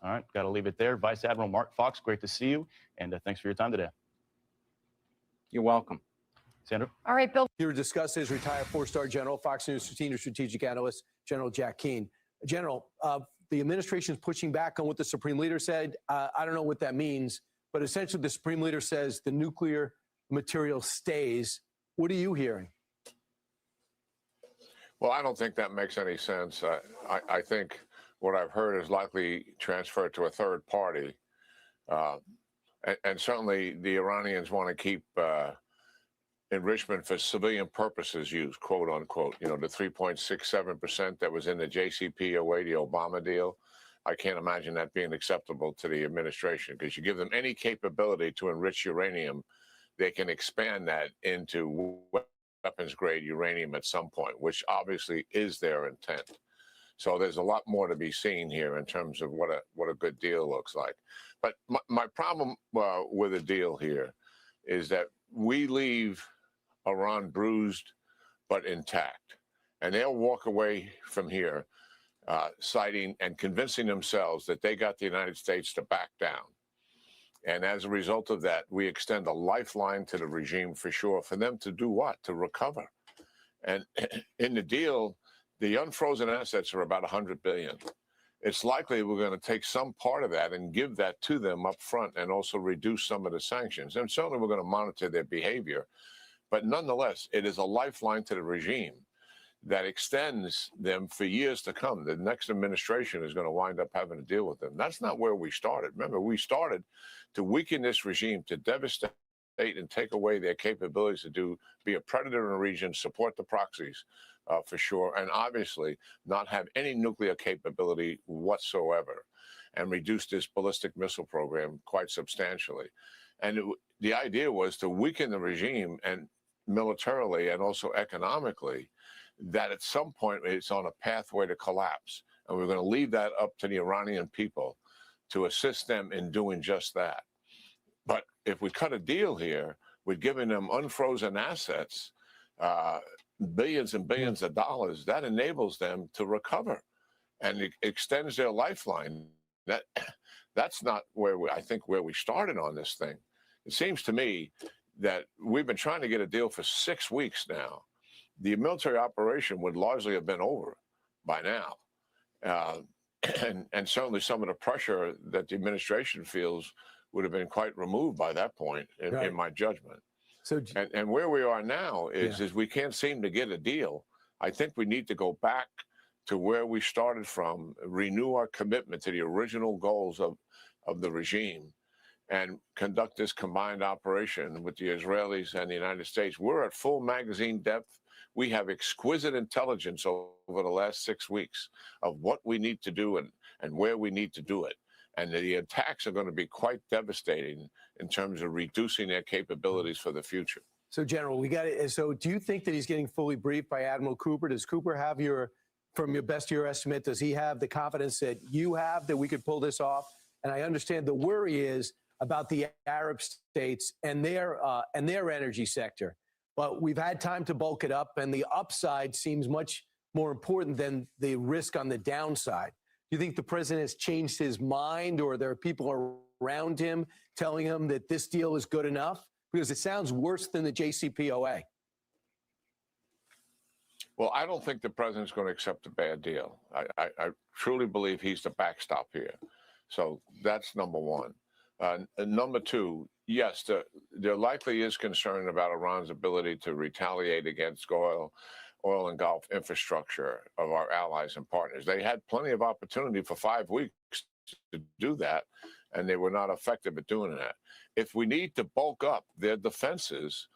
All right, got to leave it there. Vice Admiral Mark Fox, great to see you, and thanks for your time today. You're welcome. Sandra? All right, Bill. Here to discuss is retired four-star general, Fox News senior strategic analyst, General Jack Keane. General, the administration is pushing back on what the Supreme Leader said. I don't know what that means, but essentially the Supreme Leader says the nuclear material stays. What are you hearing? Well, I don't think that makes any sense. I think what I've heard is likely transferred to a third party. And certainly the Iranians want to keep enrichment for civilian purposes used, quote unquote. You know, the 3.67% that was in the JCPOA, the Obama deal. I can't imagine that being acceptable to the administration, because you give them any capability to enrich uranium, they can expand that into weapons grade uranium at some point, which obviously is their intent. So there's a lot more to be seen here in terms of what a good deal looks like. But my problem with the deal here is that we leave Iran bruised but intact, and they'll walk away from here citing and convincing themselves that they got the United States to back down. And as a result of that, we extend a lifeline to the regime for sure, for them to do what? To recover. And in the deal, the unfrozen assets are about $100 billion. It's likely we're going to take some part of that and give that to them up front, and also reduce some of the sanctions. And certainly we're going to monitor their behavior. But nonetheless, it is a lifeline to the regime that extends them for years to come. The next administration is going to wind up having to deal with them. That's not where we started. Remember, we started to weaken this regime, to devastate and take away their capabilities to be a predator in the region, support the proxies for sure, and obviously not have any nuclear capability whatsoever, and reduce this ballistic missile program quite substantially. And the idea was to weaken the regime, and militarily and also economically, that at some point it's on a pathway to collapse. And we're going to leave that up to the Iranian people to assist them in doing just that. But if we cut a deal here, we're giving them unfrozen assets, billions and billions of dollars. That enables them to recover, and it extends their lifeline. That's not where I think where we started on this thing. It seems to me that we've been trying to get a deal for 6 weeks now. The military operation would largely have been over by now. And certainly some of the pressure that the administration feels would have been quite removed by that point, in my judgment. So, and where we are now is we can't seem to get a deal. I think we need to go back to where we started from, renew our commitment to the original goals of the regime, and conduct this combined operation with the Israelis and the United States. We're at full magazine depth. We have exquisite intelligence over the last 6 weeks of what we need to do and where we need to do it. And the attacks are going to be quite devastating in terms of reducing their capabilities for the future. So, General, we got it. So, do you think that he's getting fully briefed by Admiral Cooper? Does Cooper have from your best your estimate, does he have the confidence that you have that we could pull this off? And I understand the worry is about the Arab states and their energy sector. But we've had time to bulk it up, and the upside seems much more important than the risk on the downside. Do you think the president has changed his mind, or there are people around him telling him that this deal is good enough? Because it sounds worse than the JCPOA. Well, I don't think the president's going to accept a bad deal. I truly believe he's the backstop here. So that's number one. Number two, yes, there likely is concern about Iran's ability to retaliate against oil and Gulf infrastructure of our allies and partners. They had plenty of opportunity for 5 weeks to do that, and they were not effective at doing that. If we need to bulk up their defenses,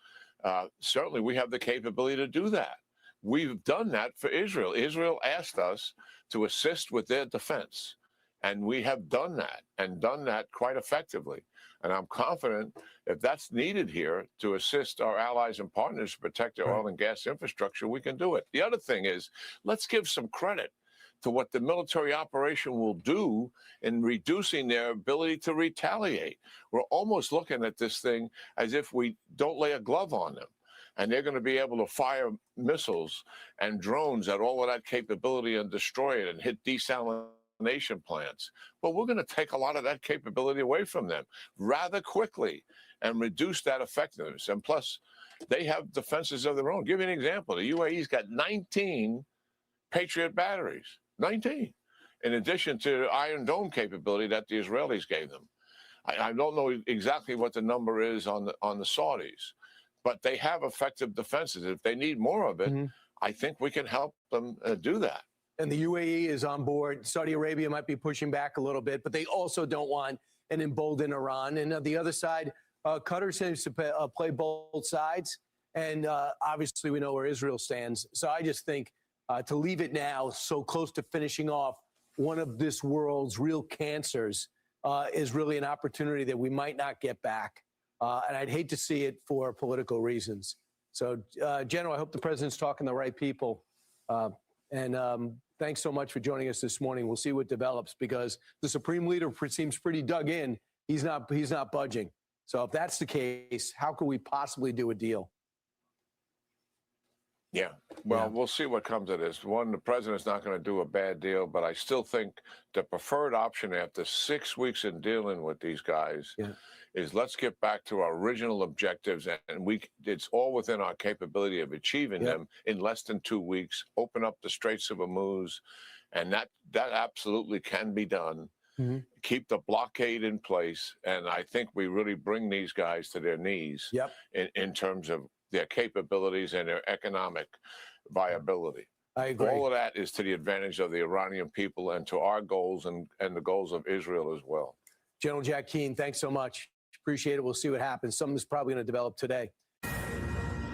certainly we have the capability to do that. We've done that for Israel. Israel asked us to assist with their defense, and we have done that, and done that quite effectively. And I'm confident if that's needed here to assist our allies and partners to protect their oil and gas infrastructure, we can do it. The other thing is, let's give some credit to what the military operation will do in reducing their ability to retaliate. We're almost looking at this thing as if we don't lay a glove on them. And they're going to be able to fire missiles and drones at all of that capability and destroy it and hit desalination plants. But we're going to take a lot of that capability away from them rather quickly and reduce that effectiveness. And plus, they have defenses of their own. Give you an example. The UAE's got 19 Patriot batteries, 19, in addition to Iron Dome capability that the Israelis gave them. I don't know exactly what the number is on the Saudis, but they have effective defenses. If they need more of it, I think we can help them do that. And the UAE is on board. Saudi Arabia might be pushing back a little bit, but they also don't want an emboldened Iran. And on the other side, Qatar seems to play both sides. And obviously, we know where Israel stands. So I just think to leave it now so close to finishing off one of this world's real cancers is really an opportunity that we might not get back. And I'd hate to see it for political reasons. So, General, I hope the president's talking to the right people. Thanks so much for joining us this morning. We'll see what develops because the Supreme Leader seems pretty dug in. He's not budging. So if that's the case, how could we possibly do a deal? Yeah, well, we'll see what comes of this. One, the president's not going to do a bad deal, but I still think the preferred option after 6 weeks in dealing with these guys is let's get back to our original objectives, and it's all within our capability of achieving them in less than 2 weeks. Open up the Straits of Hormuz, and that absolutely can be done. Keep the blockade in place, and I think we really bring these guys to their knees in terms of their capabilities and their economic viability. I agree. All of that is to the advantage of the Iranian people and to our goals and the goals of Israel as well. General Jack Keane, thanks so much. Appreciate it. We'll see what happens. Something's probably going to develop today.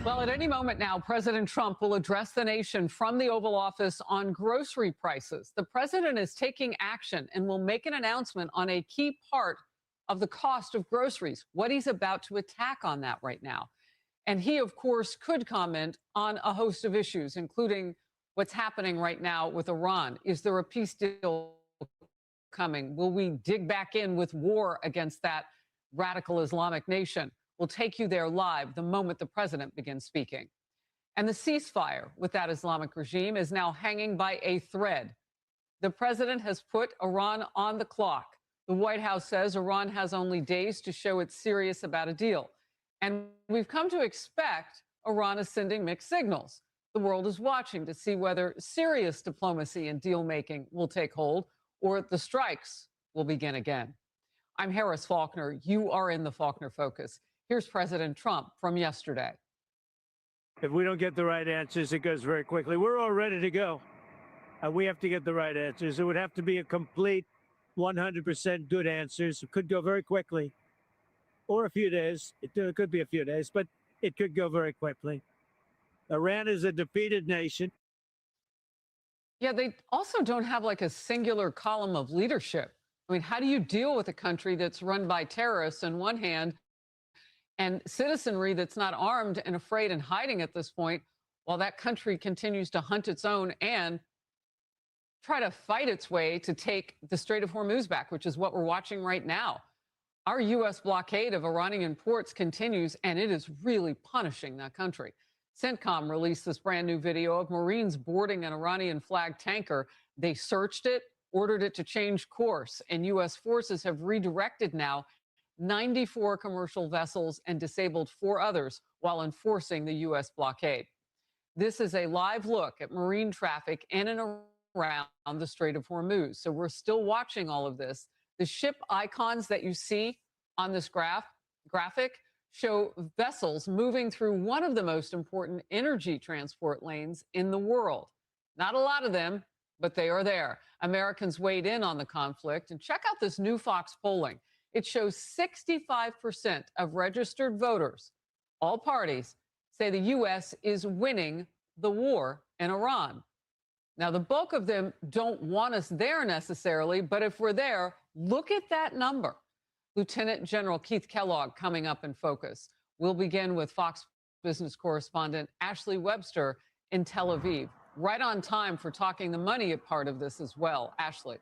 Well, at any moment now, President Trump will address the nation from the Oval Office on grocery prices. The president is taking action and will make an announcement on a key part of the cost of groceries, what he's about to attack on that right now. And he, of course, could comment on a host of issues, including what's happening right now with Iran. Is there a peace deal coming? Will we dig back in with war against that radical Islamic nation? We'll take you there live the moment the president begins speaking. And the ceasefire with that Islamic regime is now hanging by a thread. The president has put Iran on the clock. The White House says Iran has only days to show it's serious about a deal. And we've come to expect Iran is sending mixed signals. The world is watching to see whether serious diplomacy and deal-making will take hold or the strikes will begin again. I'm Harris Faulkner. You are in the Faulkner Focus. Here's President Trump from yesterday. If we don't get the right answers, it goes very quickly. We're all ready to go. We have to get the right answers. It would have to be a complete 100% good answers. It could go very quickly. Or a few days. It could be a few days, but it could go very quickly. Iran is a defeated nation. Yeah, they also don't have like a singular column of leadership. I mean, how do you deal with a country that's run by terrorists on one hand and citizenry that's not armed and afraid and hiding at this point while that country continues to hunt its own and try to fight its way to take the Strait of Hormuz back, which is what we're watching right now. Our U.S. blockade of Iranian ports continues, and it is really punishing that country. CENTCOM released this brand new video of Marines boarding an Iranian-flagged tanker. They searched it, ordered it to change course, and U.S. forces have redirected now 94 commercial vessels and disabled 4 others while enforcing the U.S. blockade. This is a live look at marine traffic in and around the Strait of Hormuz. So we're still watching all of this. The ship icons that you see on this graphic show vessels moving through one of the most important energy transport lanes in the world. Not a lot of them, but they are there. Americans weighed in on the conflict. And check out this new Fox polling. It shows 65% of registered voters, all parties, say the U.S. is winning the war in Iran. Now, the bulk of them don't want us there necessarily, but if we're there, look at that number. Lieutenant General Keith Kellogg coming up in focus. We'll begin with Fox Business correspondent Ashley Webster in Tel Aviv. right on time for talking the money part of this as well. Ashley.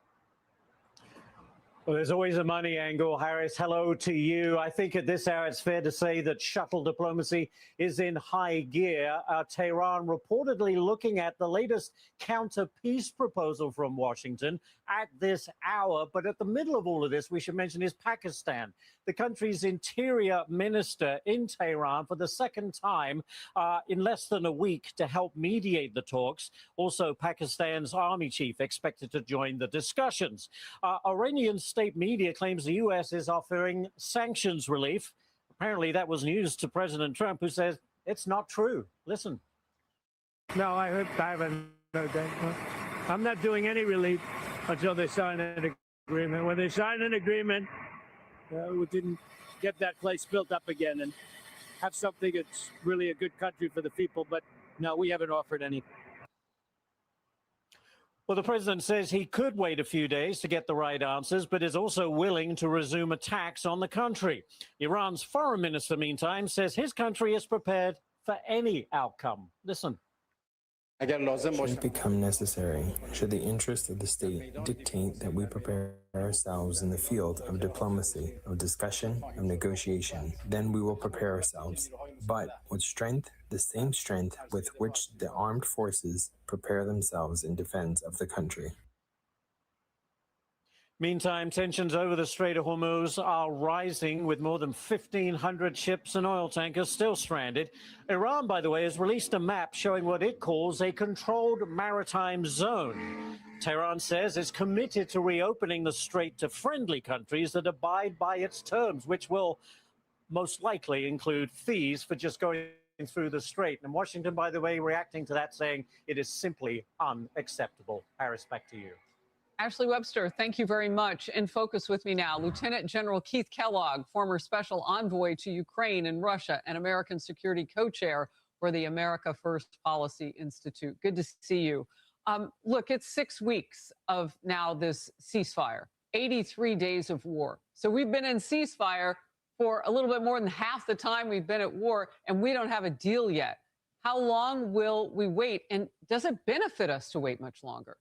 Well, there's always a money angle. Harris, hello to you. I think at this hour, it's fair to say that shuttle diplomacy is in high gear. Tehran reportedly looking at the latest counter-peace proposal from Washington at this hour. But at the middle of all of this, we should mention is Pakistan. The country's interior minister in Tehran for the second time in less than a week to help mediate the talks. Also, Pakistan's army chief expected to join the discussions. Iranian state media claims the U.S. is offering sanctions relief. Apparently, that was news to President Trump, who says it's not true. Listen. No, I haven't heard that. I'm not doing any relief until they sign an agreement. When they sign an agreement, we didn't get that place built up again and have something that's really a good country for the people. But no, we haven't offered any. Well, the president says he could wait a few days to get the right answers, but is also willing to resume attacks on the country. Iran's foreign minister, meantime, says his country is prepared for any outcome. Listen. Should it become necessary, should the interest of the state dictate that we prepare ourselves in the field of diplomacy, of discussion, of negotiation, then we will prepare ourselves, but with strength, the same strength with which the armed forces prepare themselves in defense of the country. Meantime, tensions over the Strait of Hormuz are rising, with more than 1,500 ships and oil tankers still stranded. Iran, by the way, has released a map showing what it calls a controlled maritime zone. Tehran says it's committed to reopening the strait to friendly countries that abide by its terms, which will most likely include fees for just going through the strait. And Washington, by the way, reacting to that, saying it is simply unacceptable. Harris, back to you. Ashley Webster, thank you very much. In focus with me now, Lieutenant General Keith Kellogg, former special envoy to Ukraine and Russia and American Security Co-Chair for the America First Policy Institute. Good to see you. Look, it's 6 weeks of now this ceasefire, 83 days of war. So we've been in ceasefire for a little bit more than half the time we've been at war, and we don't have a deal yet. How long will we wait? And does it benefit us to wait much longer?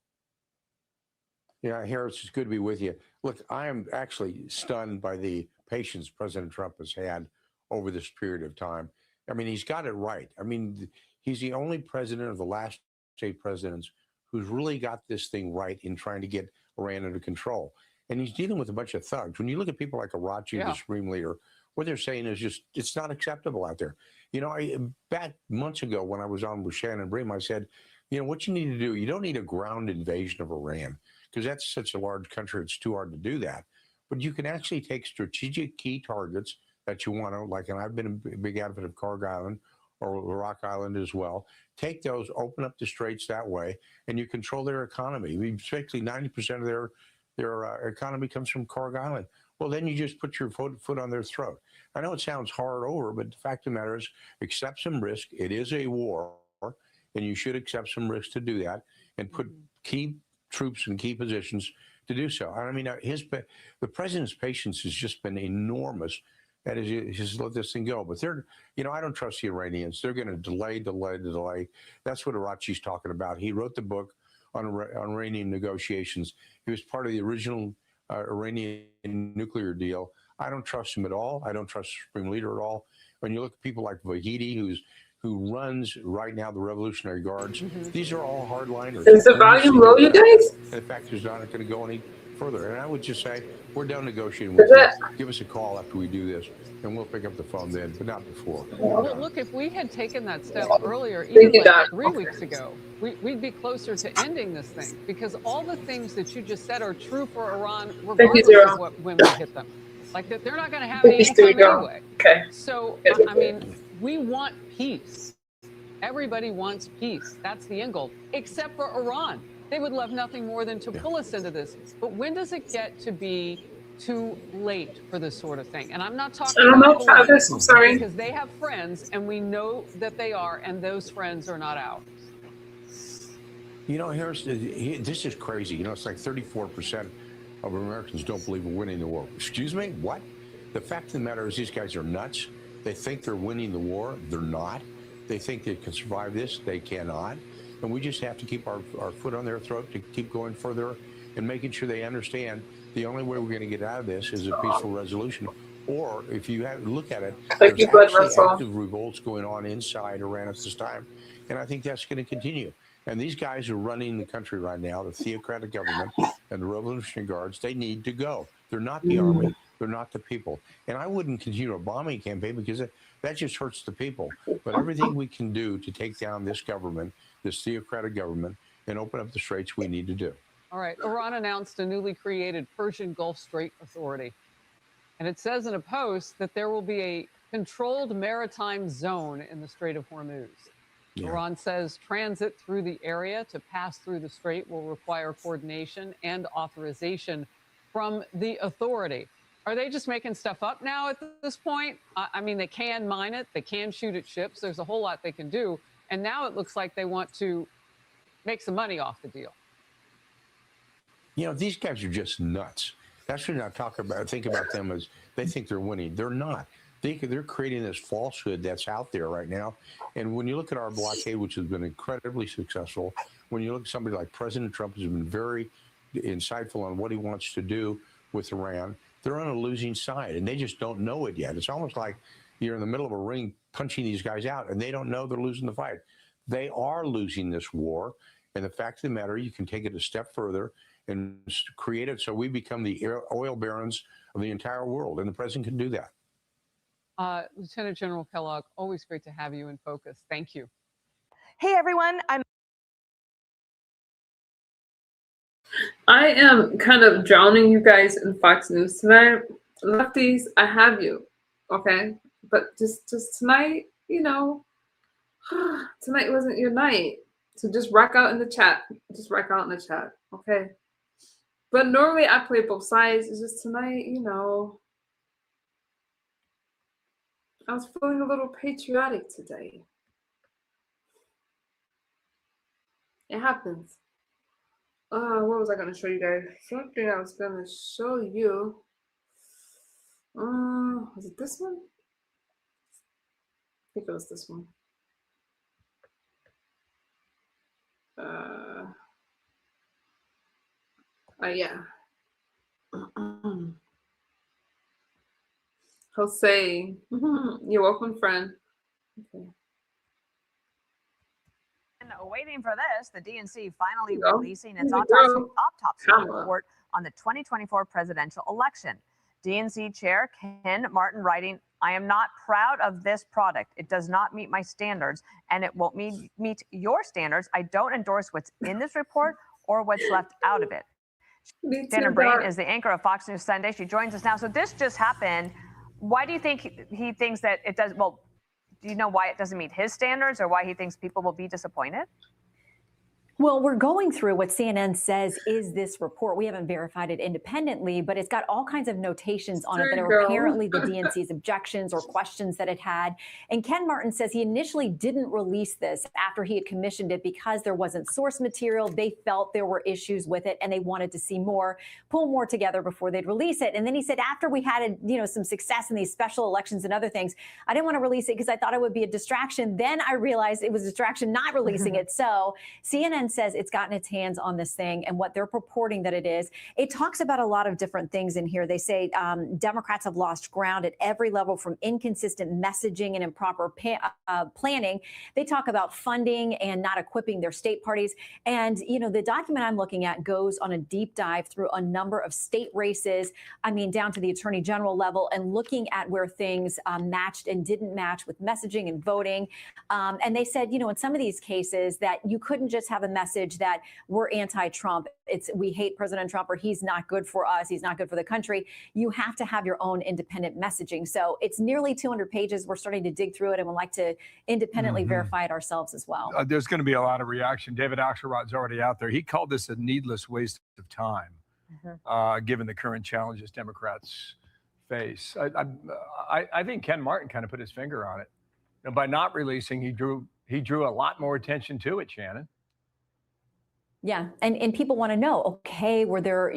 Yeah, Harris, it's good to be with you. Look, I am actually stunned by the patience President Trump has had over this period of time. I mean, he's got it right. I mean, he's the only president of the last 8 presidents who's really got this thing right in trying to get Iran under control. And he's dealing with a bunch of thugs. When you look at people like Arachi, the supreme leader, what they're saying is just, it's not acceptable out there. You know, back months ago when I was on with Shannon Bream, I said, you know, what you need to do, you don't need a ground invasion of Iran, because that's such a large country, it's too hard to do that. But you can actually take strategic key targets that you want to, like, and I've been a big advocate of Kharg Island or Rock Island as well, take those, open up the straits that way, and you control their economy. I mean, basically 90% of their economy comes from Kharg Island. Well, then you just put your foot on their throat. I know it sounds hard over, but the fact of the matter is, accept some risk. It is a war, and you should accept some risk to do that and put key troops in key positions to do so. I mean, the president's patience has just been enormous. That is, just let this thing go. But they're, you know, I don't trust the Iranians. They're going to delay. That's what Arachi's talking about. He wrote the book on Iranian negotiations. He was part of the original Iranian nuclear deal. I don't trust him at all. I don't trust the supreme leader at all. When you look at people like Vahidi, who runs right now the Revolutionary Guards, these are all hardliners. Is the volume low, you guys? In fact, there's not going to go any further. And I would just say, we're done negotiating with you. Give us a call after we do this, and we'll pick up the phone then, but not before. Well, look, if we had taken that step earlier, even like 3 weeks ago, we'd be closer to ending this thing, because all the things that you just said are true for Iran, regardless of when we hit them. Like, that they're not going to have any income anyway. Okay. So, I mean, we want peace. Everybody wants peace. That's the end goal, except for Iran. They would love nothing more than to pull us into this. But when does it get to be too late for this sort of thing? And I'm not talking about Travis, I'm sorry. because they have friends, and we know that they are, and those friends are not out. You know, Harris, this is crazy. You know, it's like 34% of Americans don't believe in winning the war. Excuse me? What? The fact of the matter is, these guys are nuts. They think they're winning the war. They're not. They think they can survive this. They cannot. And we just have to keep our foot on their throat to keep going further and making sure they understand the only way we're going to get out of this is a peaceful resolution. Or if you look at it, Thank there's you, Bud actually Russell. active revolts going on inside Iran at this time. And I think that's going to continue. And these guys are running the country right now, the theocratic government and the Revolutionary Guards. They need to go. They're not the army. They're not the people. And I wouldn't continue a bombing campaign because that just hurts the people. But everything we can do to take down this government, this theocratic government, and open up the straits, we need to do. All right. Iran announced a newly created Persian Gulf Strait Authority. And it says in a post that there will be a controlled maritime zone in the Strait of Hormuz. Yeah. Iran says transit through the area to pass through the strait will require coordination and authorization from the authority. Are they just making stuff up now at this point? I mean, they can mine it. They can shoot at ships. There's a whole lot they can do. And now it looks like they want to make some money off the deal. You know, these guys are just nuts. That's what I think about them as they think they're winning. They're not. They're creating this falsehood that's out there right now. And when you look at our blockade, which has been incredibly successful, when you look at somebody like President Trump, who's been very insightful on what he wants to do with Iran, they're on a losing side, and they just don't know it yet. It's almost like you're in the middle of a ring punching these guys out, and they don't know they're losing the fight. They are losing this war, and the fact of the matter, you can take it a step further and create it so we become the oil barons of the entire world, and the president can do that. Lieutenant General Kellogg, always great to have you in focus. Thank you. Hey, everyone. I am kind of drowning you guys in Fox News tonight. Lefties, I have you, okay? But just tonight, you know, tonight wasn't your night. So just rock out in the chat. Just rock out in the chat, okay? But normally I play both sides. It's just tonight, you know, I was feeling a little patriotic today. It happens. What was I going to show you guys? Something I was going to show you. Was it this one? I think it was this one. Yeah. Jose, you're welcome, friend. Okay. Waiting for this, the DNC finally releasing its autopsy report on the 2024 presidential election. DNC Chair Ken Martin writing, "I am not proud of this product. It does not meet my standards, and it won't meet your standards. I don't endorse what's in this report or what's left out of it." Shannon Brain is the anchor of Fox News Sunday. She joins us now. So this just happened. Why do you think he thinks that it does? Well, do you know why it doesn't meet his standards or why he thinks people will be disappointed? Well, we're going through what CNN says is this report. We haven't verified it independently, but it's got all kinds of notations on it that are apparently the DNC's objections or questions that it had. And Ken Martin says he initially didn't release this after he had commissioned it because there wasn't source material. They felt there were issues with it and they wanted to see more, pull more together before they'd release it. And then he said after we had, some success in these special elections and other things, I didn't want to release it because I thought it would be a distraction. Then I realized it was a distraction not releasing it. So CNN says it's gotten its hands on this thing and what they're purporting that it is. It talks about a lot of different things in here. They say Democrats have lost ground at every level from inconsistent messaging and improper planning. They talk about funding and not equipping their state parties. And, the document I'm looking at goes on a deep dive through a number of state races, down to the attorney general level and looking at where things matched and didn't match with messaging and voting. And they said, in some of these cases that you couldn't just have a message that we're anti-Trump. We hate President Trump or he's not good for us. He's not good for the country. You have to have your own independent messaging. So it's nearly 200 pages. We're starting to dig through it and would like to independently verify it ourselves as well. There's going to be a lot of reaction. David Axelrod's already out there. He called this a needless waste of time, given the current challenges Democrats face. I think Ken Martin kind of put his finger on it. And by not releasing, he drew a lot more attention to it, Shannon. Yeah, and people want to know, okay, were there,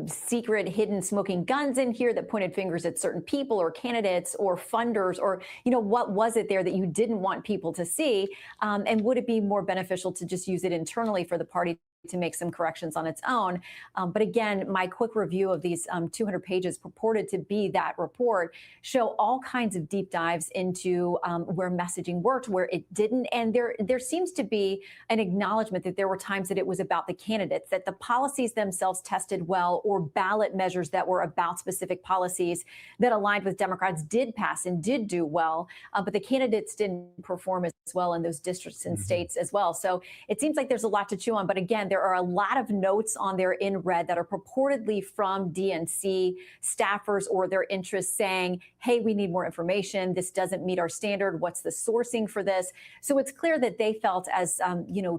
secret hidden smoking guns in here that pointed fingers at certain people or candidates or funders, or, what was it there that you didn't want people to see? And would it be more beneficial to just use it internally for the party to make some corrections on its own? But again, my quick review of these 200 pages purported to be that report show all kinds of deep dives into where messaging worked, where it didn't. And there seems to be an acknowledgement that there were times that it was about the candidates, that the policies themselves tested well, or ballot measures that were about specific policies that aligned with Democrats did pass and did do well, but the candidates didn't perform as well in those districts and states as well. So it seems like there's a lot to chew on. But again, there are a lot of notes on there in red that are purportedly from DNC staffers or their interests saying, hey, we need more information. This doesn't meet our standard. What's the sourcing for this? So it's clear that they felt, as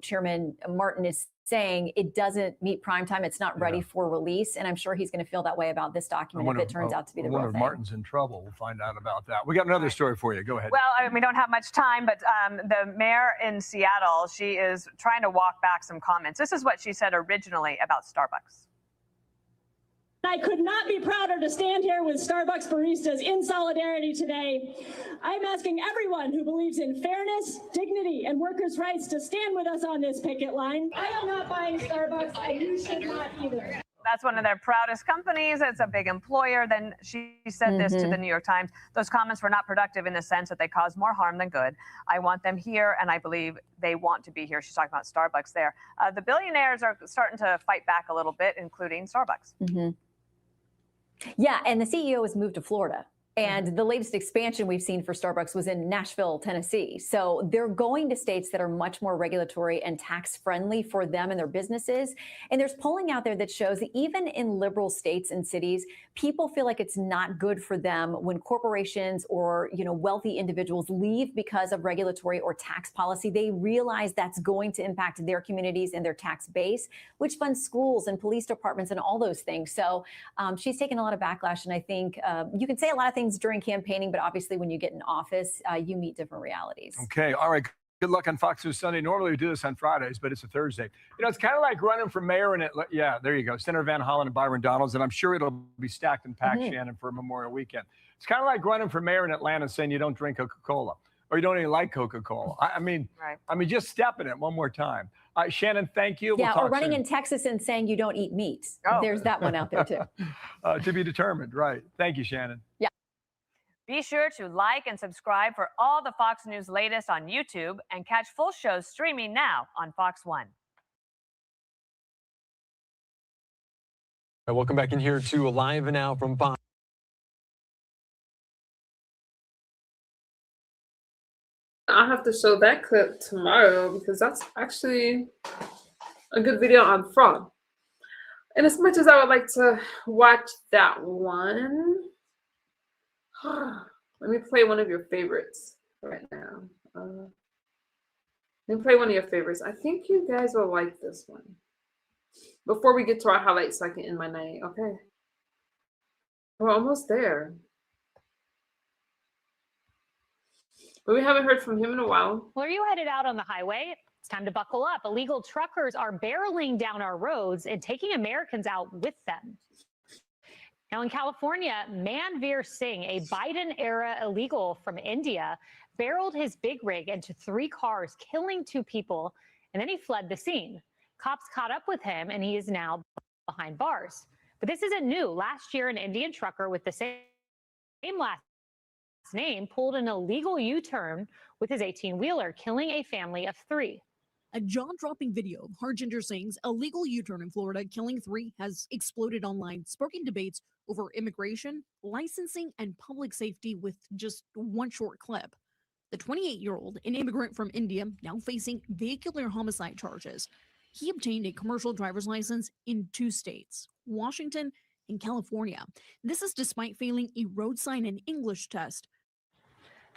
Chairman Martin is saying, it doesn't meet prime time. It's not ready for release. And I'm sure he's going to feel that way about this document if it turns out to be the real thing. Martin's in trouble. We'll find out about that. We got another story for you. Go ahead. Well, we don't have much time, but the mayor in Seattle, she is trying to walk back some comments. This is what she said originally about Starbucks. I could not be prouder to stand here with Starbucks baristas in solidarity today. I'm asking everyone who believes in fairness, dignity, and workers' rights to stand with us on this picket line. I am not buying Starbucks, and you should not either. That's one of their proudest companies. It's a big employer. Then she said this to the New York Times. Those comments were not productive in the sense that they cause more harm than good. I want them here, and I believe they want to be here. She's talking about Starbucks there. The billionaires are starting to fight back a little bit, including Starbucks. Yeah, and the CEO has moved to Florida. And the latest expansion we've seen for Starbucks was in Nashville, Tennessee. So they're going to states that are much more regulatory and tax friendly for them and their businesses. And there's polling out there that shows that even in liberal states and cities, people feel like it's not good for them when corporations or, wealthy individuals leave because of regulatory or tax policy. They realize that's going to impact their communities and their tax base, which funds schools and police departments and all those things. So she's taken a lot of backlash. And I think you can say a lot of things during campaigning, but obviously when you get in office, you meet different realities. Okay. All right. Good luck on Fox News Sunday. Normally we do this on Fridays, but it's a Thursday. It's kind of like running for mayor in Atlanta. Yeah, there you go. Senator Van Hollen and Byron Donalds. And I'm sure it'll be stacked and packed, Shannon, for Memorial Weekend. It's kind of like running for mayor in Atlanta saying you don't drink Coca-Cola or you don't even like Coca-Cola. I mean, just step in it one more time. Shannon, thank you. Yeah, we'll or running soon. in Texas and saying you don't eat meat. There's that one out there too. To be determined, right. Thank you, Shannon. Yeah. Be sure to like and subscribe for all the Fox News latest on YouTube and catch full shows streaming now on Fox One. Welcome back in here to Live Now from Fox. I'll have to show that clip tomorrow because that's actually a good video on fraud. And as much as I would like to watch that one, let me play one of your favorites right now. Let me play one of your favorites. I think you guys will like this one. Before we get to our highlights so I can end my night, okay? We're almost there. But we haven't heard from him in a while. Well, are you headed out on the highway? It's time to buckle up. Illegal truckers are barreling down our roads and taking Americans out with them. Now in California, Manveer Singh, a Biden-era illegal from India, barreled his big rig into 3 cars, killing 2 people, and then he fled the scene. Cops caught up with him, and he is now behind bars. But this isn't new. Last year, an Indian trucker with the same last name pulled an illegal U-turn with his 18-wheeler, killing a family of 3. A jaw-dropping video of Harjinder Singh's illegal U-turn in Florida, killing 3, has exploded online, sparking debates over immigration, licensing, and public safety with just one short clip. The 28-year-old, an immigrant from India, now facing vehicular homicide charges. He obtained a commercial driver's license in 2 states, Washington and California. This is despite failing a road sign and English test.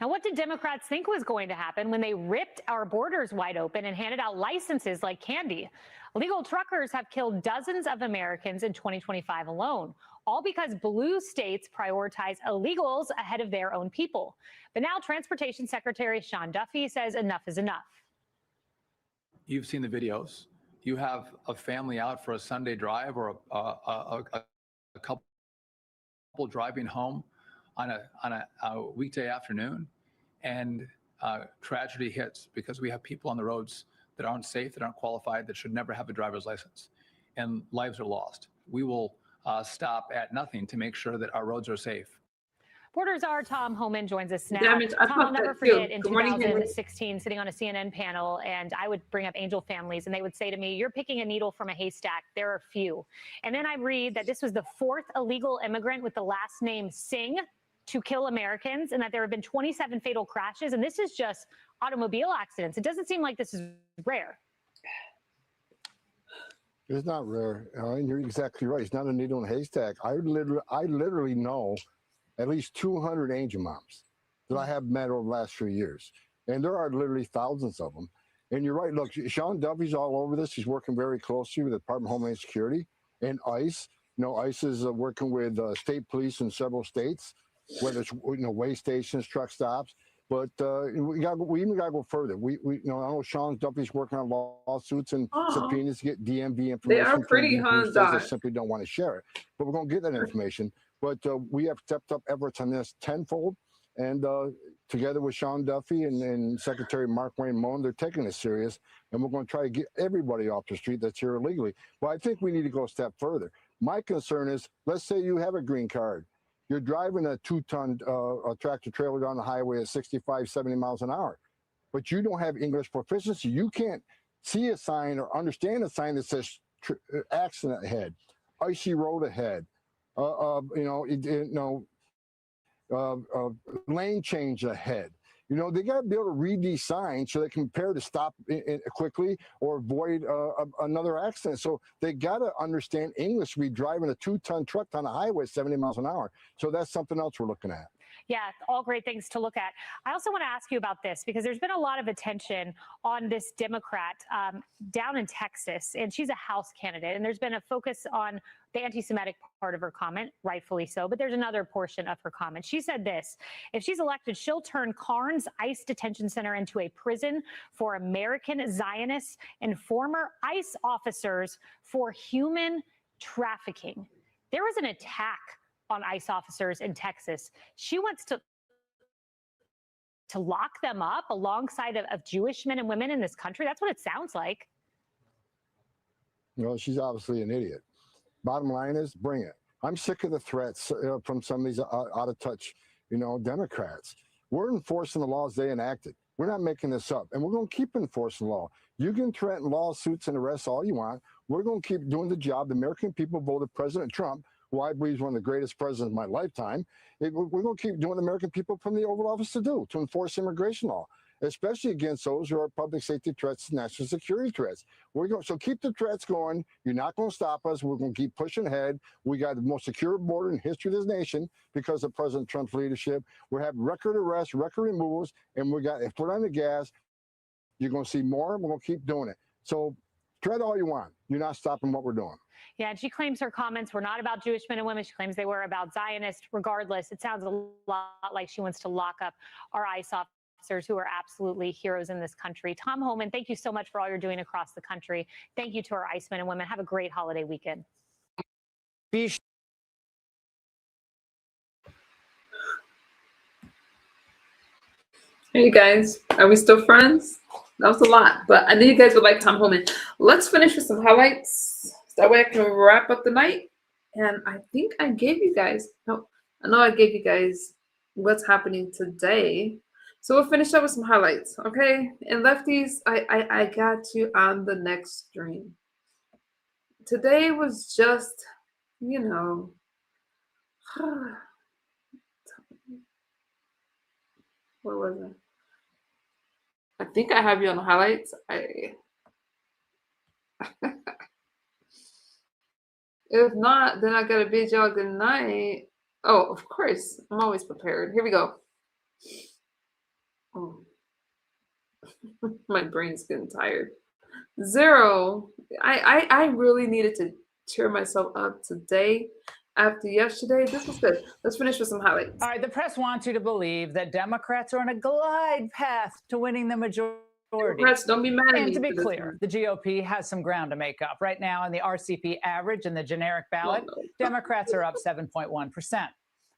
Now, what did Democrats think was going to happen when they ripped our borders wide open and handed out licenses like candy? Illegal truckers have killed dozens of Americans in 2025 alone, all because blue states prioritize illegals ahead of their own people. But now Transportation Secretary Sean Duffy says enough is enough. You've seen the videos. you have a family out for a Sunday drive or a couple driving home on a weekday afternoon, and tragedy hits because we have people on the roads that aren't safe, that aren't qualified, that should never have a driver's license, and lives are lost. We will stop at nothing to make sure that our roads are safe. Reporters are Tom Homan joins us now. Damage, I Tom, thought I'll never that forget too. in Good morning, Henry. 2016, sitting on a CNN panel, and I would bring up angel families, and they would say to me, "You're picking a needle from a haystack. There are few." And then I read that this was the 4th illegal immigrant with the last name Singh to kill Americans, and that there have been 27 fatal crashes. And this is just automobile accidents. It doesn't seem like this is rare. It's not rare, and you're exactly right. It's not a needle in a haystack. I literally know at least 200 angel moms that I have met over the last few years, and there are literally thousands of them. And you're right. Look, Sean Duffy's all over this. He's working very closely with the Department of Homeland Security and ICE. You know, ICE is working with state police in several states, whether it's way stations, truck stops. But we even got to go further. I know Sean Duffy's working on lawsuits and subpoenas to get DMV information. They are pretty, from huh, states that Doc? simply don't want to share it. But we're going to get that information. But we have stepped up efforts on this tenfold. And together with Sean Duffy and Secretary Mark Wayne Moen, they're taking this serious. And we're going to try to get everybody off the street that's here illegally. But I think we need to go a step further. My concern is, let's say you have a green card. You're driving a 2-ton tractor trailer down the highway at 65, 70 miles an hour, but you don't have English proficiency. You can't see a sign or understand a sign that says accident ahead, icy road ahead, lane change ahead. They got to be able to read these signs so they can prepare to stop quickly or avoid another accident. So they got to understand English to be driving a 2-ton truck on the highway 70 miles an hour. So that's something else we're looking at. Yeah, all great things to look at. I also want to ask you about this because there's been a lot of attention on this Democrat down in Texas, and she's a House candidate. And there's been a focus on the anti-Semitic part of her comment, rightfully so. But there's another portion of her comment. She said this: if she's elected, she'll turn Carnes ICE detention center into a prison for American Zionists and former ICE officers for human trafficking. There was an attack on ICE officers in Texas. She wants to lock them up alongside of Jewish men and women in this country. That's what it sounds like. She's obviously an idiot. Bottom line is, bring it. I'm sick of the threats from some of these out of touch, Democrats. We're enforcing the laws they enacted. We're not making this up, and we're going to keep enforcing law. You can threaten lawsuits and arrests all you want. We're going to keep doing the job. The American people voted President Trump, who I believe is one of the greatest presidents of my lifetime. We're going to keep doing the American people from the Oval Office to enforce immigration law, especially against those who are public safety threats, national security threats. So keep the threats going. You're not going to stop us. We're going to keep pushing ahead. We got the most secure border in history of this nation because of President Trump's leadership. We have record arrests, record removals, and we got foot on the gas. You're going to see more, and we're going to keep doing it. So threat all you want. You're not stopping what we're doing. Yeah, and she claims her comments were not about Jewish men and women. She claims they were about Zionists. Regardless, it sounds a lot like she wants to lock up our ICE officers who are absolutely heroes in this country. Tom Homan, thank you so much for all you're doing across the country. Thank you to our ICE men and women. Have a great holiday weekend. Hey guys, are we still friends? That was a lot, but I know you guys would like Tom Homan. Let's finish with some highlights. That way I can wrap up the night. And I think I gave you guys, I know I gave you guys what's happening today. So we'll finish up with some highlights, okay? And lefties, I got you on the next stream. Today was just, where was it? I think I have you on the highlights. If not, then I gotta bid y'all good night. Oh, of course. I'm always prepared. Here we go. Oh. My brain's getting tired. 0. I really needed to cheer myself up today after yesterday. This was good. Let's finish with some highlights. All right, the press wants you to believe that Democrats are on a glide path to winning the majority Democrats, don't be mad at me. And to be for this clear, one. the GOP has some ground to make up. Right now, in the RCP average and the generic ballot, Democrats are up 7.1%.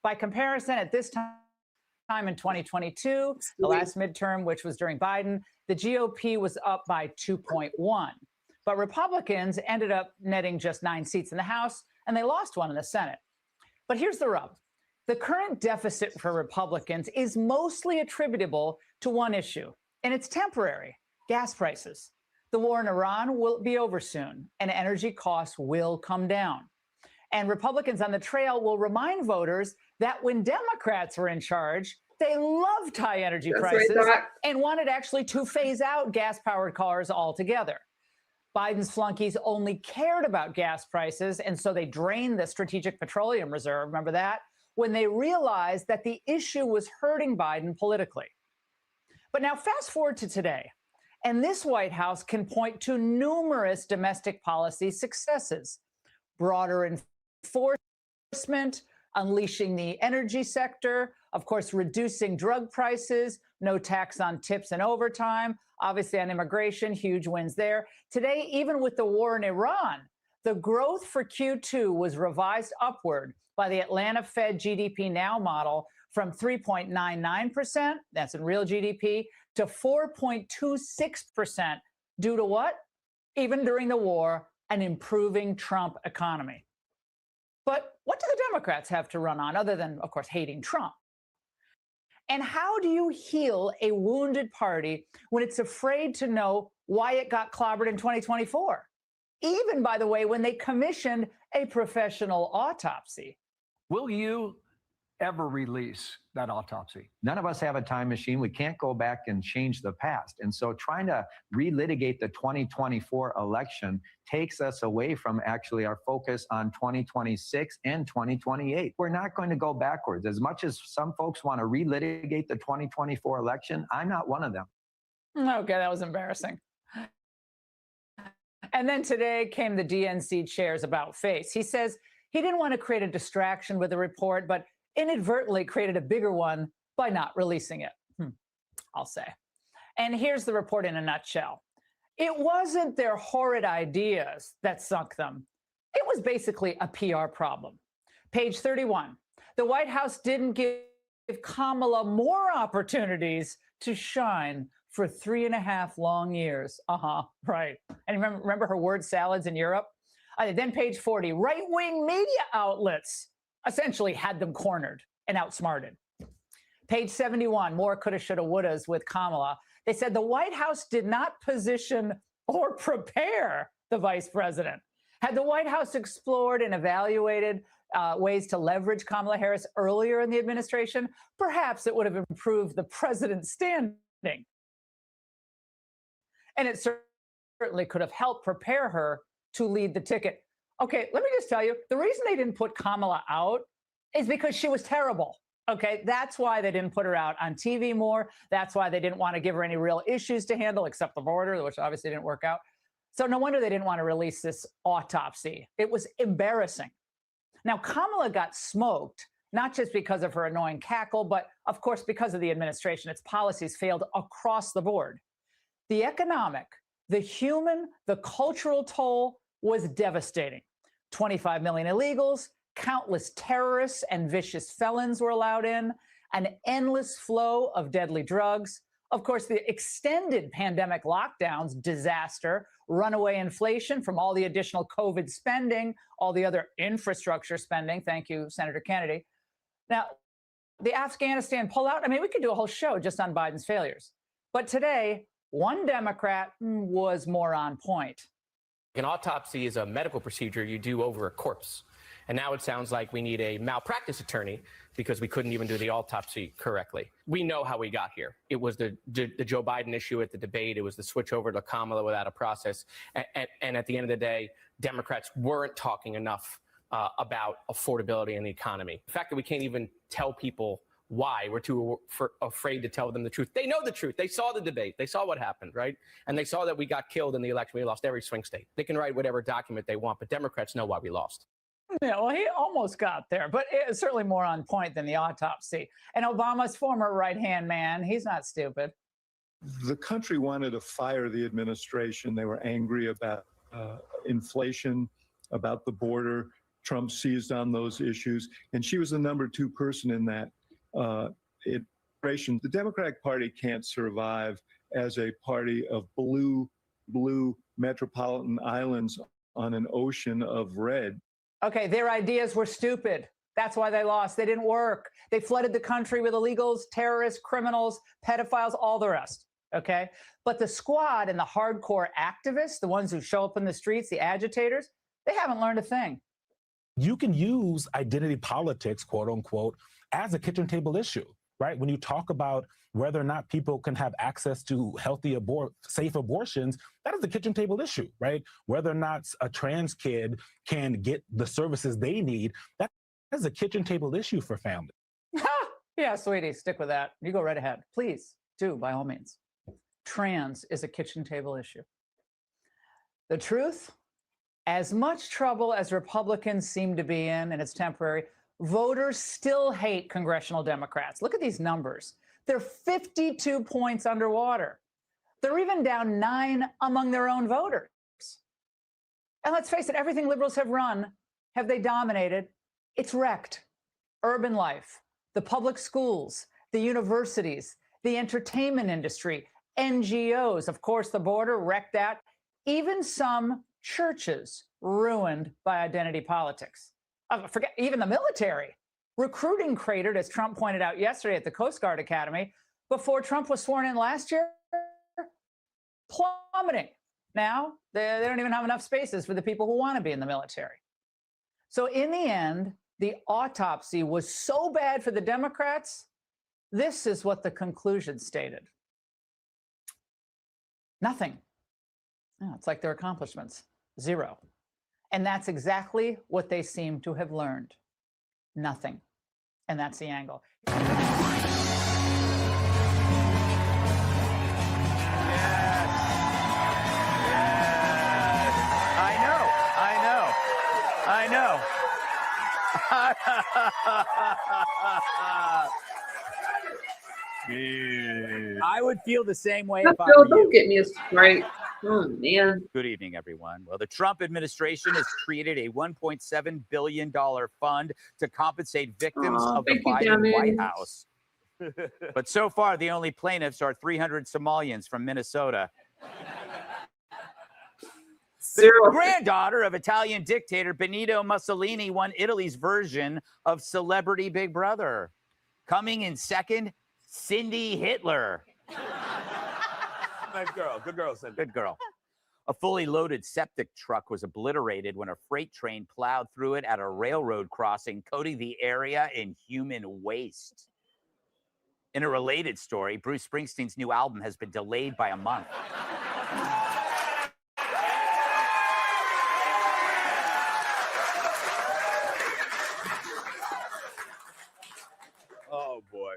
By comparison, at this time in 2022, the last midterm, which was during Biden, the GOP was up by 2.1. But Republicans ended up netting just 9 seats in the House, and they lost 1 in the Senate. But here's the rub. The current deficit for Republicans is mostly attributable to one issue, and it's temporary: gas prices. The war in Iran will be over soon, and energy costs will come down. And Republicans on the trail will remind voters that when Democrats were in charge, they loved high energy prices and wanted actually to phase out gas-powered cars altogether. Biden's flunkies only cared about gas prices, and so they drained the Strategic Petroleum Reserve, remember that, when they realized that the issue was hurting Biden politically. But now fast forward to today, and this White House can point to numerous domestic policy successes: broader enforcement, unleashing the energy sector, of course, reducing drug prices, no tax on tips and overtime, obviously on immigration, huge wins there. Today, even with the war in Iran, the growth for Q2 was revised upward by the Atlanta Fed GDP Now model from 3.99%, that's in real GDP, to 4.26% due to what? Even during the war, an improving Trump economy. But what do the Democrats have to run on other than, of course, hating Trump? And how do you heal a wounded party when it's afraid to know why it got clobbered in 2024? Even, by the way, when they commissioned a professional autopsy. Will you ever release that autopsy? None of us have a time machine. We can't go back and change the past. And so trying to relitigate the 2024 election takes us away from actually our focus on 2026 and 2028. We're not going to go backwards. As much as some folks want to relitigate the 2024 election, I'm not one of them. Okay, that was embarrassing. And then today came the DNC chair's about face. He says he didn't want to create a distraction with the report, but inadvertently created a bigger one by not releasing it, I'll say. And here's the report in a nutshell. It wasn't their horrid ideas that sunk them. It was basically a PR problem. Page 31, the White House didn't give Kamala more opportunities to shine for 3.5 long years. Right. And remember her word salads in Europe? Then page 40, right-wing media outlets essentially had them cornered and outsmarted. Page 71, more coulda, shoulda, wouldas with Kamala. They said the White House did not position or prepare the vice president. Had the White House explored and evaluated ways to leverage Kamala Harris earlier in the administration, perhaps it would have improved the president's standing. And it certainly could have helped prepare her to lead the ticket. Okay, let me just tell you, the reason they didn't put Kamala out is because she was terrible. Okay, that's why they didn't put her out on TV more. That's why they didn't want to give her any real issues to handle, except the border, which obviously didn't work out. So no wonder they didn't want to release this autopsy. It was embarrassing. Now, Kamala got smoked, not just because of her annoying cackle, but of course, because of the administration. Its policies failed across the board. The economic, the human, the cultural toll was devastating. 25 million illegals, countless terrorists and vicious felons were allowed in, an endless flow of deadly drugs. Of course, the extended pandemic lockdowns, disaster, runaway inflation from all the additional COVID spending, all the other infrastructure spending. Thank you, Senator Kennedy. Now, the Afghanistan pullout, I mean, we could do a whole show just on Biden's failures. But today, one Democrat was more on point. An autopsy is a medical procedure you do over a corpse. And now it sounds like we need a malpractice attorney because we couldn't even do the autopsy correctly. We know how we got here. It was the Joe Biden issue at the debate. It was the switch over to Kamala without a process. And at the end of the day, Democrats weren't talking enough about affordability in the economy. The fact that we can't even tell people why, we're too afraid to tell them the truth. They know the truth. They saw the debate. They saw what happened, right? And they saw that we got killed in the election. We lost every swing state. They can write whatever document they want, but Democrats know why we lost. Yeah, well, he almost got there, but it's certainly more on point than the autopsy. And Obama's former right-hand man, he's not stupid. The country wanted to fire the administration. They were angry about inflation, about the border. Trump seized on those issues, and she was the number 2 person in that administration. The Democratic Party can't survive as a party of blue metropolitan islands on an ocean of red. Okay, their ideas were stupid. That's why they lost. They didn't work. They flooded the country with illegals, terrorists, criminals, pedophiles, all the rest. Okay? But the squad and the hardcore activists, the ones who show up in the streets, the agitators, they haven't learned a thing. You can use identity politics, quote unquote, as a kitchen table issue, right? When you talk about whether or not people can have access to healthy, safe abortions, that is a kitchen table issue, right? Whether or not a trans kid can get the services they need, that is a kitchen table issue for families. Yeah, sweetie, stick with that. You go right ahead. Please do, by all means. Trans is a kitchen table issue. The truth, as much trouble as Republicans seem to be in, and it's temporary, voters still hate congressional Democrats. Look at these numbers. They're 52 points underwater. They're even down 9 among their own voters. And let's face it, everything liberals have run, have they dominated? It's wrecked. Urban life, the public schools, the universities, the entertainment industry, NGOs, of course, the border wrecked that. Even some churches ruined by identity politics. Forget even the military. Recruiting cratered, as Trump pointed out yesterday at the Coast Guard Academy, before Trump was sworn in last year, plummeting. Now, they don't even have enough spaces for the people who want to be in the military. So in the end, the autopsy was so bad for the Democrats, this is what the conclusion stated. Nothing. Oh, it's like their accomplishments, 0. And that's exactly what they seem to have learned. Nothing. And that's the angle. I know. I would feel the same way if I were you. Don't get me a Sprite. Oh, man. Good evening, everyone. Well, the Trump administration has created a $1.7 billion fund to compensate victims of the Biden White House. But so far, the only plaintiffs are 300 Somalians from Minnesota. The granddaughter of Italian dictator Benito Mussolini won Italy's version of Celebrity Big Brother. Coming in second, Cindy Hitler. Nice girl. Good girl, Cindy. Good girl. A fully loaded septic truck was obliterated when a freight train plowed through it at a railroad crossing, coating the area in human waste. In a related story, Bruce Springsteen's new album has been delayed by a month. Oh, boy.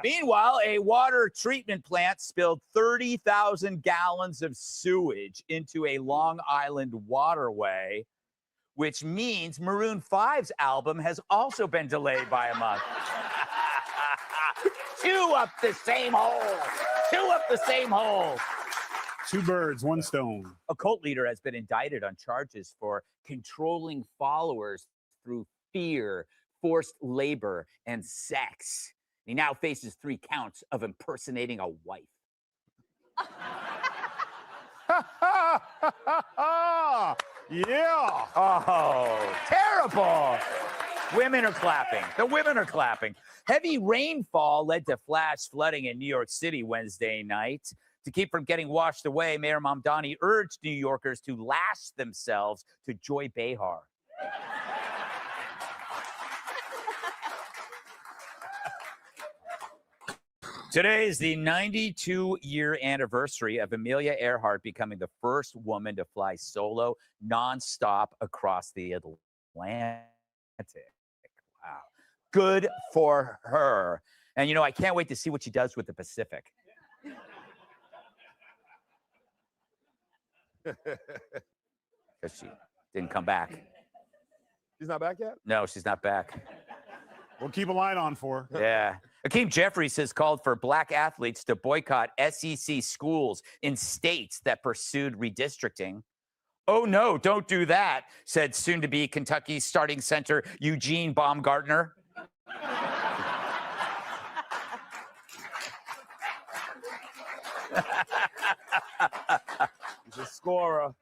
Meanwhile, a water treatment plant spilled 30,000 gallons of sewage into a Long Island waterway, which means Maroon 5's album has also been delayed by a month. Two up the same hole. Two up the same hole. 2 birds, 1 stone. A cult leader has been indicted on charges for controlling followers through fear, forced labor, and sex. He now faces 3 counts of impersonating a wife. Yeah. Oh, terrible. Women are clapping. The women are clapping. Heavy rainfall led to flash flooding in New York City Wednesday night. To keep from getting washed away, Mayor Mamdani urged New Yorkers to lash themselves to Joy Behar. Today is the 92-year anniversary of Amelia Earhart becoming the first woman to fly solo nonstop across the Atlantic. Wow. Good for her. And, you know, I can't wait to see what she does with the Pacific. Because she didn't come back. She's not back yet? No, she's not back. We'll keep a line on for her. Yeah. Hakeem Jeffries has called for black athletes to boycott SEC schools in states that pursued redistricting. Oh, no, don't do that, said soon-to-be Kentucky starting center Eugene Baumgartner. He's a scorer.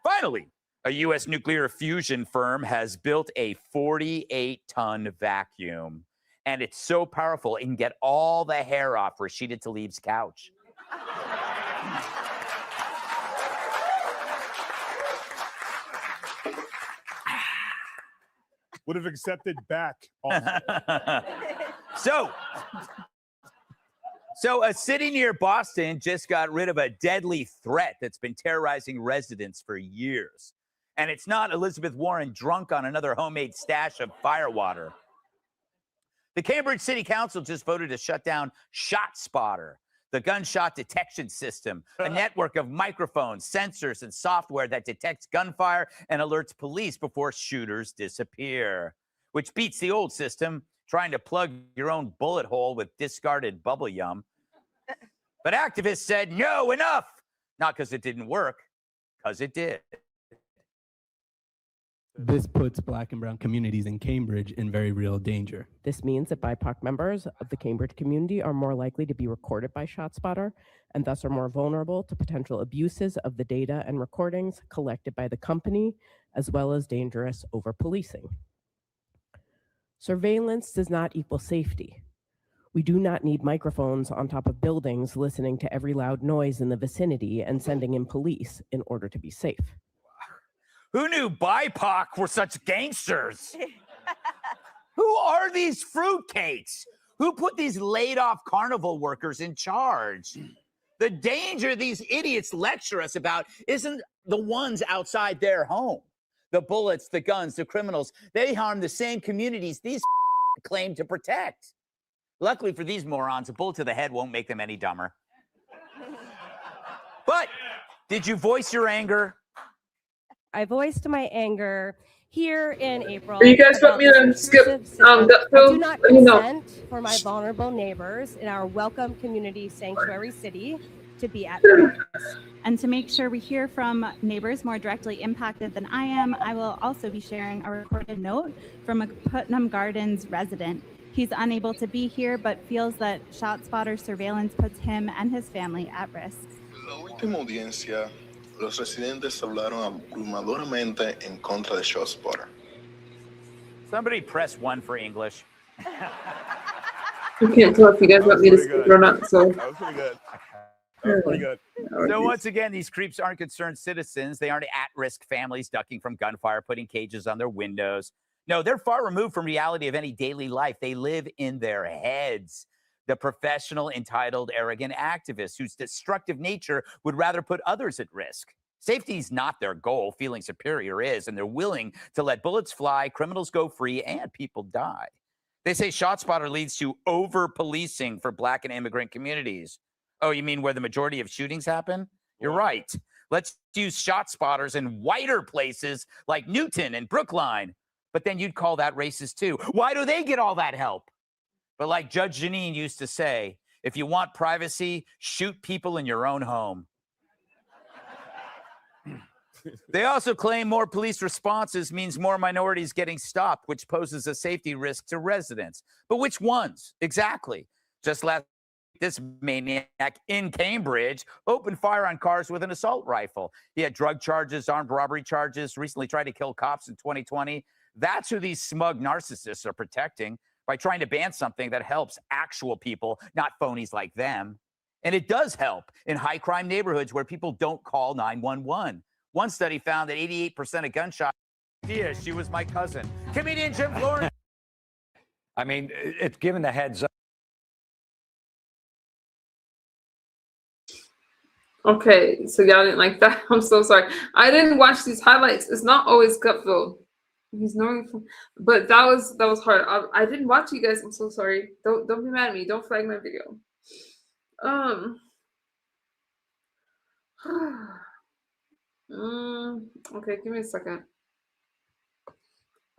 Finally, a U.S. nuclear fusion firm has built a 48-ton vacuum. And it's so powerful, it can get all the hair off Rashida Tlaib's couch. Would have accepted back. Also. So a city near Boston just got rid of a deadly threat that's been terrorizing residents for years. And it's not Elizabeth Warren drunk on another homemade stash of firewater. The Cambridge City Council just voted to shut down ShotSpotter, the gunshot detection system, a network of microphones, sensors, and software that detects gunfire and alerts police before shooters disappear, which beats the old system, trying to plug your own bullet hole with discarded bubble yum. But activists said, no, enough. Not because it didn't work, because it did. This puts Black and brown communities in Cambridge in very real danger. This means that BIPOC members of the Cambridge community are more likely to be recorded by ShotSpotter and thus are more vulnerable to potential abuses of the data and recordings collected by the company, as well as dangerous over-policing. Surveillance does not equal safety. We do not need microphones on top of buildings listening to every loud noise in the vicinity and sending in police in order to be safe. Who knew BIPOC were such gangsters? Who are these fruitcakes? Who put these laid-off carnival workers in charge? The danger these idiots lecture us about isn't the ones outside their home. The bullets, the guns, the criminals, they harm the same communities these claim to protect. Luckily for these morons, a bullet to the head won't make them any dumber. But did you voice your anger? I voiced my anger here in April. You guys want me to skip I do not let me know. consent for my vulnerable neighbors in our welcome community sanctuary city to be at risk. And to make sure we hear from neighbors more directly impacted than I am, I will also be sharing a recorded note from a Putnam Gardens resident. He's unable to be here, but feels that ShotSpotter surveillance puts him and his family at risk. La última audiencia, los residentes hablaron abrumadoramente en contra de ShotSpotter. Somebody press 1 for English. I can't tell if you guys want me to skip it or not. So That was pretty good. That was pretty good. So once again, these creeps aren't concerned citizens. They aren't at-risk families ducking from gunfire, putting cages on their windows. No, they're far removed from reality of any daily life. They live in their heads. The professional, entitled, arrogant activists whose destructive nature would rather put others at risk. Safety is not their goal. Feeling superior is, and they're willing to let bullets fly, criminals go free, and people die. They say ShotSpotter leads to over-policing for Black and immigrant communities. Oh, you mean where the majority of shootings happen? You're right. Let's use ShotSpotters in whiter places like Newton and Brookline. But then you'd call that racist too. Why do they get all that help? But like Judge Jeanine used to say, if you want privacy, shoot people in your own home. They also claim more police responses means more minorities getting stopped, which poses a safety risk to residents. But which ones? Exactly. Just last week, this maniac in Cambridge opened fire on cars with an assault rifle. He had drug charges, armed robbery charges, recently tried to kill cops in 2020. That's who these smug narcissists are protecting by trying to ban something that helps actual people, not phonies like them. And it does help in high crime neighborhoods where people don't call 911. One study found that 88% of gunshots. Yeah, she was my cousin. Comedian Jim Florence. I mean, it's given the heads up. okay, so y'all didn't like that. I'm so sorry. I didn't watch these highlights. It's not always Gutfeld. He's knowing, but that was hard. I didn't watch you guys. I'm so sorry. Don't be mad at me. Don't flag my video. Okay, give me a second.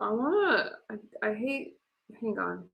I hate. Hang on.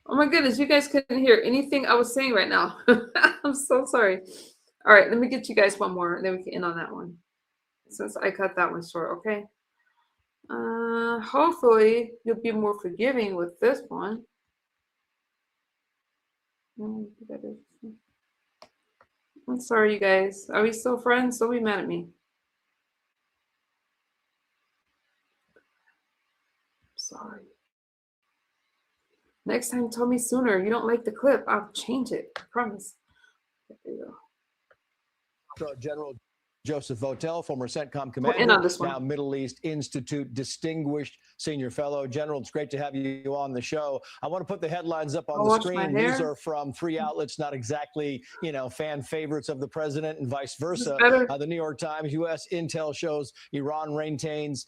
Oh my goodness, you guys couldn't hear anything I was saying right now. I'm so sorry. All right, let me get you guys one more, and then we can end on that one. Since I cut that one short, okay? Hopefully you'll be more forgiving with this one. I'm sorry, you guys. Are we still friends? Don't be mad at me. Sorry. Next time, tell me sooner. You don't like the clip, I'll change it. I promise. There you go. General Joseph Votel, former CENTCOM We'll end commander, on this one. now Middle East Institute distinguished senior fellow. General, it's great to have you on the show. I want to put the headlines up on I'll the wash my screen. These hair. are from three outlets, not exactly, fan favorites of the president and vice versa. better? The New York Times, U.S. intel shows Iran retains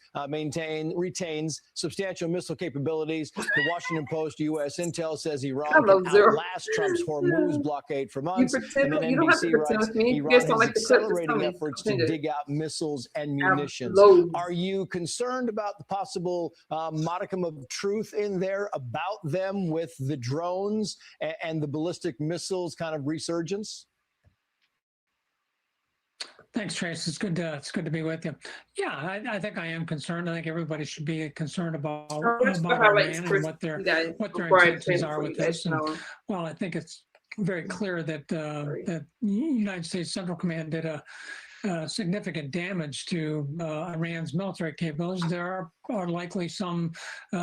substantial missile capabilities. The Washington Post, U.S. intel says I Iran can love Zero. outlast Trump's Hormuz blockade for You months. pretend, And then you don't have to NBC pretend writes with me. You Iran guys don't is like the clip, just tell accelerating me. efforts I'll to change it. dig out missiles and I have munitions. loads. Are you concerned about the possible modicum of truth in there about them with the drones and the ballistic missiles kind of resurgence? Thanks, Trace. It's good to be with you. Yeah, I think I am concerned. I think everybody should be concerned about First, about highlights Iran for and what you guys their before I intentions play are for with you guys this. to And know. well, I think it's very clear that that United States Central Command did a significant damage to Iran's military capabilities. There are likely some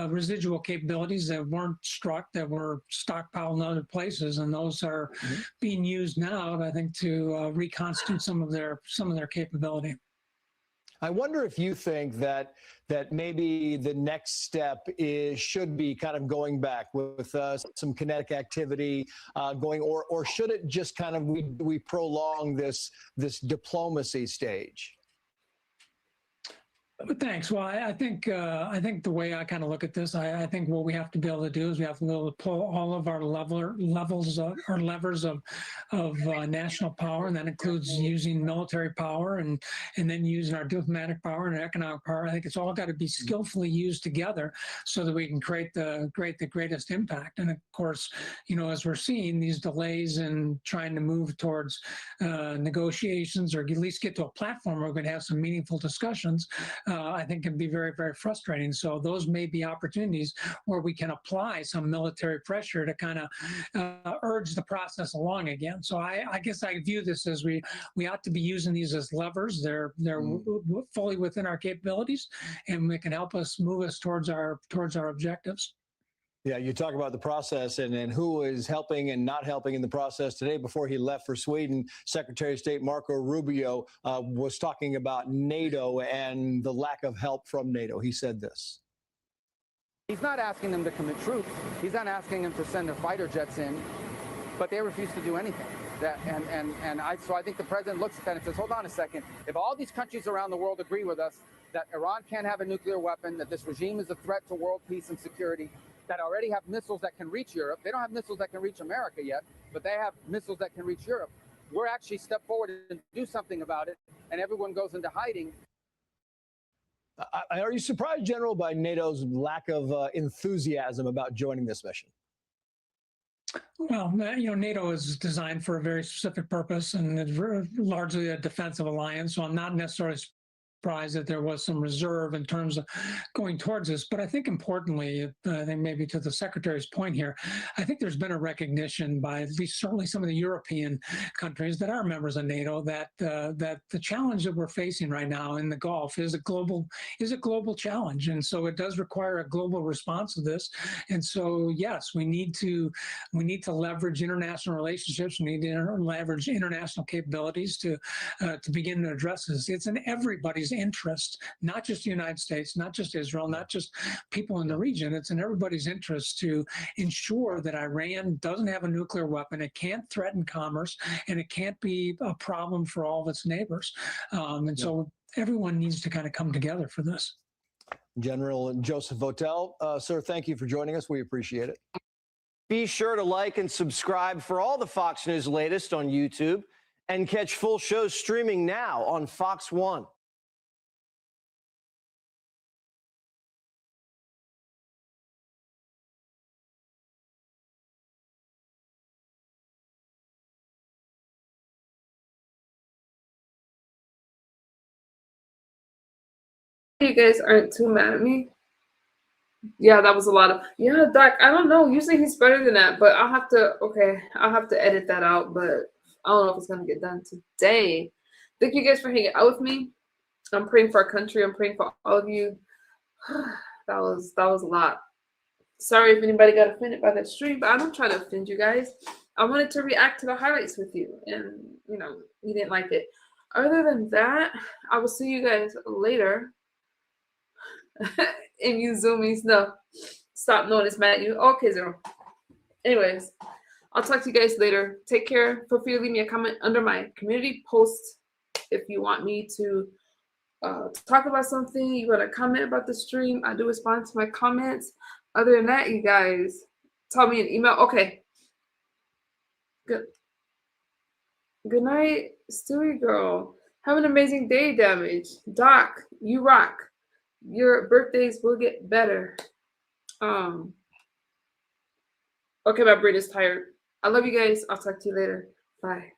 residual capabilities that weren't struck, that were stockpiled in other places, and those are being used now, I think, to reconstitute some of their capability. I wonder if you think that maybe the next step should be kind of going back with some kinetic activity going, or should it just kind of we prolong this diplomacy stage? Thanks. Well, I think the way I kind of look at this, I think what we have to be able to do is we have to be able to pull all of our levers of national power, and that includes using military power and then using our diplomatic power and economic power. I think it's all got to be skillfully used together so that we can create the greatest impact. And of course, as we're seeing these delays in trying to move towards negotiations, or at least get to a platform where we're going to have some meaningful discussions, I think can be very, very frustrating. So those may be opportunities where we can apply some military pressure to kind of urge the process along again. So I guess I view this as we ought to be using these as levers. They're fully within our capabilities, and they can help us move us towards our objectives. Yeah, you talk about the process and who is helping and not helping in the process. Today, before he left for Sweden, Secretary of State Marco Rubio was talking about NATO and the lack of help from NATO. He said this. He's not asking them to commit troops. He's not asking them to send their fighter jets in, but they refuse to do anything. So I think the president looks at that and says, hold on a second. If all these countries around the world agree with us that Iran can't have a nuclear weapon, that this regime is a threat to world peace and security, that already have missiles that can reach Europe. They don't have missiles that can reach America yet, but they have missiles that can reach Europe. We're actually step forward and do something about it, and everyone goes into hiding. Are you surprised, General, by NATO's lack of enthusiasm about joining this mission? Well, NATO is designed for a very specific purpose, and it's largely a defensive alliance. So I'm not necessarily surprised that there was some reserve in terms of going towards this. But I think importantly, I think maybe to the Secretary's point here, I think there's been a recognition by at least certainly some of the European countries that are members of NATO that the challenge that we're facing right now in the Gulf is a global challenge. And so it does require a global response to this. And so, yes, we need to leverage international relationships. We need to leverage international capabilities to begin to address this. It's in everybody's interest, not just the United States, not just Israel, not just people in the region. It's in everybody's interest to ensure that Iran doesn't have a nuclear weapon. It can't threaten commerce, and it can't be a problem for all of its neighbors. So everyone needs to kind of come together for this. General Joseph Votel, sir, thank you for joining us. We appreciate it. Be sure to like and subscribe for all the Fox News latest on YouTube, and catch full shows streaming now on Fox One. you guys aren't too mad at me. Yeah, that was a lot of, yeah, Doc, I don't know. Usually he's better than that, but I'll have to edit that out, but I don't know if it's going to get done today. Thank you guys for hanging out with me. I'm praying for our country. I'm praying for all of you. That was a lot. Sorry if anybody got offended by that stream, but I don't try to offend you guys. I wanted to react to the highlights with you, and you didn't like it. Other than that, I will see you guys later. And you zoomies, no. Stop knowing it's mad at you. Okay, Zero. Anyways, I'll talk to you guys later. Take care. Feel free to leave me a comment under my community post if you want me to talk about something. You got a comment about the stream, I do respond to my comments. Other than that, you guys, tell me an email. Okay. Good night, Stewie girl. Have an amazing day, Damage. Doc, you rock. Your birthdays will get better. Okay, my brain is tired. I love you guys. I'll talk to you later. Bye.